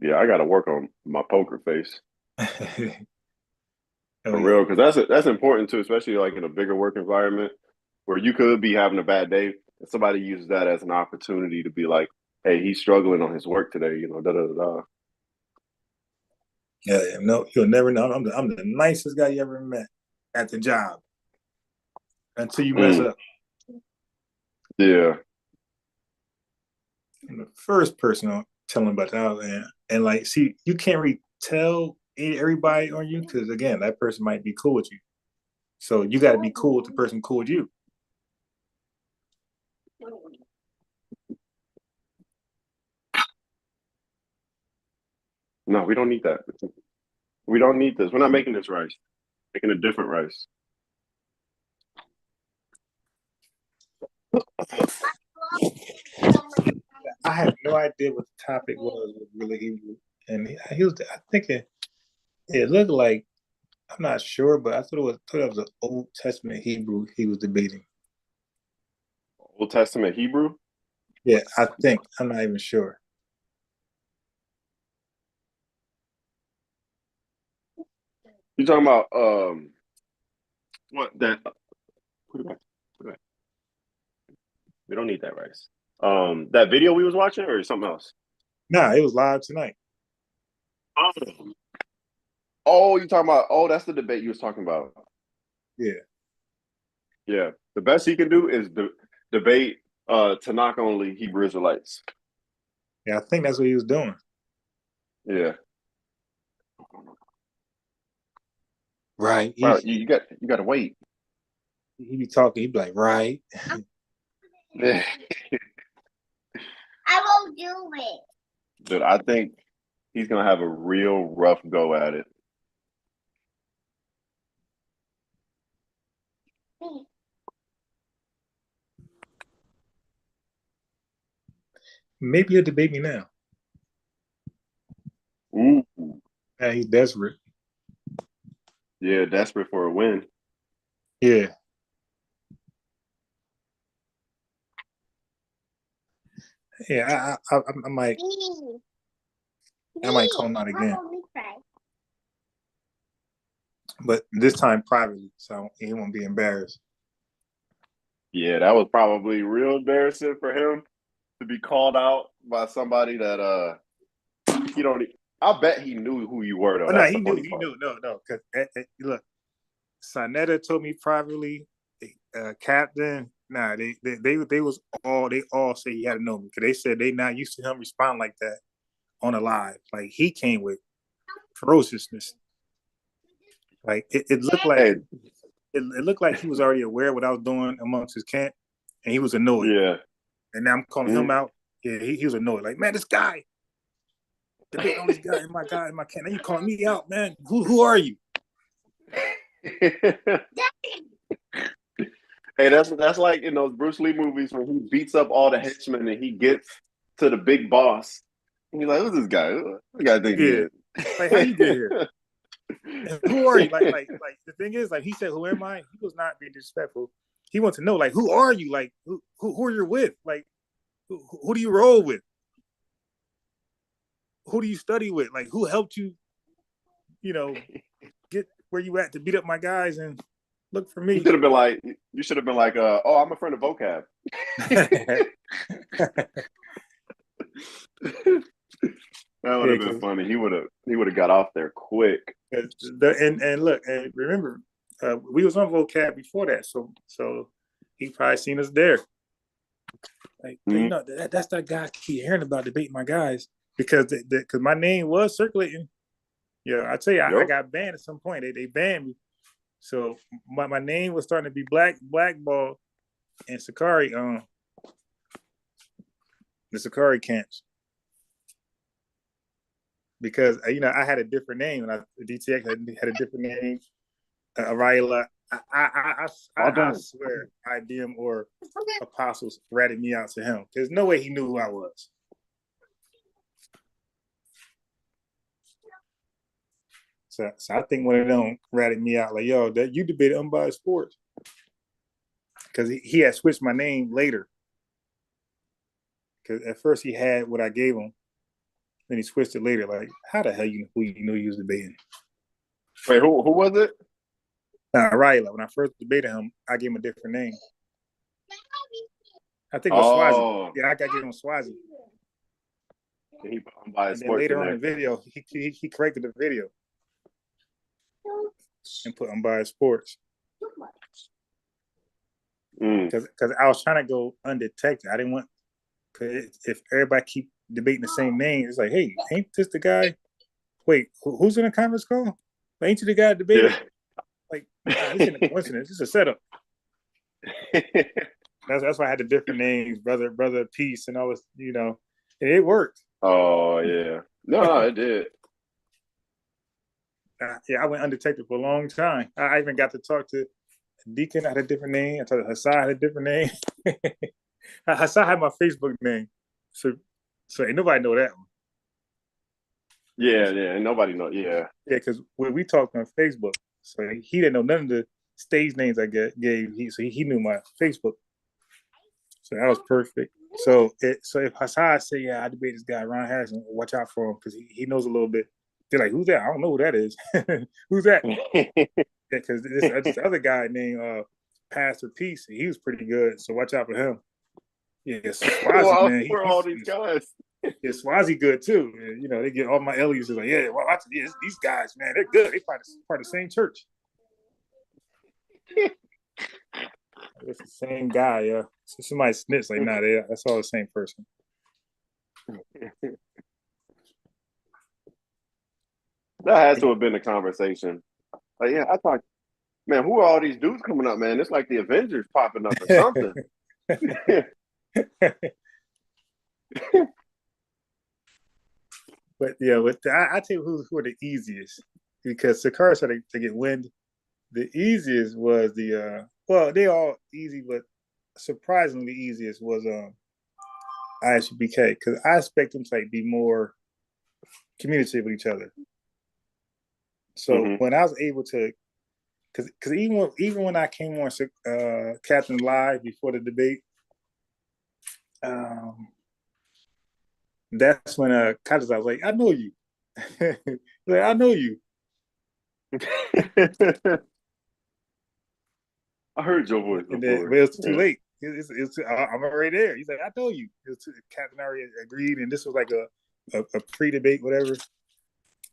Yeah, I got to work on my poker face. Oh, For real, because that's important too, especially like in a bigger work environment where you could be having a bad day and somebody uses that as an opportunity to be like, hey, he's struggling on his work today, da da da. Yeah, no, you'll never know. I'm the nicest guy you ever met at the job until you mess up. Yeah. I'm the first person I'm telling about that, and like, see, you can't really tell everybody on you because again, that person might be cool with you. So you got to be cool with the person cool with you. No, we don't need that. We don't need this. We're not making this rice. We're making a different rice. I had no idea what the topic was really Hebrew, and he was. I think it looked like, I'm not sure, but I thought it was an Old Testament Hebrew he was debating. Old Testament Hebrew? Yeah, I think. I'm not even sure. You talking about what that? Put it back. Put it back. We don't need that rice. That video we was watching or something else? Nah, it was live tonight. Oh, you talking about? Oh, that's the debate you was talking about. Yeah. Yeah. The best he can do is debate Tanakh only Hebrew Israelites. Yeah, I think that's what he was doing. Yeah. Right. Wow, you got to wait. He be talking. He be like, right. I will do it. Dude, I think he's gonna have a real rough go at it. Maybe he'll debate me now. Ooh. Yeah, he's desperate. Yeah, desperate for a win. Yeah. Yeah, I might call him out again. But this time privately, so he won't be embarrassed. Yeah, that was probably real embarrassing for him to be called out by somebody that he I bet he knew who you were though. Oh, no, That's he the knew. funny He part. knew. No. Because look, Sonetta told me privately. Captain, nah, they all say he had to know me because they said they not used to him respond like that on a live. Like he came with ferociousness. Like it looked like Hey, it looked like he was already aware of what I was doing amongst his camp, and he was annoyed. yeah. And now I'm calling him out. Yeah, he was annoyed. Like, man, this guy, debate on this guy in my camp. Now you calling me out, man? Who are you? Hey, that's like in those Bruce Lee movies when he beats up all the henchmen and he gets to the big boss. And he's like, "Who's this guy? What the guy think he is?" Like, how you get here? And who are you? Like the thing is, like he said, "Who am I?" He was not being disrespectful. He wants to know, like, who are you? Like, who are you with? Like, who do you roll with? Who do you study with? Like, who helped you? You know, get where you at to beat up my guys and look for me. You should have been like, "Oh, I'm a friend of vocab." That would have been funny. He would have got off there quick. And look, and remember, we was on vocab before that, so he probably seen us there. Like, you know, that's that guy I keep hearing about debating my guys because my name was circulating. Yeah, I tell you, I got banned at some point. They banned me, so my name was starting to be blackballed in Sakari, the Sakari camps. Because I had a different name, and DTX had a different name. Arayla, I swear, IBM or Apostles ratted me out to him. There's no way he knew who I was. So I think one of them ratted me out, like, yo, that you debated Unbiased Sports, because he had switched my name later. Because at first he had what I gave him. Then he switched it later. Like, how the hell you know he was debating? Wait, who was it? Ryla. When I first debated him, I gave him a different name. I think it was Swazi. Yeah, I gave him Swazi. And he put Unbiased and then Sports later in on there. in the video, he corrected the video and put Unbiased Sports. Because I was trying to go undetected. I didn't want, because if everybody keep debating the same name, it's like, hey, ain't this the guy? Wait, who's in the conference call? Ain't you the guy debating? Yeah. Like, nah, this ain't a coincidence. This is a setup. That's why I had the different names, brother, peace, and all this. And it worked. Oh yeah, no, it did. Yeah, I went undetected for a long time. I even got to talk to Deacon. I had a different name. I talked to Hassan. I had a different name. Hassan had my Facebook name, so ain't nobody know that one. Yeah, nobody know. Yeah, because we talked on Facebook, so he didn't know none of the stage names I gave. He knew my Facebook, so that was perfect. So if Hassan say, yeah, I debate this guy Ron Harrison, watch out for him because he knows a little bit. They're like, who's that? I don't know who that is. Who's that? Because this other guy named Pastor Peace, he was pretty good. So watch out for him. Yeah, Swazi, man. Where are all these guys? Yeah, Swazi good too. They get all my aliases like, yeah, well, these guys, man, they're good. They part of the same church. It's the same guy, yeah. So somebody snitched like, nah, that's all the same person. That had to have been a conversation. Like, yeah, I thought, man, who are all these dudes coming up, man? It's like the Avengers popping up or something. But yeah, I tell you who are the easiest, because Sakara started to get wind. The easiest was they all easy, but surprisingly easiest was ISBK, because I expect them to be more communicative with each other. So when I was able to, because even when I came on Captain Live before the debate, that's when I was like, I know you. Like, I know you. I heard your voice before. But it was too late. I'm already there. He's like, I know you. Captain already agreed, and this was like a pre-debate, whatever.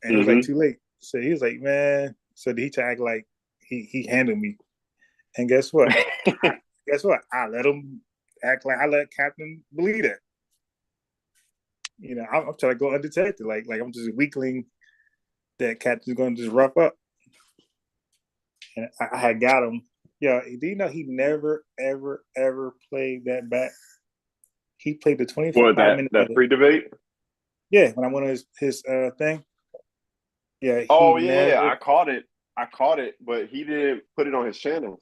and it was like too late. So he was like, man. So he tried to act like he handled me, and guess what? I let him act like I let Captain believe that. You know, I'm trying to go undetected, like I'm just a weakling that Captain's going to just rough up. And I had got him. Yeah, do you know he never, ever, ever played that back? He played the 25 minutes. That pre-debate? Yeah, when I went on his thing. Yeah. Oh yeah, I caught it, but he didn't put it on his channel.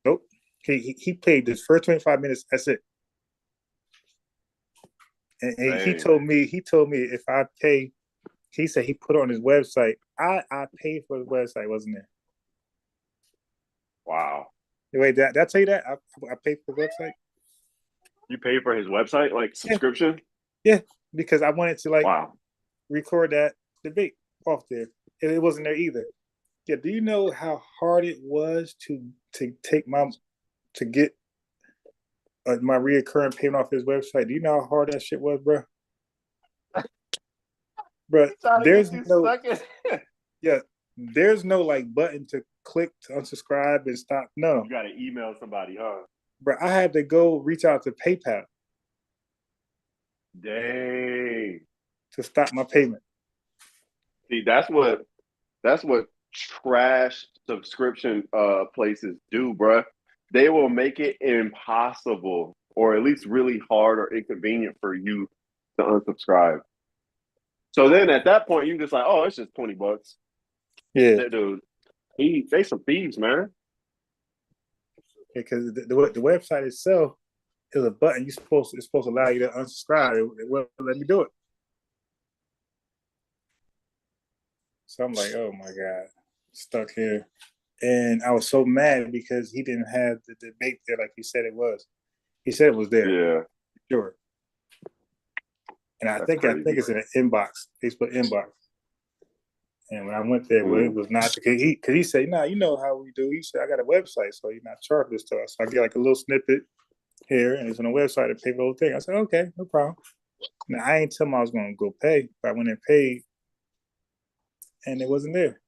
Nope. He played the first 25 minutes. That's it. And he told me if I pay, he said he put it on his website. I paid for the website, wasn't it? Wow. Wait, did I tell you that? I paid for the website. You paid for his website, like subscription? Yeah, because I wanted to record that debate off there. And it wasn't there either. Yeah, do you know how hard it was to get my reoccurring payment off his website? Do you know how hard that shit was, bro? Bro, there's no there's no like button to click to unsubscribe and stop. No, you got to email somebody, huh? Bro, I had to go reach out to PayPal. Dang. To stop my payment. See, that's what trash subscription places do, bruh. They will make it impossible, or at least really hard or inconvenient for you to unsubscribe. So then at that point, you just like, oh, it's just $20. Yeah, that dude, they some thieves, man. Because the website itself is a button it's supposed to allow you to unsubscribe. It won't let me do it. So I'm like, oh my God, stuck here. And I was so mad because he didn't have the debate there like he said it was. He said it was there. Yeah. Sure. And I think it's in an inbox, Facebook inbox. And when I went there, well, it was not the case. Because he said, "No, you know how we do." He said, "I got a website, so you're not charged this to us." So I get like a little snippet here, and it's on a website to pay for the whole thing. I said, "Okay, no problem." Now I ain't tell him I was going to go pay, but I went and paid, and it wasn't there.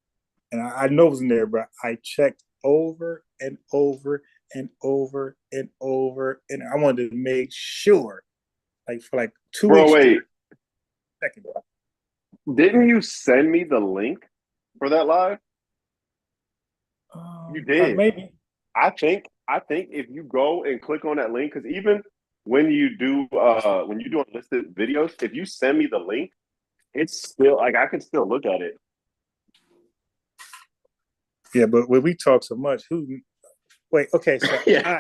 And I know it wasn't there, but I checked over and over and over and over, and I wanted to make sure, like for like 2 weeks. Bro, wait. Second. Didn't you send me the link for that live? You did. Maybe. I think if you go and click on that link, because even when you do unlisted videos, if you send me the link, it's still like I can still look at it. Yeah, but when we talk so much, wait, okay, so yeah.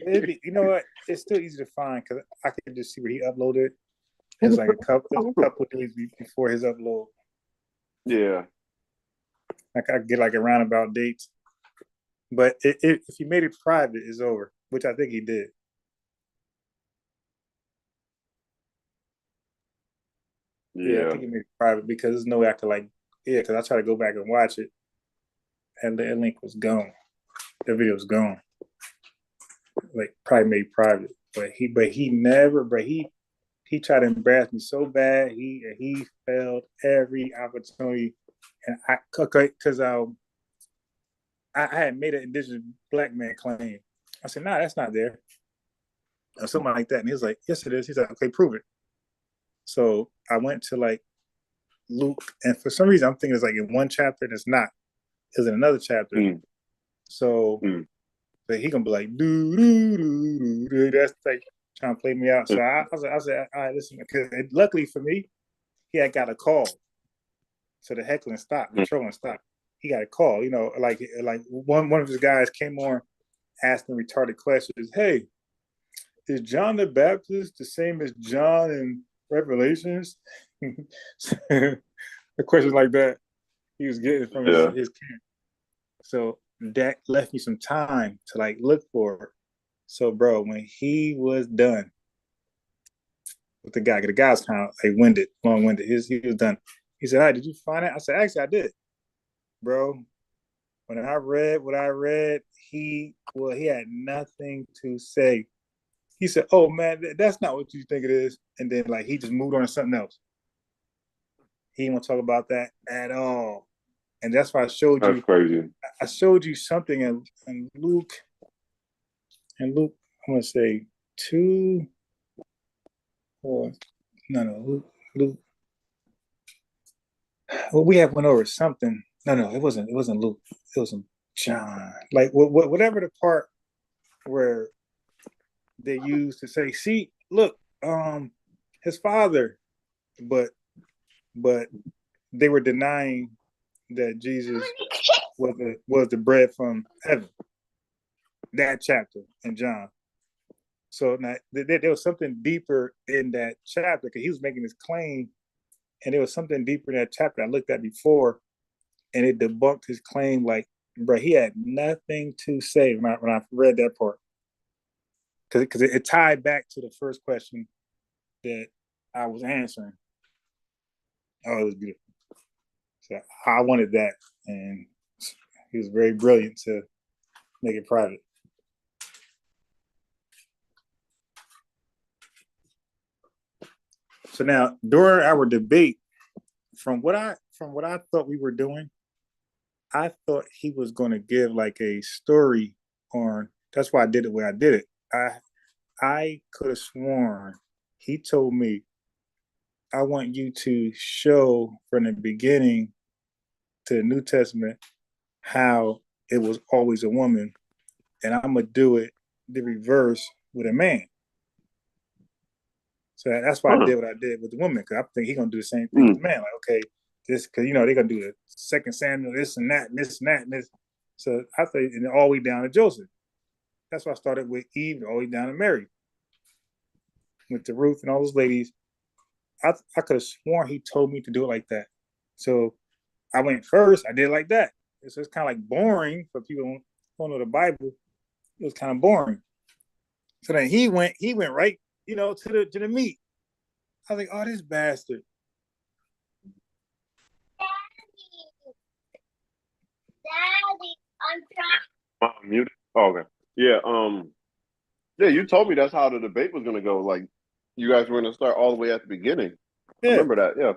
You know what? It's still easy to find because I can just see where he uploaded. It's like a couple of days before his upload. Yeah. Like I get like a roundabout dates. But if he made it private, it's over, which I think he did. Yeah, I think he made it private because there's no way I could because I tried to go back and watch it, and the link was gone. The video was gone. Like probably made private, but he never. He tried to embarrass me so bad. He failed every opportunity, and because I had made an indigenous black man claim. I said, "Nah, that's not there," or something like that. And he was like, "Yes, it is." He's like, "Okay, prove it." So I went to like Luke, and for some reason I'm thinking it's like in one chapter, and it's not. It's in another chapter. So he gonna be like, do. That's like trying to play me out. So I said, all right, listen. Because luckily for me, he had got a call. So the heckling stopped, the trolling stopped. He got a call. You know, like one of his guys came on asking retarded questions. Hey, is John the Baptist the same as John in Revelations? The questions like that he was getting from his camp. So that left me some time to like look for it. So, bro, when he was done with the guy's kind of like long-winded. He was done. He said, "All right, did you find it?" I said, "Actually, I did, bro." When I read what I read, he had nothing to say. He said, "Oh man, that's not what you think it is," and then like he just moved on to something else. He didn't want to talk about that at all. And that's why I showed That's you. crazy. I showed you something in Luke. And Luke, I'm gonna say 2 or no, Luke. Well, we have went over something. No, it wasn't Luke. It was John. Like whatever the part where they used to say, "See, look, his father," but they were denying that Jesus was the bread from heaven. That chapter in John. So now there was something deeper in that chapter because he was making this claim, and there was something deeper in that chapter I looked at before, and it debunked his claim. Like, bro, he had nothing to say when I read that part because it tied back to the first question that I was answering. Oh, it was beautiful. So I wanted that, and he was very brilliant to make it private. So now during our debate, from what I thought we were doing, I thought he was going to give like a story on. That's why I did it the way I did it. I could have sworn he told me, I want you to show from the beginning to the New Testament how it was always a woman, and I'm gonna do it the reverse with a man. So that's why I did what I did with the woman, because I think he's gonna do the same thing with the man. Like, okay, this because they're gonna do the 2 Samuel, this and that, and this and that, and this. So I think, and all the way down to Joseph. That's why I started with Eve, all the way down to Mary, with the Ruth and all those ladies. I could have sworn he told me to do it like that. So I went first. I did it like that. So it's kind of like boring for people who don't know the Bible. It was kind of boring. So then he went right, to the meat. I was like, oh, this bastard. Daddy, I'm trying. Muted. Oh, okay. Yeah. Yeah. You told me that's how the debate was going to go. Like, you guys were going to start all the way at the beginning. Yeah. I remember that. Yeah.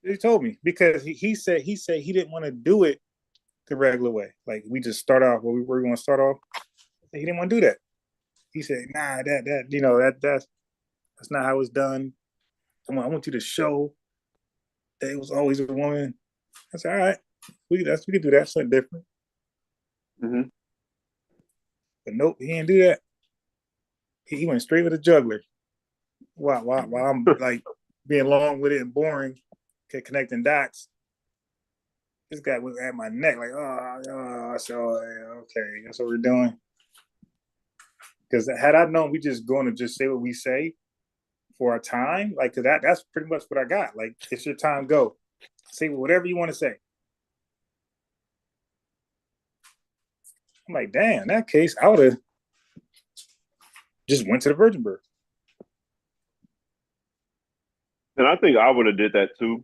He told me because he said he didn't want to do it the regular way. Like we just start off where we were going to start off. He didn't want to do that. He said, "Nah, that's not how it's done. I want you to show that it was always a woman." I said, "All right, we can do that. Something different." Mm-hmm. But nope, he didn't do that. He went straight with a juggler. While I'm like being long with it and boring, connecting dots. This guy was at my neck, like, so okay, that's what we're doing. Because had I known we just going to just say what we say for our time, like, cause that's pretty much what I got. Like, it's your time, go. Say whatever you want to say. I'm like, damn, in that case, I would have just went to the Virgin Birth. And I think I would have did that too.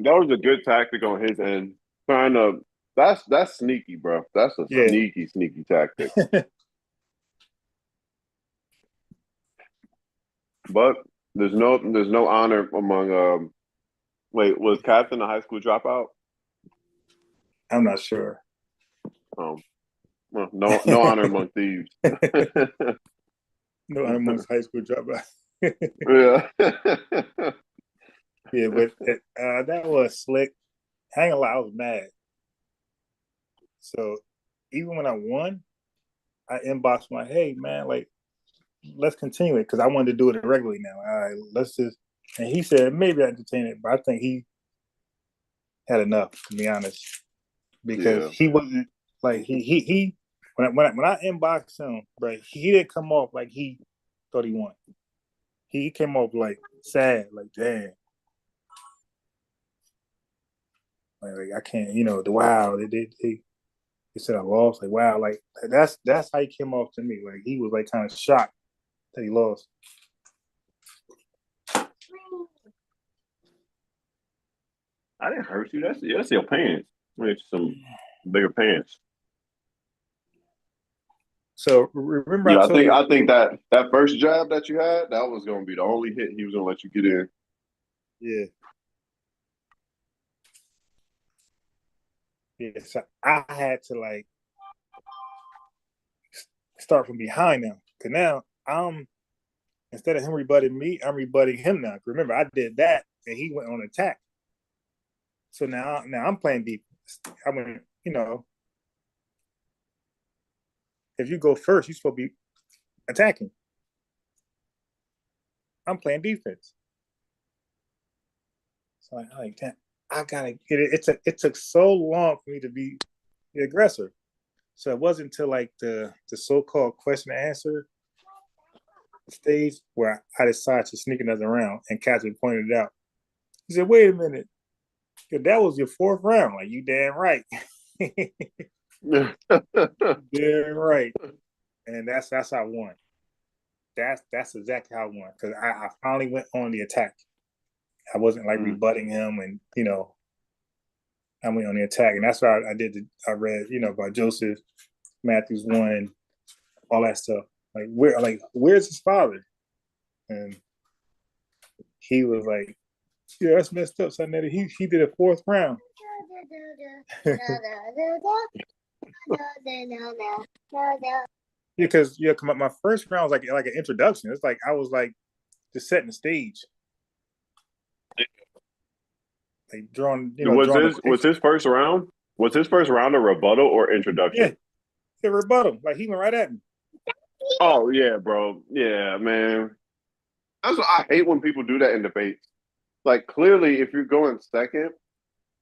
That was a good tactic on his end. Trying to that's sneaky, bro. That's a sneaky tactic. But there's no honor among wait, was Captain a high school dropout? I'm not sure. Well, no honor among thieves. No honor amongst high school dropout. Yeah. Yeah, but that was slick. Hang a lot, I was mad. So even when I won, I inboxed my, hey man, like, let's continue it because I wanted to do it regularly now. All right, let's just. And he said maybe I entertain it, but I think he had enough, to be honest, because he wasn't like he when I inboxed him, right, he didn't come off like he thought he won. He came off like sad, like damn. Like I can't, the wow, they said I lost. Like wow, like that's how he came off to me. Like he was like kind of shocked that he lost. I didn't hurt you. That's your pants. Make some bigger pants. So remember, Yeah, I think that first jab that you had, that was going to be the only hit he was going to let you get in. Yeah. Yeah, so I had to like start from behind them. Cause now instead of him rebutting me, I'm rebutting him now. Remember, I did that and he went on attack. So now I'm playing deep. I mean, if you go first, you're supposed to be attacking. I'm playing defense. So I like that. I gotta get it. It took so long for me to be the aggressor. So it wasn't until like the so-called question and answer stage where I decided to sneak another round, and Catherine pointed it out. He said, "Wait a minute, that was your fourth round." Like, you damn right. Damn right. And that's how I won. That's exactly how I won, because I finally went on the attack. I wasn't like rebutting him, and I went on the attack, and that's why I did. I read about Joseph, Matthew's 1, all that stuff. Where's his father? And he was like, "Yeah, that's messed up, son. He did a fourth round." Because my first round was like an introduction. It's like I was like just setting the stage, like drawing. Was his first round? Was his first round a rebuttal or introduction? Yeah, the rebuttal. Like, he went right at me. Oh yeah, bro. Yeah, man. That's what I hate when people do that in debates. Like, clearly, if you're going second,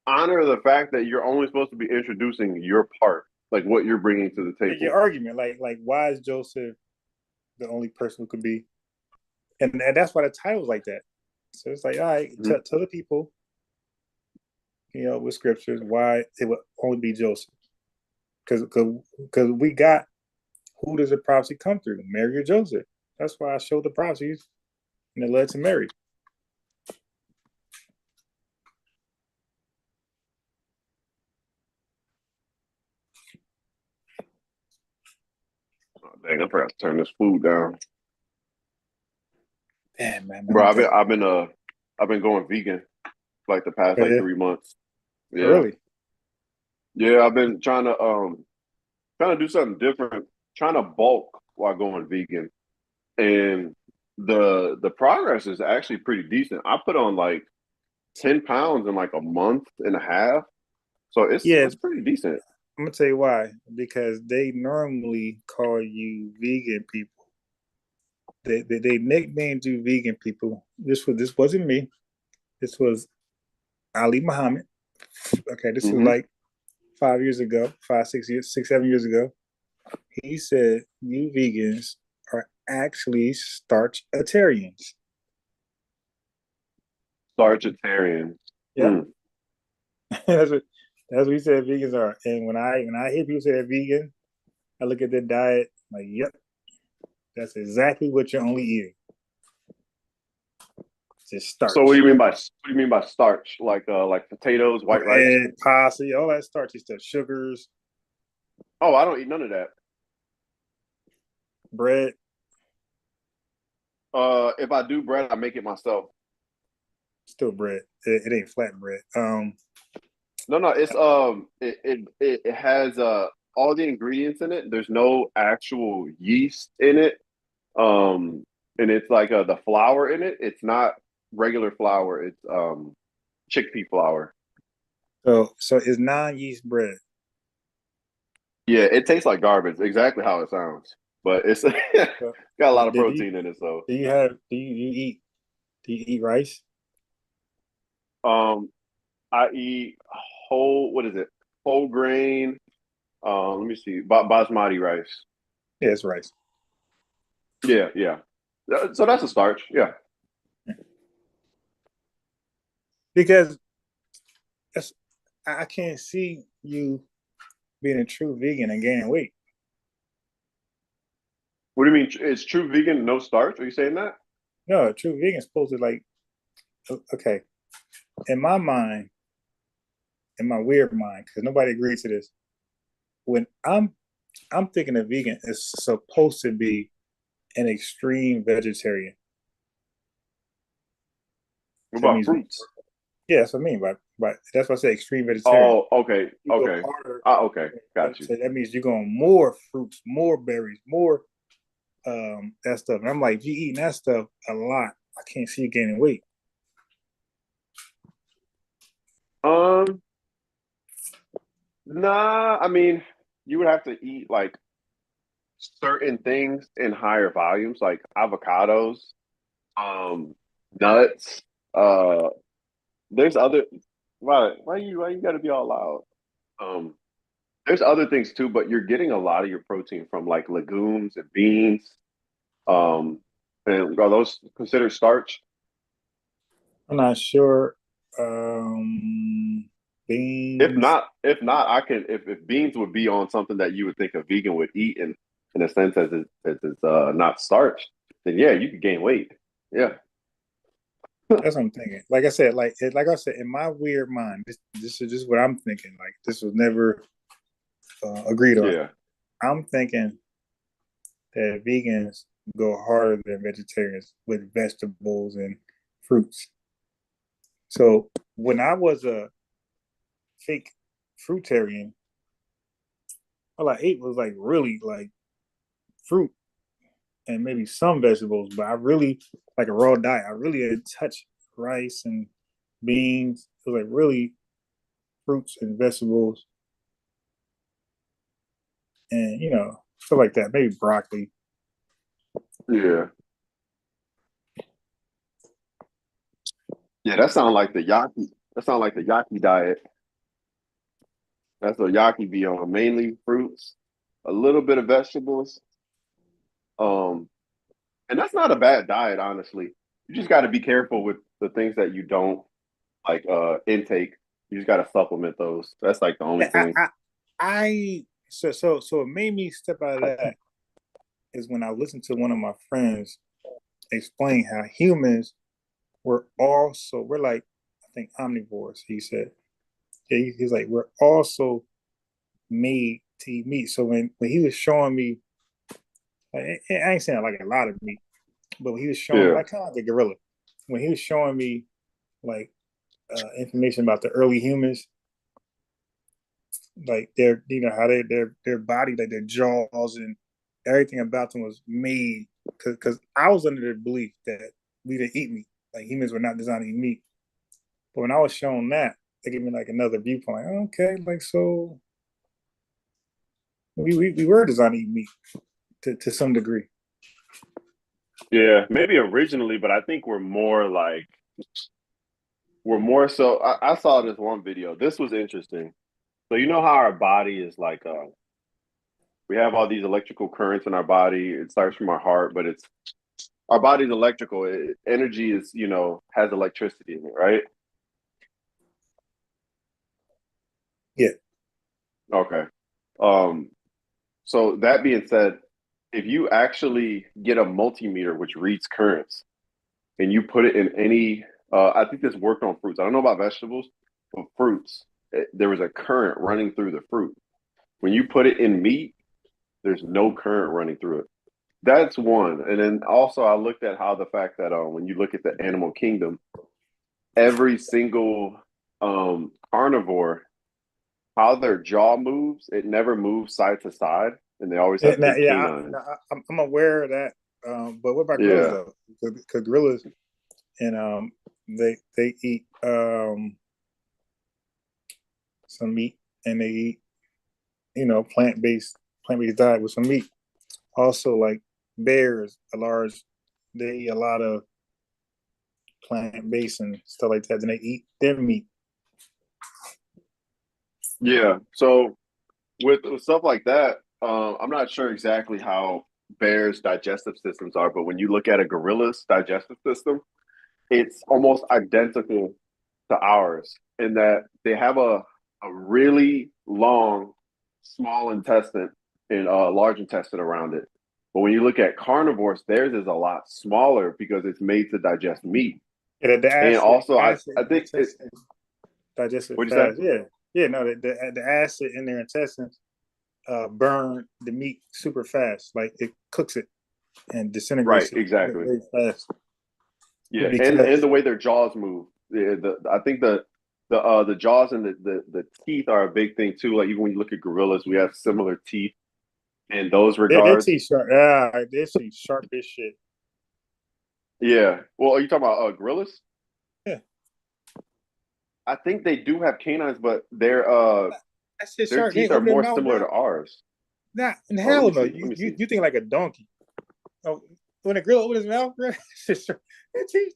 honor the fact that you're only supposed to be introducing your part, like what you're bringing to the table. Like your argument, like why is Joseph the only person who could be? And that's why the title's like that. So it's like, all right, tell the people, with scriptures, why it would only be Joseph. Because we got, who does the prophecy come through? Mary or Joseph? That's why I showed the prophecies, and it led to Mary. Oh, dang, I forgot to turn this food down. Damn, man. Bro, I've been going vegan like the past 3 months. Yeah. Really? Yeah, I've been trying to do something different, trying to bulk while going vegan. And the progress is actually pretty decent. I put on like 10 pounds in like a month and a half. So it's pretty decent. I'm gonna tell you why. Because they normally call you vegan people. They nicknamed you vegan people. This wasn't me. This was Ali Muhammad. Okay, this was like 5 years ago, 6 years, 7 years ago. He said, "You vegans are actually starchitarians." Starchitarians. Yeah. That's what he said vegans are. And when I hear people say they're vegan, I look at their diet like, yep, that's exactly what you're only eating. Just starch. So what do you mean by starch? Like potatoes, white rice, pasta, all that starchy stuff, sugars. Oh, I don't eat none of that. Bread. If I do bread, I make it myself. Still bread. It ain't flat bread. No, it's it has all the ingredients in it. There's no actual yeast in it. And it's like the flour in it. It's not regular flour. It's chickpea flour. So it's non-yeast bread. Yeah, it tastes like garbage. Exactly how it sounds. But it's got a lot of protein in it. So do you eat rice? I eat whole grain. Let me see, basmati rice. Yeah, it's rice. Yeah. So that's a starch. Yeah. Because I can't see you being a true vegan and gaining weight. What do you mean? Is true vegan no starch? Are you saying that? No, a true vegan is supposed to, like, okay. In my mind, in my weird mind, because nobody agrees to this, when I'm thinking a vegan is supposed to be an extreme vegetarian. What about fruits? Yeah, that's what I mean. But that's why I say extreme vegetarian. Oh, okay, You go okay. harder. Okay, got you. So that means you're going more fruits, more berries, more that stuff. And I'm like, if you eating that stuff a lot, I can't see you gaining weight. Nah, I mean, you would have to eat like certain things in higher volumes, like avocados, um, nuts. Uh, there's other. Why you got to be all loud? Um, there's other things too, but you're getting a lot of your protein from like legumes and beans. Um, and are those considered starch? I'm not sure. Beans. If not, I can. If beans would be on something that you would think a vegan would eat, in a sense as it's not starch, then yeah, you could gain weight. Yeah, That's what I'm thinking. Like I said, like I said, in my weird mind, this is just what I'm thinking. Like this was never agreed on. yeah, I'm thinking that vegans go harder than vegetarians with vegetables and fruits. So when I was a fake fruitarian, all I ate was like really like fruit and maybe some vegetables, but I really like a raw diet. I really didn't touch rice and beans. It was like really fruits and vegetables and stuff like that. Maybe broccoli. yeah, yeah. That sounds like the yaki. That sounds like the yaki diet. That's what yaki be on. Mainly fruits, a little bit of vegetables. Um, and that's not a bad diet, honestly. You just got to be careful with the things that you don't like intake. You just got to supplement those. That's like the only Yeah, thing. So it made me step out of that is when I listened to one of my friends explain how humans we're like I think omnivores. He said, yeah, he's like we're also made to eat meat. So when he was showing me, like, I ain't saying like a lot of meat, but when he was showing me, Yeah. like kind of like a gorilla, when he was showing me like information about the early humans, like their how their body, like their jaws and everything about them was made because I was under the belief that we didn't eat meat, like humans were not designed to eat meat. But when I was shown that, they gave me like another viewpoint. Okay, like so we were designed to eat meat to some degree. Yeah, maybe originally, but I think we're more so. I saw this one video. This was interesting. So you know how our body is like we have all these electrical currents in our body. It starts from our heart, but it's our body's electrical. Energy is, has electricity in it, right? Yeah. Okay. Um, so that being said, if you actually get a multimeter which reads currents and you put it in any, I think this worked on fruits. I don't know about vegetables, but fruits, there was a current running through the fruit. When you put it in meat, there's no current running through it. That's one. And then also I looked at how the fact that when you look at the animal kingdom, every single carnivore, how their jaw moves, it never moves side to side, and they always have big canines. I'm aware of that. But what about gorillas Yeah. though? Because gorillas and they eat some meat and they eat plant based diet with some meat. Also, like bears, they eat a lot of plant based and stuff like that. Then they eat their meat. Yeah. So with stuff like that, I'm not sure exactly how bears' digestive systems are, but when you look at a gorilla's digestive system, it's almost identical to ours in that they have a really long small intestine and a large intestine around it. But when you look at carnivores, theirs is a lot smaller because it's made to digest meat. Yeah, the And also, acid I in their think it. intestines digest it What'd you say? fast. Yeah, yeah. No, the acid in their intestines burn the meat super fast. Like it cooks it and Right, disintegrates it exactly. very fast. Yeah, and Because the way their jaws move, I think the jaws and the teeth are a big thing too. Like even when you look at gorillas, we have similar teeth in those Their regards. teeth sharp. Yeah, their teeth sharp as shit. Yeah. Well, are you talking about gorillas? Yeah. I think they do have canines, but That shit their sharp. They teeth are open their more mouth, similar bro. to ours. Nah, in Oh, let hell me no. see. Let me see. You think like a donkey. Oh, when a gorilla opens his mouth, bro, shit sharp. Their teeth.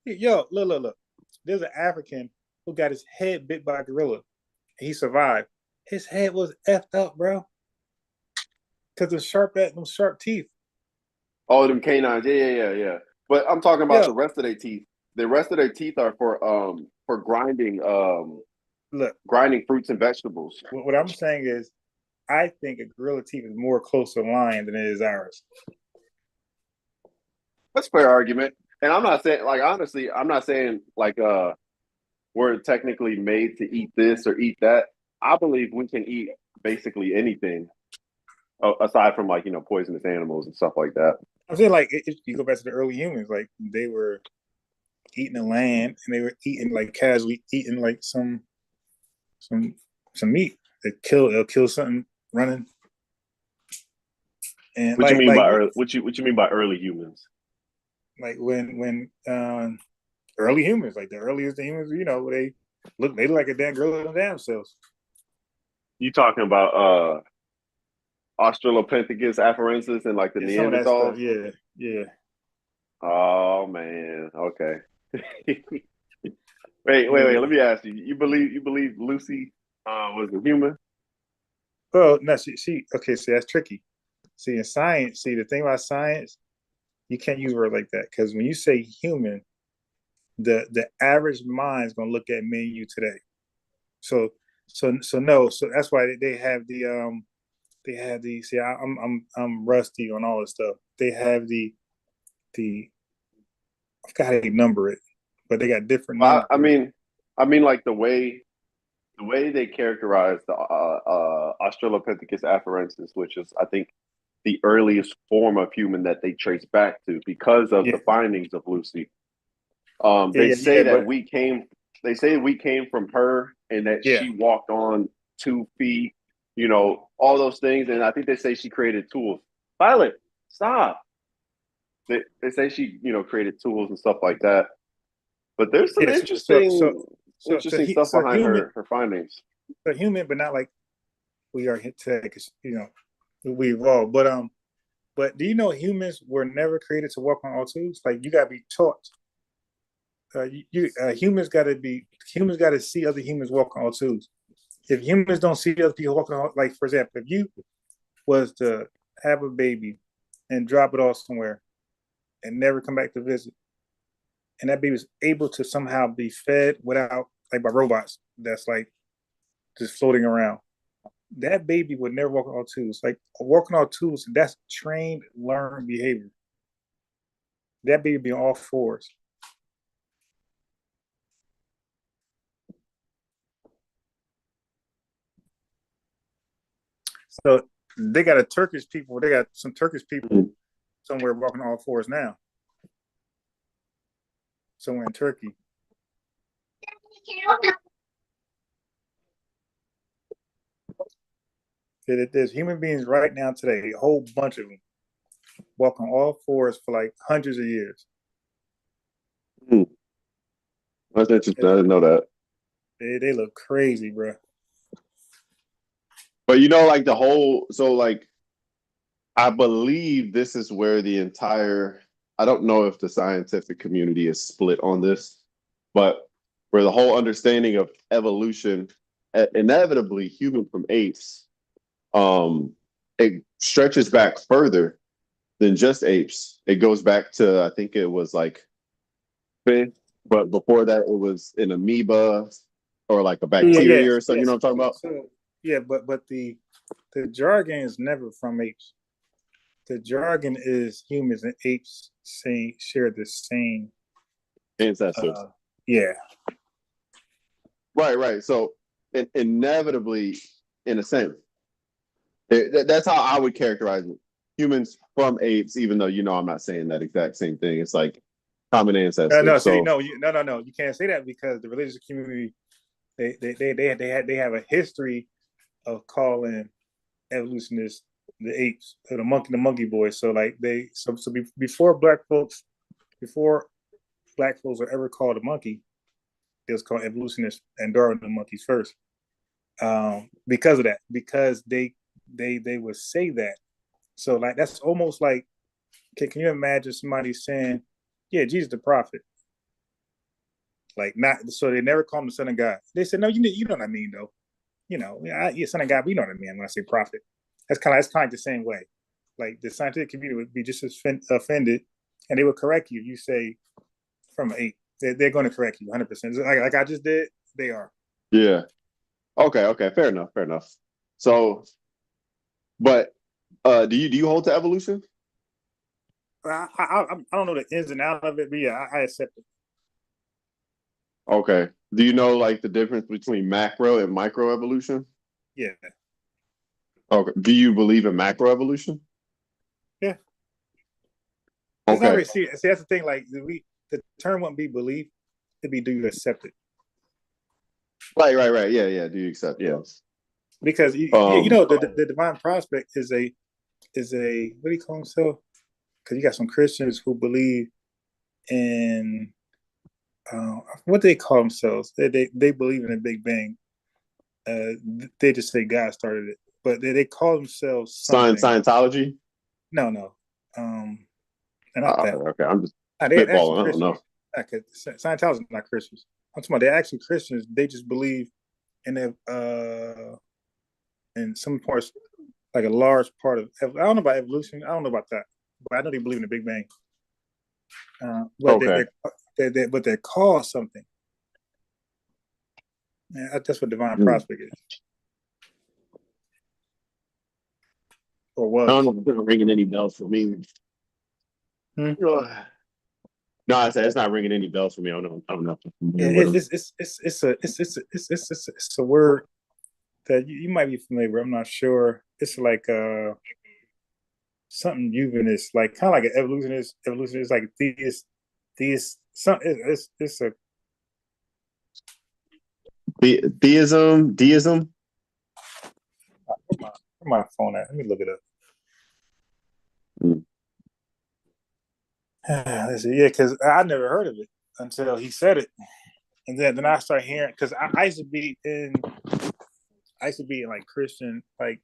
Yo, look. There's an African who got his head bit by a gorilla. He survived. His head was effed up, bro. Because them sharp teeth. Oh, them canines. Yeah. But I'm talking about Yeah, the rest of their teeth. The rest of their teeth are for look, grinding fruits and vegetables. what I'm saying is, I think a gorilla teeth is more close to lion than it is ours. That's a fair argument. And I'm not saying like honestly, I'm not saying like we're technically made to eat this or eat that. I believe we can eat basically anything aside from like poisonous animals and stuff like that. I'm saying like you go back to the early humans, like they were eating the land and they were eating like casually eating like some meat. They'll kill something running. And What you mean by what you mean by early humans? like when early humans, like the earliest humans, they look like a damn gorilla in the damn selves. You talking about Australopithecus afarensis and like the Some of that stuff, Neanderthals? yeah. Oh man, okay. Wait. Yeah. Let me ask you. You believe Lucy was a human? Well, no, she okay. See, that's tricky. See, in science, the thing about science, you can't use words like that because when you say human, the average mind is gonna look at me and you today. So no. So that's why they have the. See, I'm rusty on all this stuff. They have the. I forgot how they number it, but they got different numbers. I mean, like the way they characterize the Australopithecus afarensis, which is I think the earliest form of human that they trace back to because of the findings of Lucy. They say that we came. They say we came from her, and that she walked on 2 feet. All those things, and I think they say she created tools. Violet, stop. They say she created tools and stuff like that. But there's some interesting stuff behind her findings. So human, but not like we are today, because we evolved. But do you know humans were never created to walk on all twos? Like you gotta be taught. Humans gotta see other humans walk on all twos. If humans don't see other people walking on, like for example, if you was to have a baby and drop it off somewhere and never come back to visit, and that baby is able to somehow be fed without like by robots that's like just floating around, that baby would never walk on all twos. Like walking on all twos, that's trained, learned behavior. That baby be on all fours. So they got they got some Turkish people somewhere walking on all fours now. Somewhere in Turkey. There's human beings right now today, a whole bunch of them, walk on all fours for like hundreds of years. That's interesting. I didn't know that. They look crazy, bro. But like I believe this is where the entire, I don't know if the scientific community is split on this, but where the whole understanding of evolution, inevitably human from apes, it stretches back further than just apes. It goes back to, I think it was like fish, but before that it was an amoeba or like a bacteria or something. You know what I'm talking about? So, but the jargon is never from apes. The jargon is humans and apes share the same ancestors. Yeah. Right. So inevitably, in a sense, that's how I would characterize it. Humans from apes, even though I'm not saying that exact same thing. It's like common ancestors. No, so no, you can't say that because the religious community they have a history of calling evolutionists the apes, or the monkey boys. So like before black folks were ever called a monkey, it was called evolutionists and Darwin the monkeys first. Because of that, because they would say that. So like that's almost like, can you imagine somebody saying, "Yeah, Jesus the prophet"? Like not so they never call him the son of God. They said, "No, you know what I mean though. You know, yeah, son of God, but you know what I mean when I say prophet." That's kind of like the same way. Like the scientific community would be just as offended, and they would correct you. You say from an 8, they're going to correct you 100%. Like I just did, they are. yeah. Okay. Fair enough. So, but do you hold to evolution? I don't know the ins and outs of it, but yeah, I accept it. Okay. Do you know like the difference between macro and micro evolution? Yeah. Okay. Do you believe in macro evolution? Yeah. It's not Okay. really, see, that's the thing. Like the term wouldn't be belief; it'd be do you accept it? Right. Yeah. Do you accept? Yes. Because you know the divine prospect is a what do you call himself? Because you got some Christians who believe in what they call themselves. They believe in the Big Bang. They just say God started it, but they call themselves something. Scientology? No, not that. Okay, I'm just They're actually spitballing. I don't Christians. know. Scientology is not Christians. I'm talking about they're actually Christians. They just believe in in some parts, like a large part of. I don't know about evolution. I don't know about that, but I know they believe in the Big Bang. But Okay. they're called something. Yeah, that's what divine prospect is, or was. I don't know if it's ringing any bells for me. No, I said it's not ringing any bells for me. I don't know. It's a word that you might be familiar with. I'm not sure. It's like something eugenist, like kind of like an evolutionist. Evolutionist, like theist. It's a Deism. where my phone at? Let me look it up. Let's see. Yeah, because I never heard of it until he said it, and then I started hearing, because I used to be in like Christian like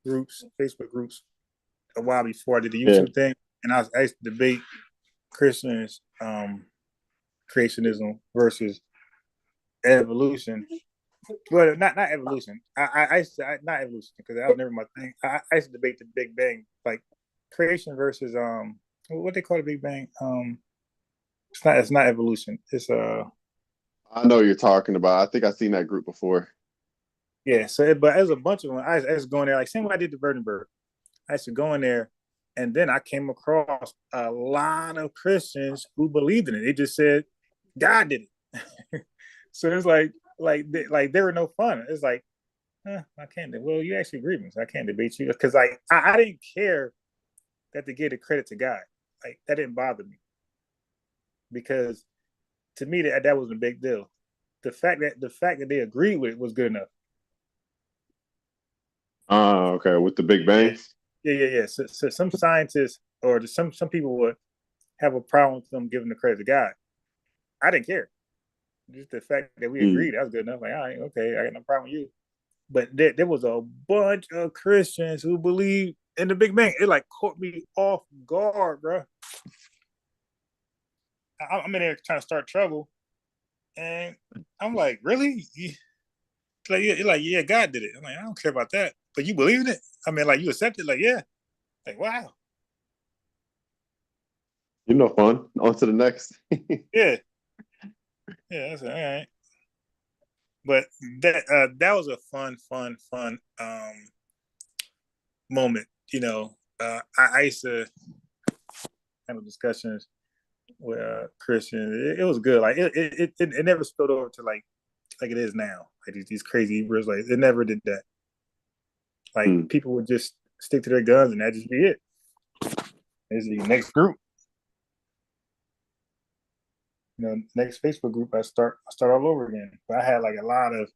groups, Facebook groups, a while before I did the YouTube thing, and I used to debate Christians, creationism versus evolution. Well, not evolution. I used to, not evolution, because that was never my thing. I used to debate the Big Bang, like creation versus what they call the Big Bang. It's not evolution. It's I know what you're talking about. I think I've seen that group before. Yeah. So, but there's a bunch of them. I was going there, like same way I did the Verdenberg. I used to go in there, and then I came across a lot of Christians who believed in it. They just said God did it. So it's like they were no fun. It's like, I can't. Well, you actually agree with me, so I can't debate you, because like I didn't care that they gave the credit to God. Like that didn't bother me, because to me that was a big deal. The fact that they agreed with it was good enough. Okay, with the Big Bang. Yeah. So some scientists or just some people would have a problem with them giving the credit to God. I didn't care. Just the fact that we agreed, that was good enough. Like, all right, okay, I got no problem with you. But there was a bunch of Christians who believed in the Big Bang. It like caught me off guard, bro. I'm in there trying to start trouble, and I'm like, really? You're like, yeah, God did it. I'm like, I don't care about that, but you believe in it? I mean, like, you accept it? Like, yeah. Like, wow. You know, fun. On to the next. Yeah. That's all right. But that was a fun moment. You know, I used to have discussions with Christians. It was good. Like it never spilled over to like it is now. Like these crazy Hebrews, like it never did that. Like people would just stick to their guns, and that just be it. Is the next group. next Facebook group, I start all over again. But I had like a lot of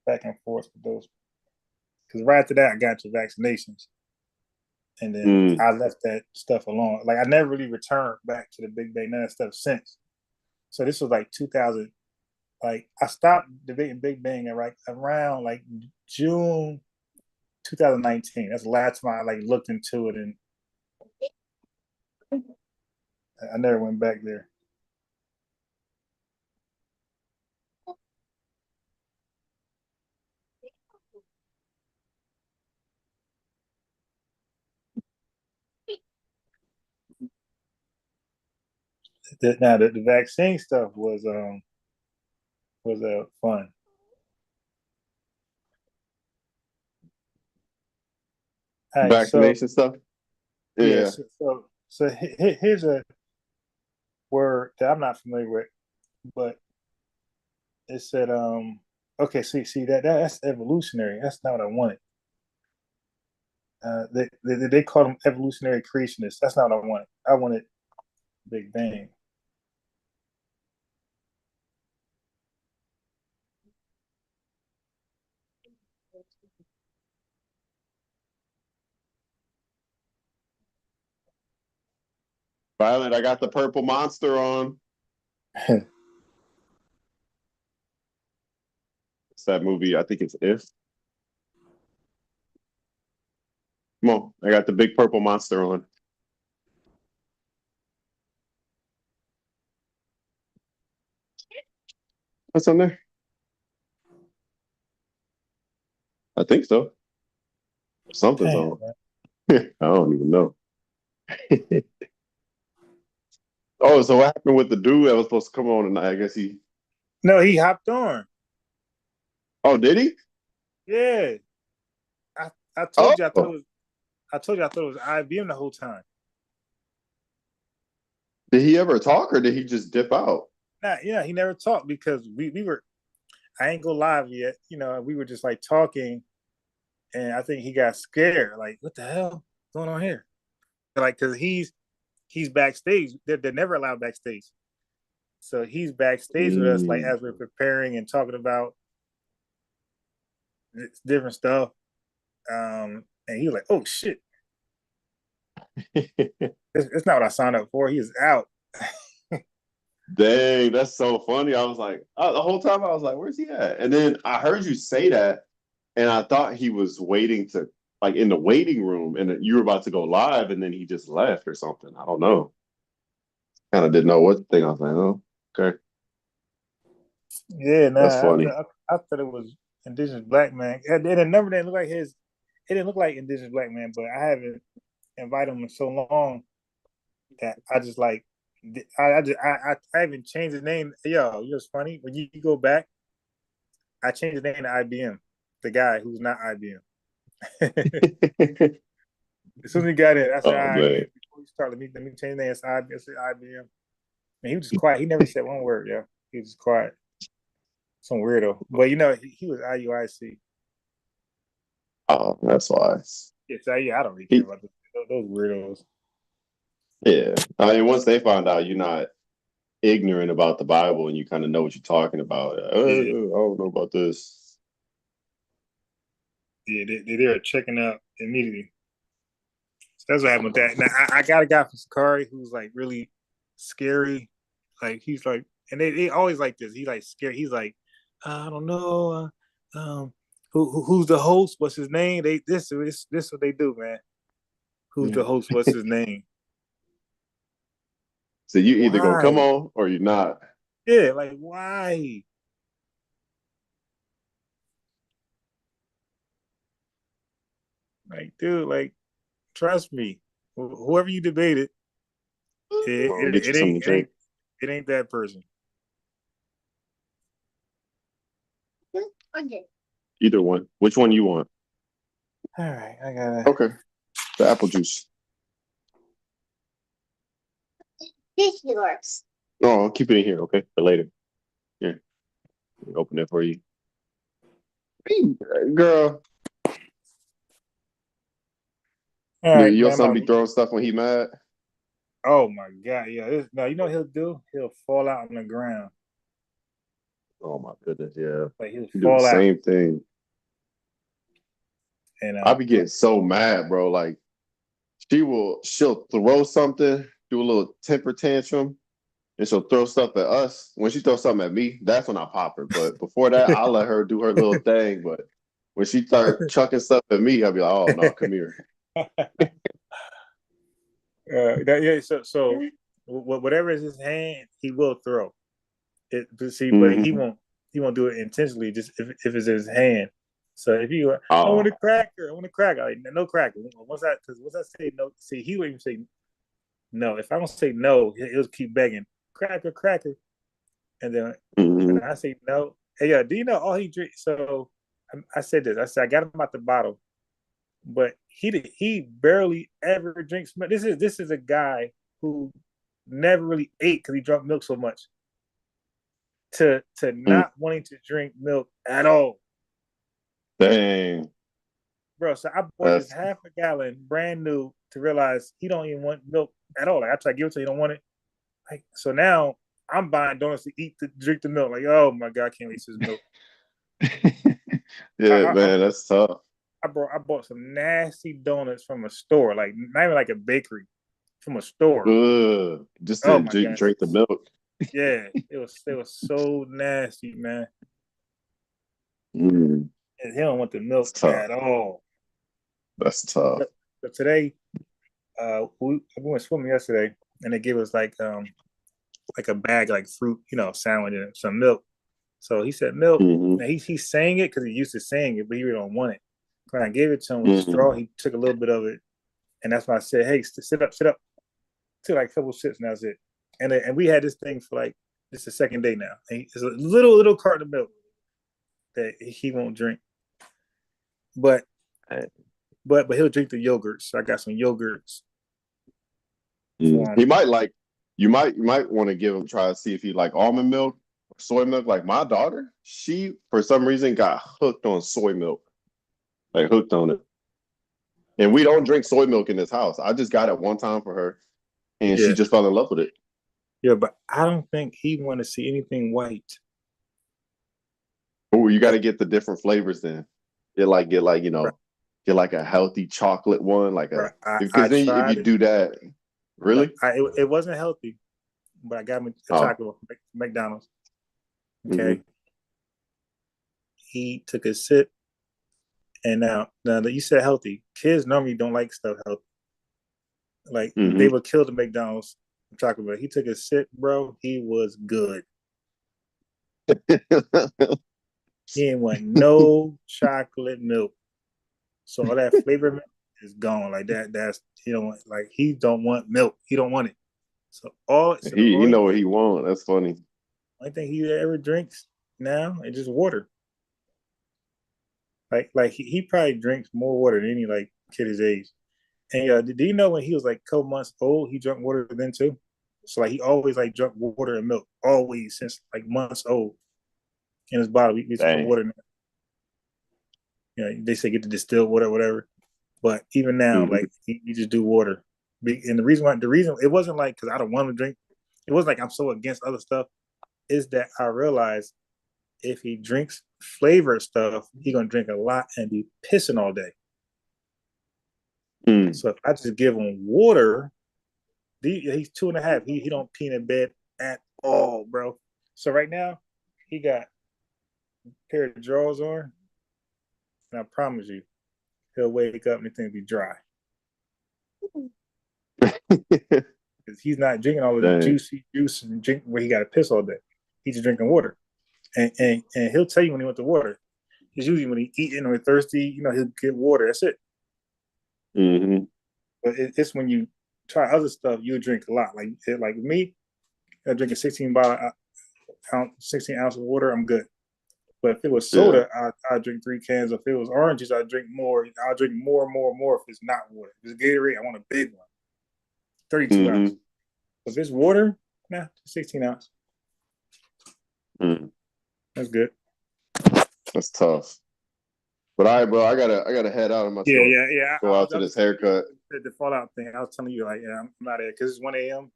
back and forth with those. Because right after that, I got to vaccinations. And then I left that stuff alone. Like I never really returned back to the Big Bang, none of that stuff since. So this was like 2000. Like I stopped debating Big Bang around like June 2019. That's the last time I like looked into it, and I never went back there. Now the vaccine stuff was fun. All right, Vaccination stuff. Yeah. So here's a word that I'm not familiar with, but it said okay, see that's evolutionary. That's not what I wanted. They call them evolutionary creationists. That's not what I wanted. I wanted Big Bang. Violet, I got the purple monster on. It's that movie. I think it's If. Come on, I got the big purple monster on. What's on there? I think so. Something's on. I don't even know. Oh, so what happened with the dude that was supposed to come on tonight? I guess he. No, he hopped on. Oh, did he? Yeah. I told you I thought it was IBM the whole time. Did he ever talk or did he just dip out? Nah, yeah, he never talked because we were. I ain't go live yet. We were just like talking, and I think he got scared. Like, what the hell going on here? Like, because he's backstage. They're never allowed backstage. So he's backstage with us, like as we're preparing and talking about different stuff. And he was like, "Oh shit, it's not what I signed up for." He is out. Dang, that's so funny. I was like, the whole time I was like, where's he at? And then I heard you say that, and I thought he was waiting to, like, in the waiting room, and you were about to go live, and then he just left or something. I don't know. Kind of didn't know what thing. I was like, oh, okay. Yeah, that's funny. I thought it was Indigenous Black Man. And the number didn't look like his. It didn't look like Indigenous Black Man, but I haven't invited him in so long that I just like. I haven't changed his name. Yo, you know what's funny? When you go back, I changed his name to IBM. The guy who's not IBM. As soon as he got in, I said, all right, before you start, let me change the name. It's IBM. And he was just quiet. He never said one word, yo. He was just quiet. Some weirdo. But he was IUIC. Oh, that's why. Yeah, I don't really care about those weirdos. Yeah. I mean, once they find out you're not ignorant about the Bible and you kind of know what you're talking about, I don't know about this. Yeah, they're checking out immediately. So that's what happened with that. Now, I got a guy from Sakari who's like really scary. Like he's like, and they always like this. He's like scary. He's like, I don't know. Who's the host? What's his name? This what they do, man. Who's the host? What's his name? So you either gonna come on or you're not. Yeah, like why? Like, dude, like, trust me. Whoever you debated, it ain't that person. Either one. Which one you want? All right, I got it. Okay. The apple juice. This yours. No, I'll keep it in here, okay? For later. Yeah. Open it for you. Hey, girl. All right, your son be throwing stuff when he mad? Oh my God, yeah. No, you know what he'll do? He'll fall out on the ground. Oh my goodness, yeah. Like he'll You do the fall out. same thing. And I be getting so mad, bro. Like she'll throw something, do a little temper tantrum, and she'll throw stuff at us. When she throws something at me, that's when I pop her. But before that, I'll let her do her little thing. But when she start chucking stuff at me, I'll be like, "Oh no, come here." So whatever is his hand, he will throw it. See, but Mm-hmm. he won't do it intentionally. Just if it's in his hand. So if you, I Oh, want a cracker, I want a cracker. Like, no cracker. Once I say no, see, he will even say no. If I don't say no, he'll keep begging cracker, cracker, and then mm-hmm. when I say no, hey, yeah, do you know all he drinks? So I said this. I said I got him out the bottle, but he barely ever drinks milk. This is a guy who never really ate because he drank milk so much. To not wanting to drink milk at all. Dang, Bro, so I bought this half a gallon brand new to realize he don't even want milk at all. Like I try to give it to him, he don't want it. Like so now I'm buying donuts to drink the milk. Like, oh my God, I can't waste this milk. man, that's tough. I bought some nasty donuts from a store, like not even like a bakery, from a store. Just to drink the milk. Yeah, it was so nasty, man. Mm. And he don't want the milk at all. That's tough. But today, we went swimming yesterday, and they gave us like a bag, like fruit, sandwich and some milk. So he said milk. Mm-hmm. Now he's saying it because he used to saying it, but he really don't want it. When I gave it to him with straw, he took a little bit of it, and that's why I said, "Hey, sit up." Took like a couple sips, and that's it. And we had this thing for like this the second day now. And it's a little carton of milk that he won't drink, but he'll drink the yogurts. So I got some yogurts. He might like. You might want to give him try to see if he like almond milk, or soy milk. Like my daughter, she for some reason got hooked on soy milk, like hooked on it. And we don't drink soy milk in this house. I just got it one time for her, and she just fell in love with it. Yeah, but I don't think he want to see anything white. Oh, you got to get the different flavors then. Get like a healthy chocolate one, like because then if you do that, really, it wasn't healthy, but I got me a chocolate from McDonald's. Okay, mm-hmm. He took a sip, and now that you said healthy, kids normally don't like stuff healthy. Like they would kill the McDonald's chocolate, but he took a sip, bro. He was good. He didn't want no chocolate milk. So all that flavor milk is gone. Like that's he don't want milk. He don't want it. So he know what he want. That's funny. I think he ever drinks now is just water. Like he probably drinks more water than any like kid his age. And do you know when he was like a couple months old, he drank water then too? So like he always like drank water and milk always since like months old. In his bottle, we just put water in there. They say get the distilled water, whatever. But even now, like he just do water. And the reason it wasn't like because I don't want to drink. It wasn't like I'm so against other stuff. Is that I realized if he drinks flavored stuff, he gonna drink a lot and be pissing all day. So if I just give him water, he's 2.5. He don't pee in bed at all, bro. So right now, he got a pair of drawers on, and I promise you, he'll wake up and the thing be dry. Because he's not drinking all the juicy juice and drink where he got to piss all day. He's just drinking water, and he'll tell you when he wants the water. It's usually when he's eating or thirsty, he'll get water. That's it. But it's when you try other stuff, you drink a lot. Like me, I drink a 16 ounce of water. I'm good. But if it was soda, I'd drink 3 cans. If it was oranges, I'd drink more. I'll drink more. If it's not water. If it's Gatorade, I want a big one. 32 ounces. If it's water, 16 ounce. That's good. That's tough. But all right, bro, I gotta head out. I'm about to go out to this haircut. the Fallout thing, I was telling you, like, yeah, I'm out of here because it's 1 a.m.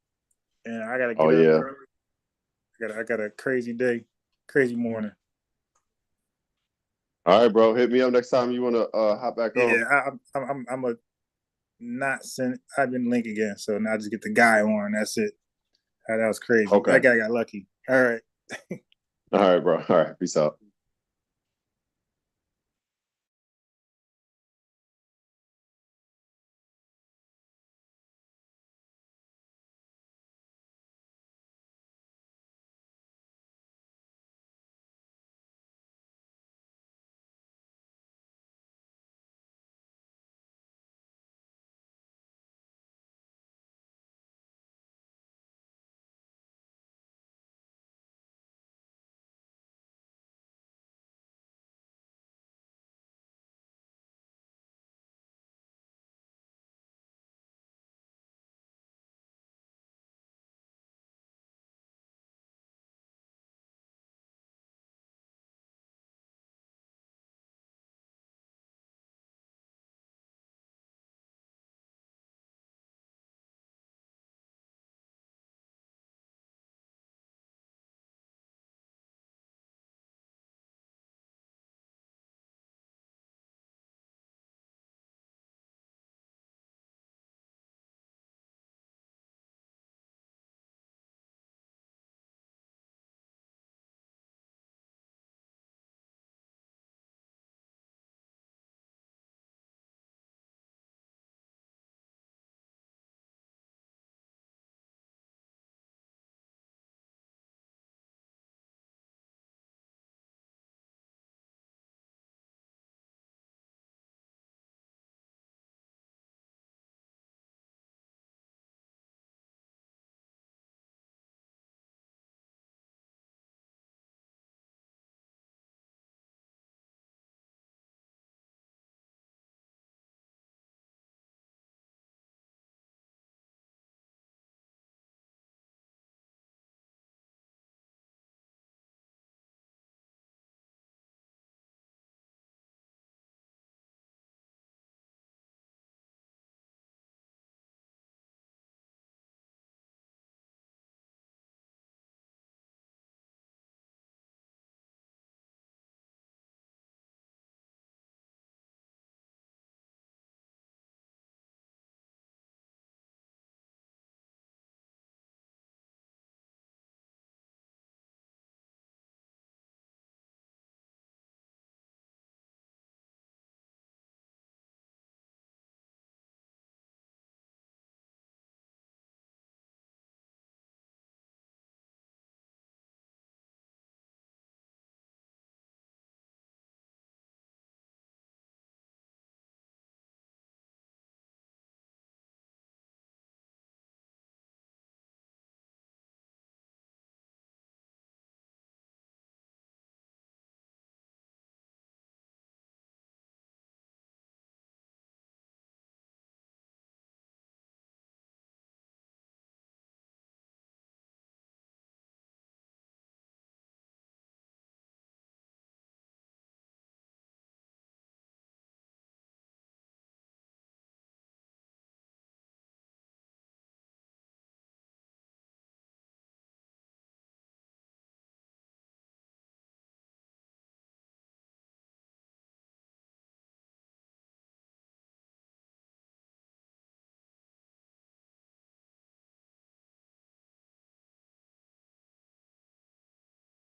and I gotta get Oh up yeah. early. I got a crazy day, crazy morning. All right, bro. Hit me up next time you want to hop back on. Yeah, I'm a not send. I've been link again, so now I just get the guy on. That's it. That was crazy. Okay. That guy got lucky. All right. All right, bro. All right. Peace out.